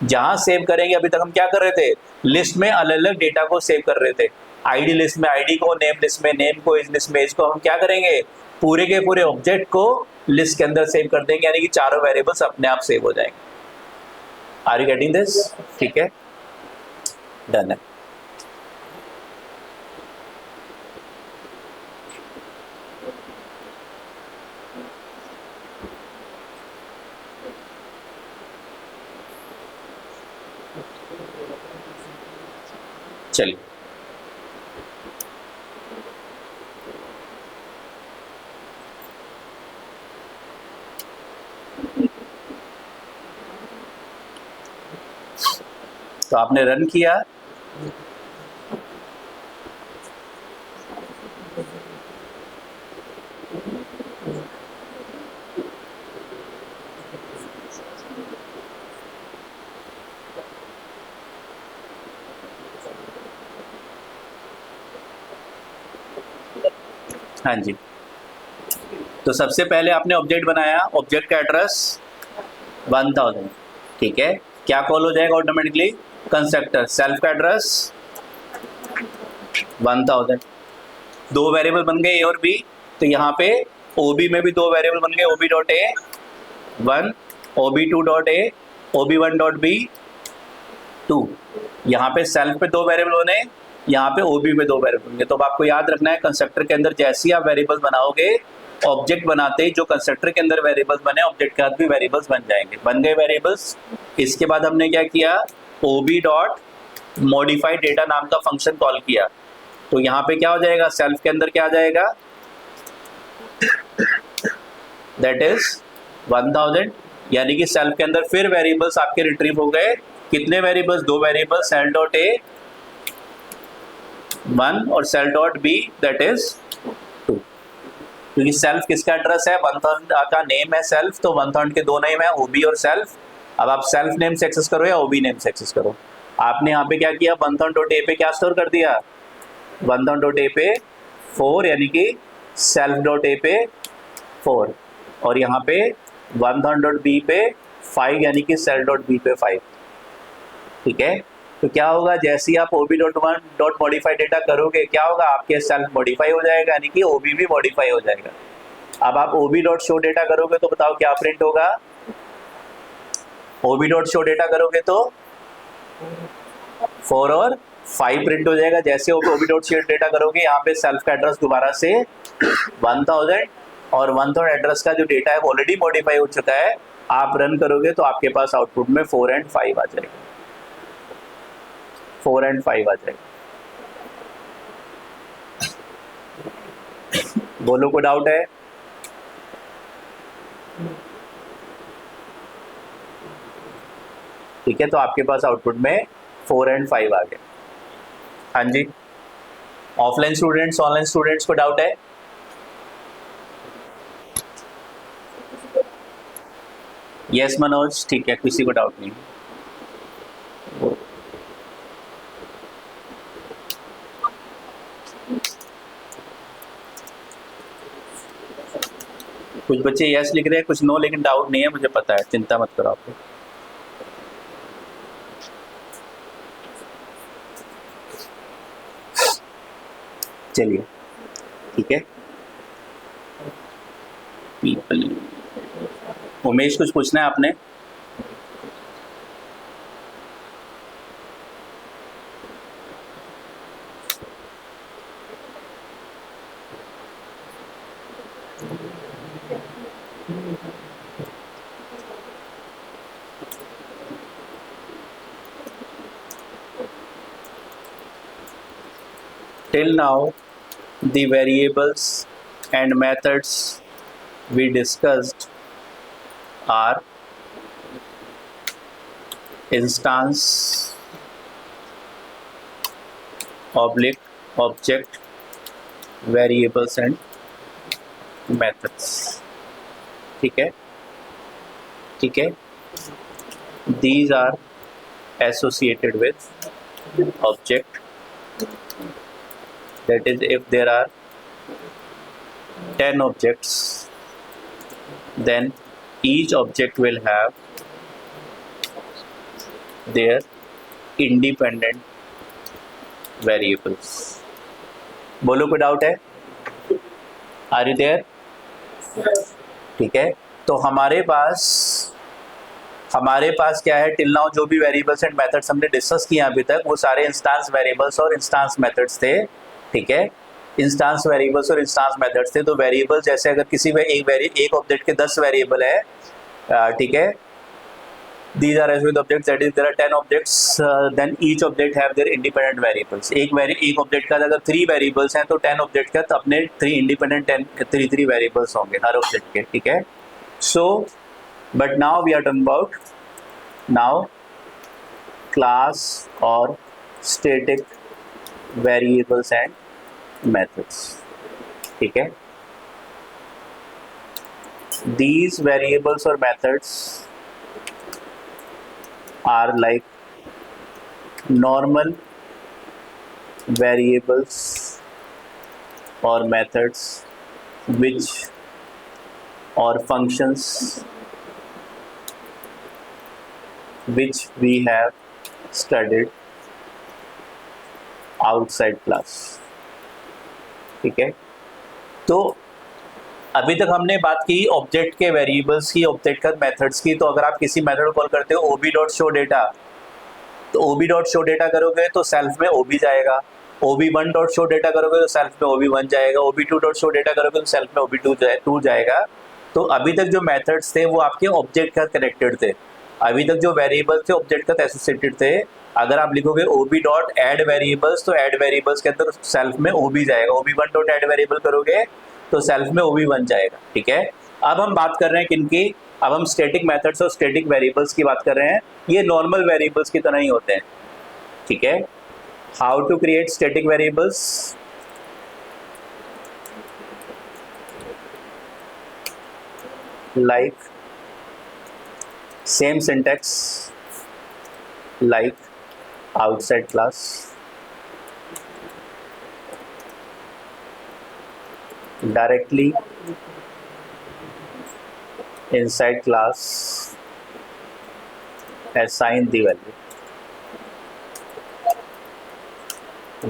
जहां सेव करेंगे, अभी तक हम क्या कर रहे थे, लिस्ट में अलग अलग डेटा को सेव कर रहे थे। आईडी लिस्ट में आईडी को, नेम लिस्ट में नेम को, एज लिस्ट में एज को। हम क्या करेंगे, पूरे के पूरे ऑब्जेक्ट को लिस्ट के अंदर सेव कर देंगे, यानी कि चारों वेरिएबल्स अपने आप सेव हो जाएंगे। Are you getting this? ठीक है, डन है। चलिए, तो आपने रन किया, हाँ जी। तो सबसे पहले आपने ऑब्जेक्ट बनाया, ऑब्जेक्ट का एड्रेस 1000। ठीक है, क्या कॉल हो जाएगा ऑटोमेटिकली, कंस्ट्रक्टर। सेल्फ का एड्रेस 1000, 2 वेरिएबल बन गए ए और बी। तो यहाँ पे ओबी में भी 2 वेरिएबल बन गए, ob dot A 1, ob 2 dot A, ob 1 dot B 2। यहाँ पे सेल्फ पे 2 वेरिएबल बने, यहाँ पे ओबी में 2 वेरिएबल बनेंगे। तो अब आपको याद रखना है, कंस्ट्रक्टर के अंदर जैसे ही आप वेरिएबल्स बनाओगे, ऑब्जेक्ट बनाते ही जो कंस्ट्रक्टर के अंदर वेरिएबल्स बने, ऑब्जेक्ट के साथ भी वेरिएबल्स बन जाएंगे। बन गए वेरिएबल्स। इसके बाद हमने क्या किया, ओबी डॉट मॉडिफाइड डेटा नाम का फंक्शन कॉल किया। तो यहाँ पे क्या हो जाएगा, सेल्फ के अंदर क्या आ जाएगा, दैट इज 1000, यानी कि सेल्फ के अंदर फिर वेरिएबल्स आपके रिट्रीव हो गए। कितने वेरिएबल्स, 2 वेरिएबल्स, सेल डॉट ए 1 और cell dot b that is 2। क्योंकि सेल्फ किसका एड्रेस है, 1000 का नेम है सेल्फ, तो 1000 के 2 नेम है, ओबी और सेल्फ। अब आप सेल्फ नेम से एक्सेस करो या ओबी नेम से एक्सेस करो। आपने यहाँ पे क्या किया, 1000 डॉट ए पे क्या स्टोर कर दिया, 1000 डॉट ए पे 4, यानी कि सेल्फ डॉट ए पे 4, और यहाँ पे 1000 डॉट बी पे 5, यानी कि सेल डॉट बी पे 5। ठीक है, तो क्या होगा, जैसे ही आप ओबी डॉट 1 डॉट मॉडिफाई डेटा करोगे, क्या होगा, आपके सेल्फ मॉडिफाई हो जाएगा, यानी कि ओबी भी मॉडिफाई हो जाएगा। अब आप ओबी डॉट शो डेटा करोगे तो बताओ क्या प्रिंट होगा, ओबी डॉट शो डेटा करोगे तो 4 और 5 प्रिंट हो जाएगा। जैसे ओबी डॉट शो डेटा करोगे यहाँ पे सेल्फ का एड्रेस दोबारा से 1000 और 1000 एड्रेस का जो डेटा है वो ऑलरेडी मॉडिफाई हो चुका है, आप रन करोगे तो आपके पास आउटपुट में 4 और 5 आ जाएगा, 4 और 5 आ जाएगा। बोलो को डाउट है? ठीक है, तो आपके पास आउटपुट में 4 और 5 आ गए। हाँ जी, ऑफलाइन स्टूडेंट्स ऑनलाइन स्टूडेंट्स को डाउट है? यस मनोज, ठीक है, किसी को डाउट नहीं। कुछ बच्चे यस लिख रहे हैं, कुछ नो, लेकिन डाउट नहीं है, मुझे पता है, चिंता मत करो आप। चलिए ठीक है। पीपल, उमेश कुछ पूछना है आपने? Till now, the variables and methods we discussed are instance, object, variables and methods। ठीक है, ठीक है, these are associated with object, that is if there are 10 objects then each object will have their independent variables। बोलो कोई doubt है? Are you there? ठीक है, तो हमारे पास क्या है, टिल नाउ जो भी वेरिएबल्स एंड मेथड्स हमने डिस्कस किए अभी तक वो सारे इंस्टांस वेरिएबल्स और इंस्टांस मेथड्स थे। ठीक है, इंस्टांस वेरिएबल्स और इंस्टांस मेथड्स थे। तो वेरिएबल जैसे अगर किसी में एक ऑब्जेक्ट के 10 वेरिएबल है, ठीक है, these are associated objects, that is there are 10 objects, then each object have their independent variables। एक ऑब्जेक्ट का अगर 3 वेरिएबल्स हैं तो 10 ऑब्जेक्ट का तो अपने 3 इंडिपेंडेंट 3 वेरिएबल्स होंगे हर ऑब्जेक्ट के। ठीक है, so but now we are talking about now class और स्टैटिक वेरिएबल्स एंड मेथड्स। ठीक है, these variables or methods are like normal variables or methods which or functions which we have studied outside class। ठीक है, तो अभी तक हमने बात की ऑब्जेक्ट के वेरिएबल्स की, ऑब्जेक्ट का मेथड्स की। तो अगर आप किसी मेथड को कॉल करते हो ओबी डॉट शो डेटा, तो ओबी डॉट शो डेटा करोगे तो सेल्फ में ओबी जाएगा, ओबी वन डॉट शो डेटा करोगे तो सेल्फ में ओबी वन जाएगा, ओबी टू डॉट शो डेटा करोगे तो सेल्फ में ओबी टू जाएगा। तो अभी तक जो मेथड्स थे वो आपके ऑब्जेक्ट का कनेक्टेड थे, अभी तक जो वेरिएबल्स थे ऑब्जेक्ट का एसोसिएटेड थे। अगर आप लिखोगे ओबी डॉट एड वेरिएबल्स तो एड वेरिएबल्स के अंदर सेल्फ में ओबी जाएगा, ओबी वन डॉट एड वेरिएबल करोगे तो सेल्फ में ओबी बन जाएगा। ठीक है, अब हम बात कर रहे हैं किनकी, अब हम स्टैटिक मेथड्स और स्टैटिक वेरिएबल्स की बात कर रहे हैं। ये नॉर्मल वेरिएबल्स की तरह ही होते हैं। ठीक है, how to create static variables, like same syntax like outside class, directly inside class assign the value,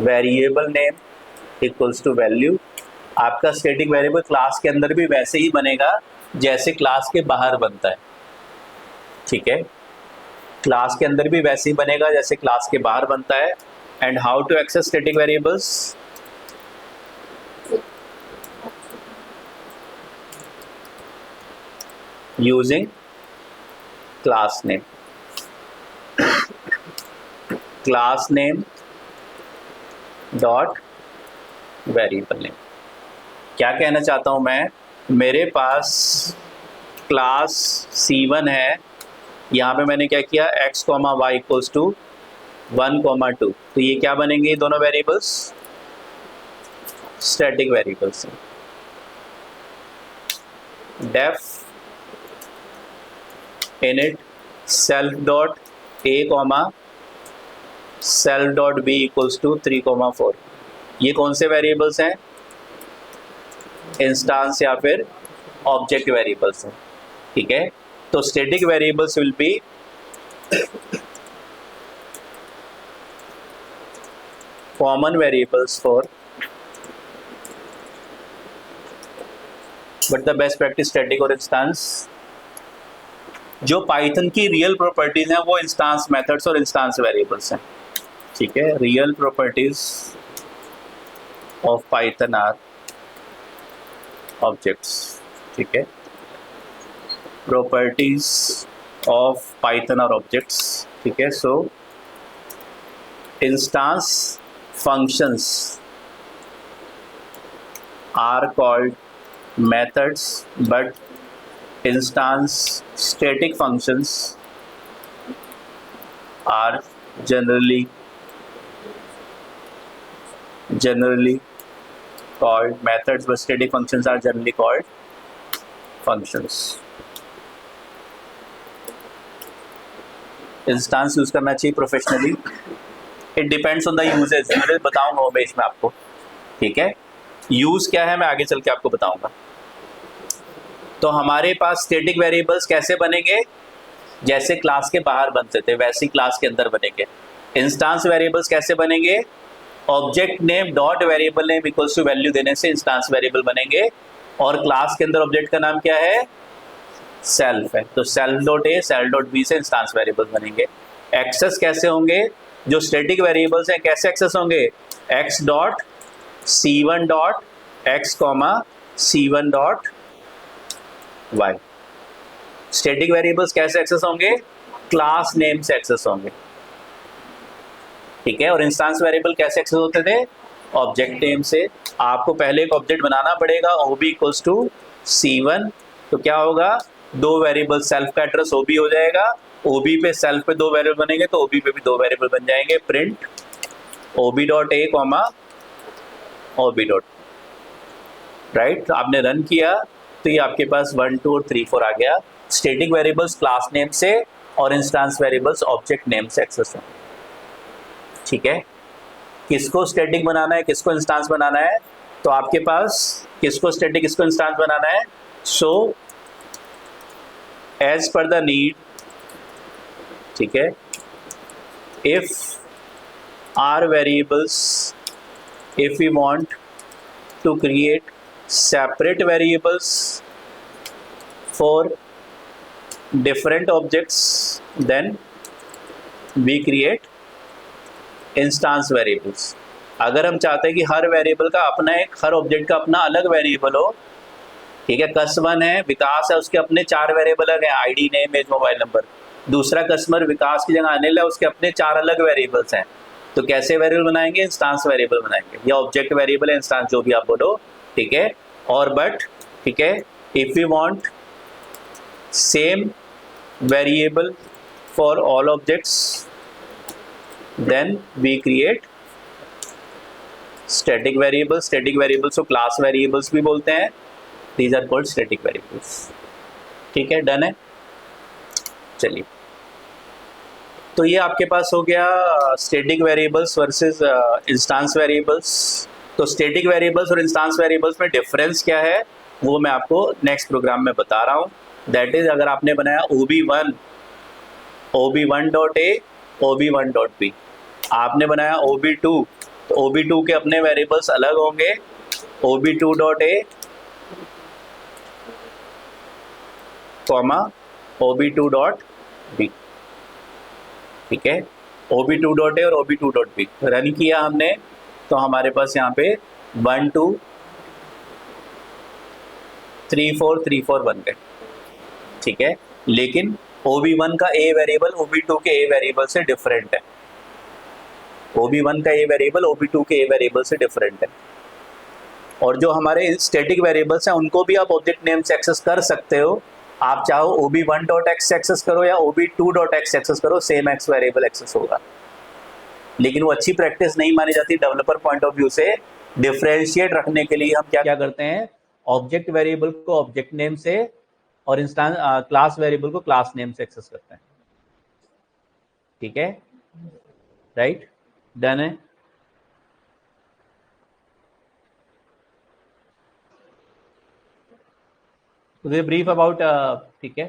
variable name equals to value आपका स्टैटिक वेरिएबल क्लास के अंदर भी वैसे ही बनेगा जैसे क्लास के बाहर बनता है, ठीक है, क्लास के अंदर भी वैसे ही बनेगा जैसे क्लास के बाहर बनता है। And how to access static variables, using class name, class name dot variable name. क्या कहना चाहता हूं मैं, मेरे पास क्लास C1 है, यहाँ पे मैंने क्या किया, x, y इक्वल्स टू 1, 2, तो ये क्या बनेंगे, ये दोनों वेरिएबल्स स्टैटिक वेरिएबल्स हैं। Def init self dot a, self dot b equals to 3, 4, ये कौन से वेरिएबल्स हैं, इंस्टांस या फिर ऑब्जेक्ट वेरिएबल्स हैं, ठीक है। तो static variables will be common variables for, but the best practice static और इंस्टांस, जो पाइथन की रियल प्रॉपर्टीज हैं वो इंस्टांस मेथड्स और इंस्टांस वेरिएबल्स हैं, ठीक है। Real properties of Python are objects, ठीक है, properties of Python are objects, ठीक है। So instance functions are called methods, but instance static functions are generally called methods, but static functions are generally called functions. Instance use करना चाहिए professionally, it depends on the usage, मैं बताऊंगा उमेश में आपको, ठीक है। यूज क्या है मैं आगे चल के आपको बताऊंगा। तो हमारे पास स्टैटिक वेरिएबल्स कैसे बनेंगे, जैसे क्लास के बाहर बनते थे वैसे ही क्लास के अंदर बनेंगे। इंस्टांस वेरिएबल्स कैसे बनेंगे, object name dot variable name equals to value देने से इंस्टांस वेरिएबल बनेंगे, और क्लास के अंदर ऑब्जेक्ट का नाम क्या है, सेल्फ है, तो सेल्फ डॉट ए सेल्फ डॉट बी से इंस्टांस वेरिएबल बनेंगे। एक्सेस कैसे होंगे, जो स्टैटिक वेरिएबल्स हैं कैसे एक्सेस होंगे, x dot C1 dot x C1 dot y। Static variables कैसे एक्सेस होंगे, क्लास नेम से एक्सेस होंगे, ठीक है। और इंस्टांस वेरिएबल कैसे एक्सेस होते थे, ऑब्जेक्ट नेम से। आपको पहले एक ऑब्जेक्ट बनाना पड़ेगा, OB इक्वल्स टू C1, तो क्या होगा, दो वेरिएबल, सेल्फ का एड्रेस OB हो जाएगा, OB पे सेल्फ पे दो वेरिएबल बनेंगे तो OB पे भी दो वेरिएबल बन जाएंगे, print OB dot A OB dot, right. आपने रन किया तो ये आपके पास 1, 2 और 3, 4 आ गया। स्टैटिक वेरिएबल्स क्लास नेम से और इंस्टांस वेरिएबल्स ऑब्जेक्ट नेम से एक्सेस है, ठीक है। किसको स्टैटिक बनाना है, किसको इंस्टांस बनाना है, तो आपके पास किसको स्टैटिक किसको इंस्टांस बनाना है, so as per the need, ठीक है, if our variables, if we want to create separate variables for different objects, then we create instance variables। अगर हम चाहते हैं कि हर वेरिएबल का अपना एक, हर ऑब्जेक्ट का अपना अलग वेरिएबल हो, ठीक है, कस्टमर है विकास है, उसके अपने 4 वेरिएबल है, ID name age mobile number. दूसरा कस्टमर विकास की जगह अनिल है, उसके अपने 4 अलग वेरिएबल्स हैं, तो कैसे वेरिएबल बनाएंगे, इंस्टांस वेरिएबल बनाएंगे, या ऑब्जेक्ट वेरिएबल है, इंस्टांस, जो भी आप बोलो, ठीक है। और बट, ठीक है, if you want same variable for all objects, then we create static variables. Static variables को क्लास वेरिएबल्स भी बोलते हैं, these are called static variables, ठीक है, डन है। चलिए, तो ये आपके पास हो गया static variables versus instance variables. तो स्टैटिक वेरिएबल्स और इंस्टांस वेरिएबल्स में डिफरेंस क्या है वो मैं आपको नेक्स्ट प्रोग्राम में बता रहा हूँ। दैट इज, अगर आपने बनाया OB1 dot A OB1 dot B, आपने बनाया OB2 तो OB2 के अपने वेरिएबल्स अलग होंगे OB2 डॉट ए कॉमा OB2 डॉट बी, ठीक है। OB2 डॉट ए और OB2 डॉट बी रन किया हमने, तो हमारे पास यहाँ पे 1 2 3 4 3 4 बन गए, ठीक है। लेकिन OB1 का ए वेरिएबल OB2 के ए वेरिएबल से डिफरेंट है। OB1 का ए वेरिएबल OB2 के ए वेरिएबल से डिफरेंट है। और जो हमारे स्टैटिक वेरिएबल्स हैं उनको भी आप ऑब्जेक्ट नेम से एक्सेस कर सकते हो। आप चाहो OB1 डॉट एक्स एक्सेस करो या OB2 डॉट एक्स एक्सेस करो, सेम एक्स वेरिएबल एक्सेस होगा। लेकिन वो अच्छी प्रैक्टिस नहीं मानी जाती डेवलपर पॉइंट ऑफ व्यू से। डिफरेंशिएट रखने के लिए हम क्या करते हैं, ऑब्जेक्ट वेरिएबल को ऑब्जेक्ट नेम से और इंस्टेंस क्लास वेरिएबल को क्लास नेम से एक्सेस करते हैं, ठीक है, राइट, डन है। ब्रीफ अबाउट, ठीक है,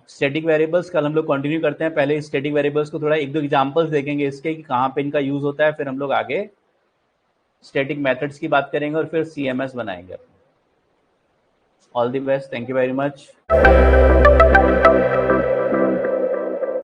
स्टैटिक वेरिएबल्स कल हम लोग कंटिन्यू करते हैं। पहले स्टैटिक वेरिएबल्स को थोड़ा एक दो एग्जांपल्स देखेंगे इसके कि कहाँ पे इनका यूज होता है, फिर हम लोग आगे स्टैटिक मेथड्स की बात करेंगे और फिर CMS बनाएंगे। All the best, thank you very much.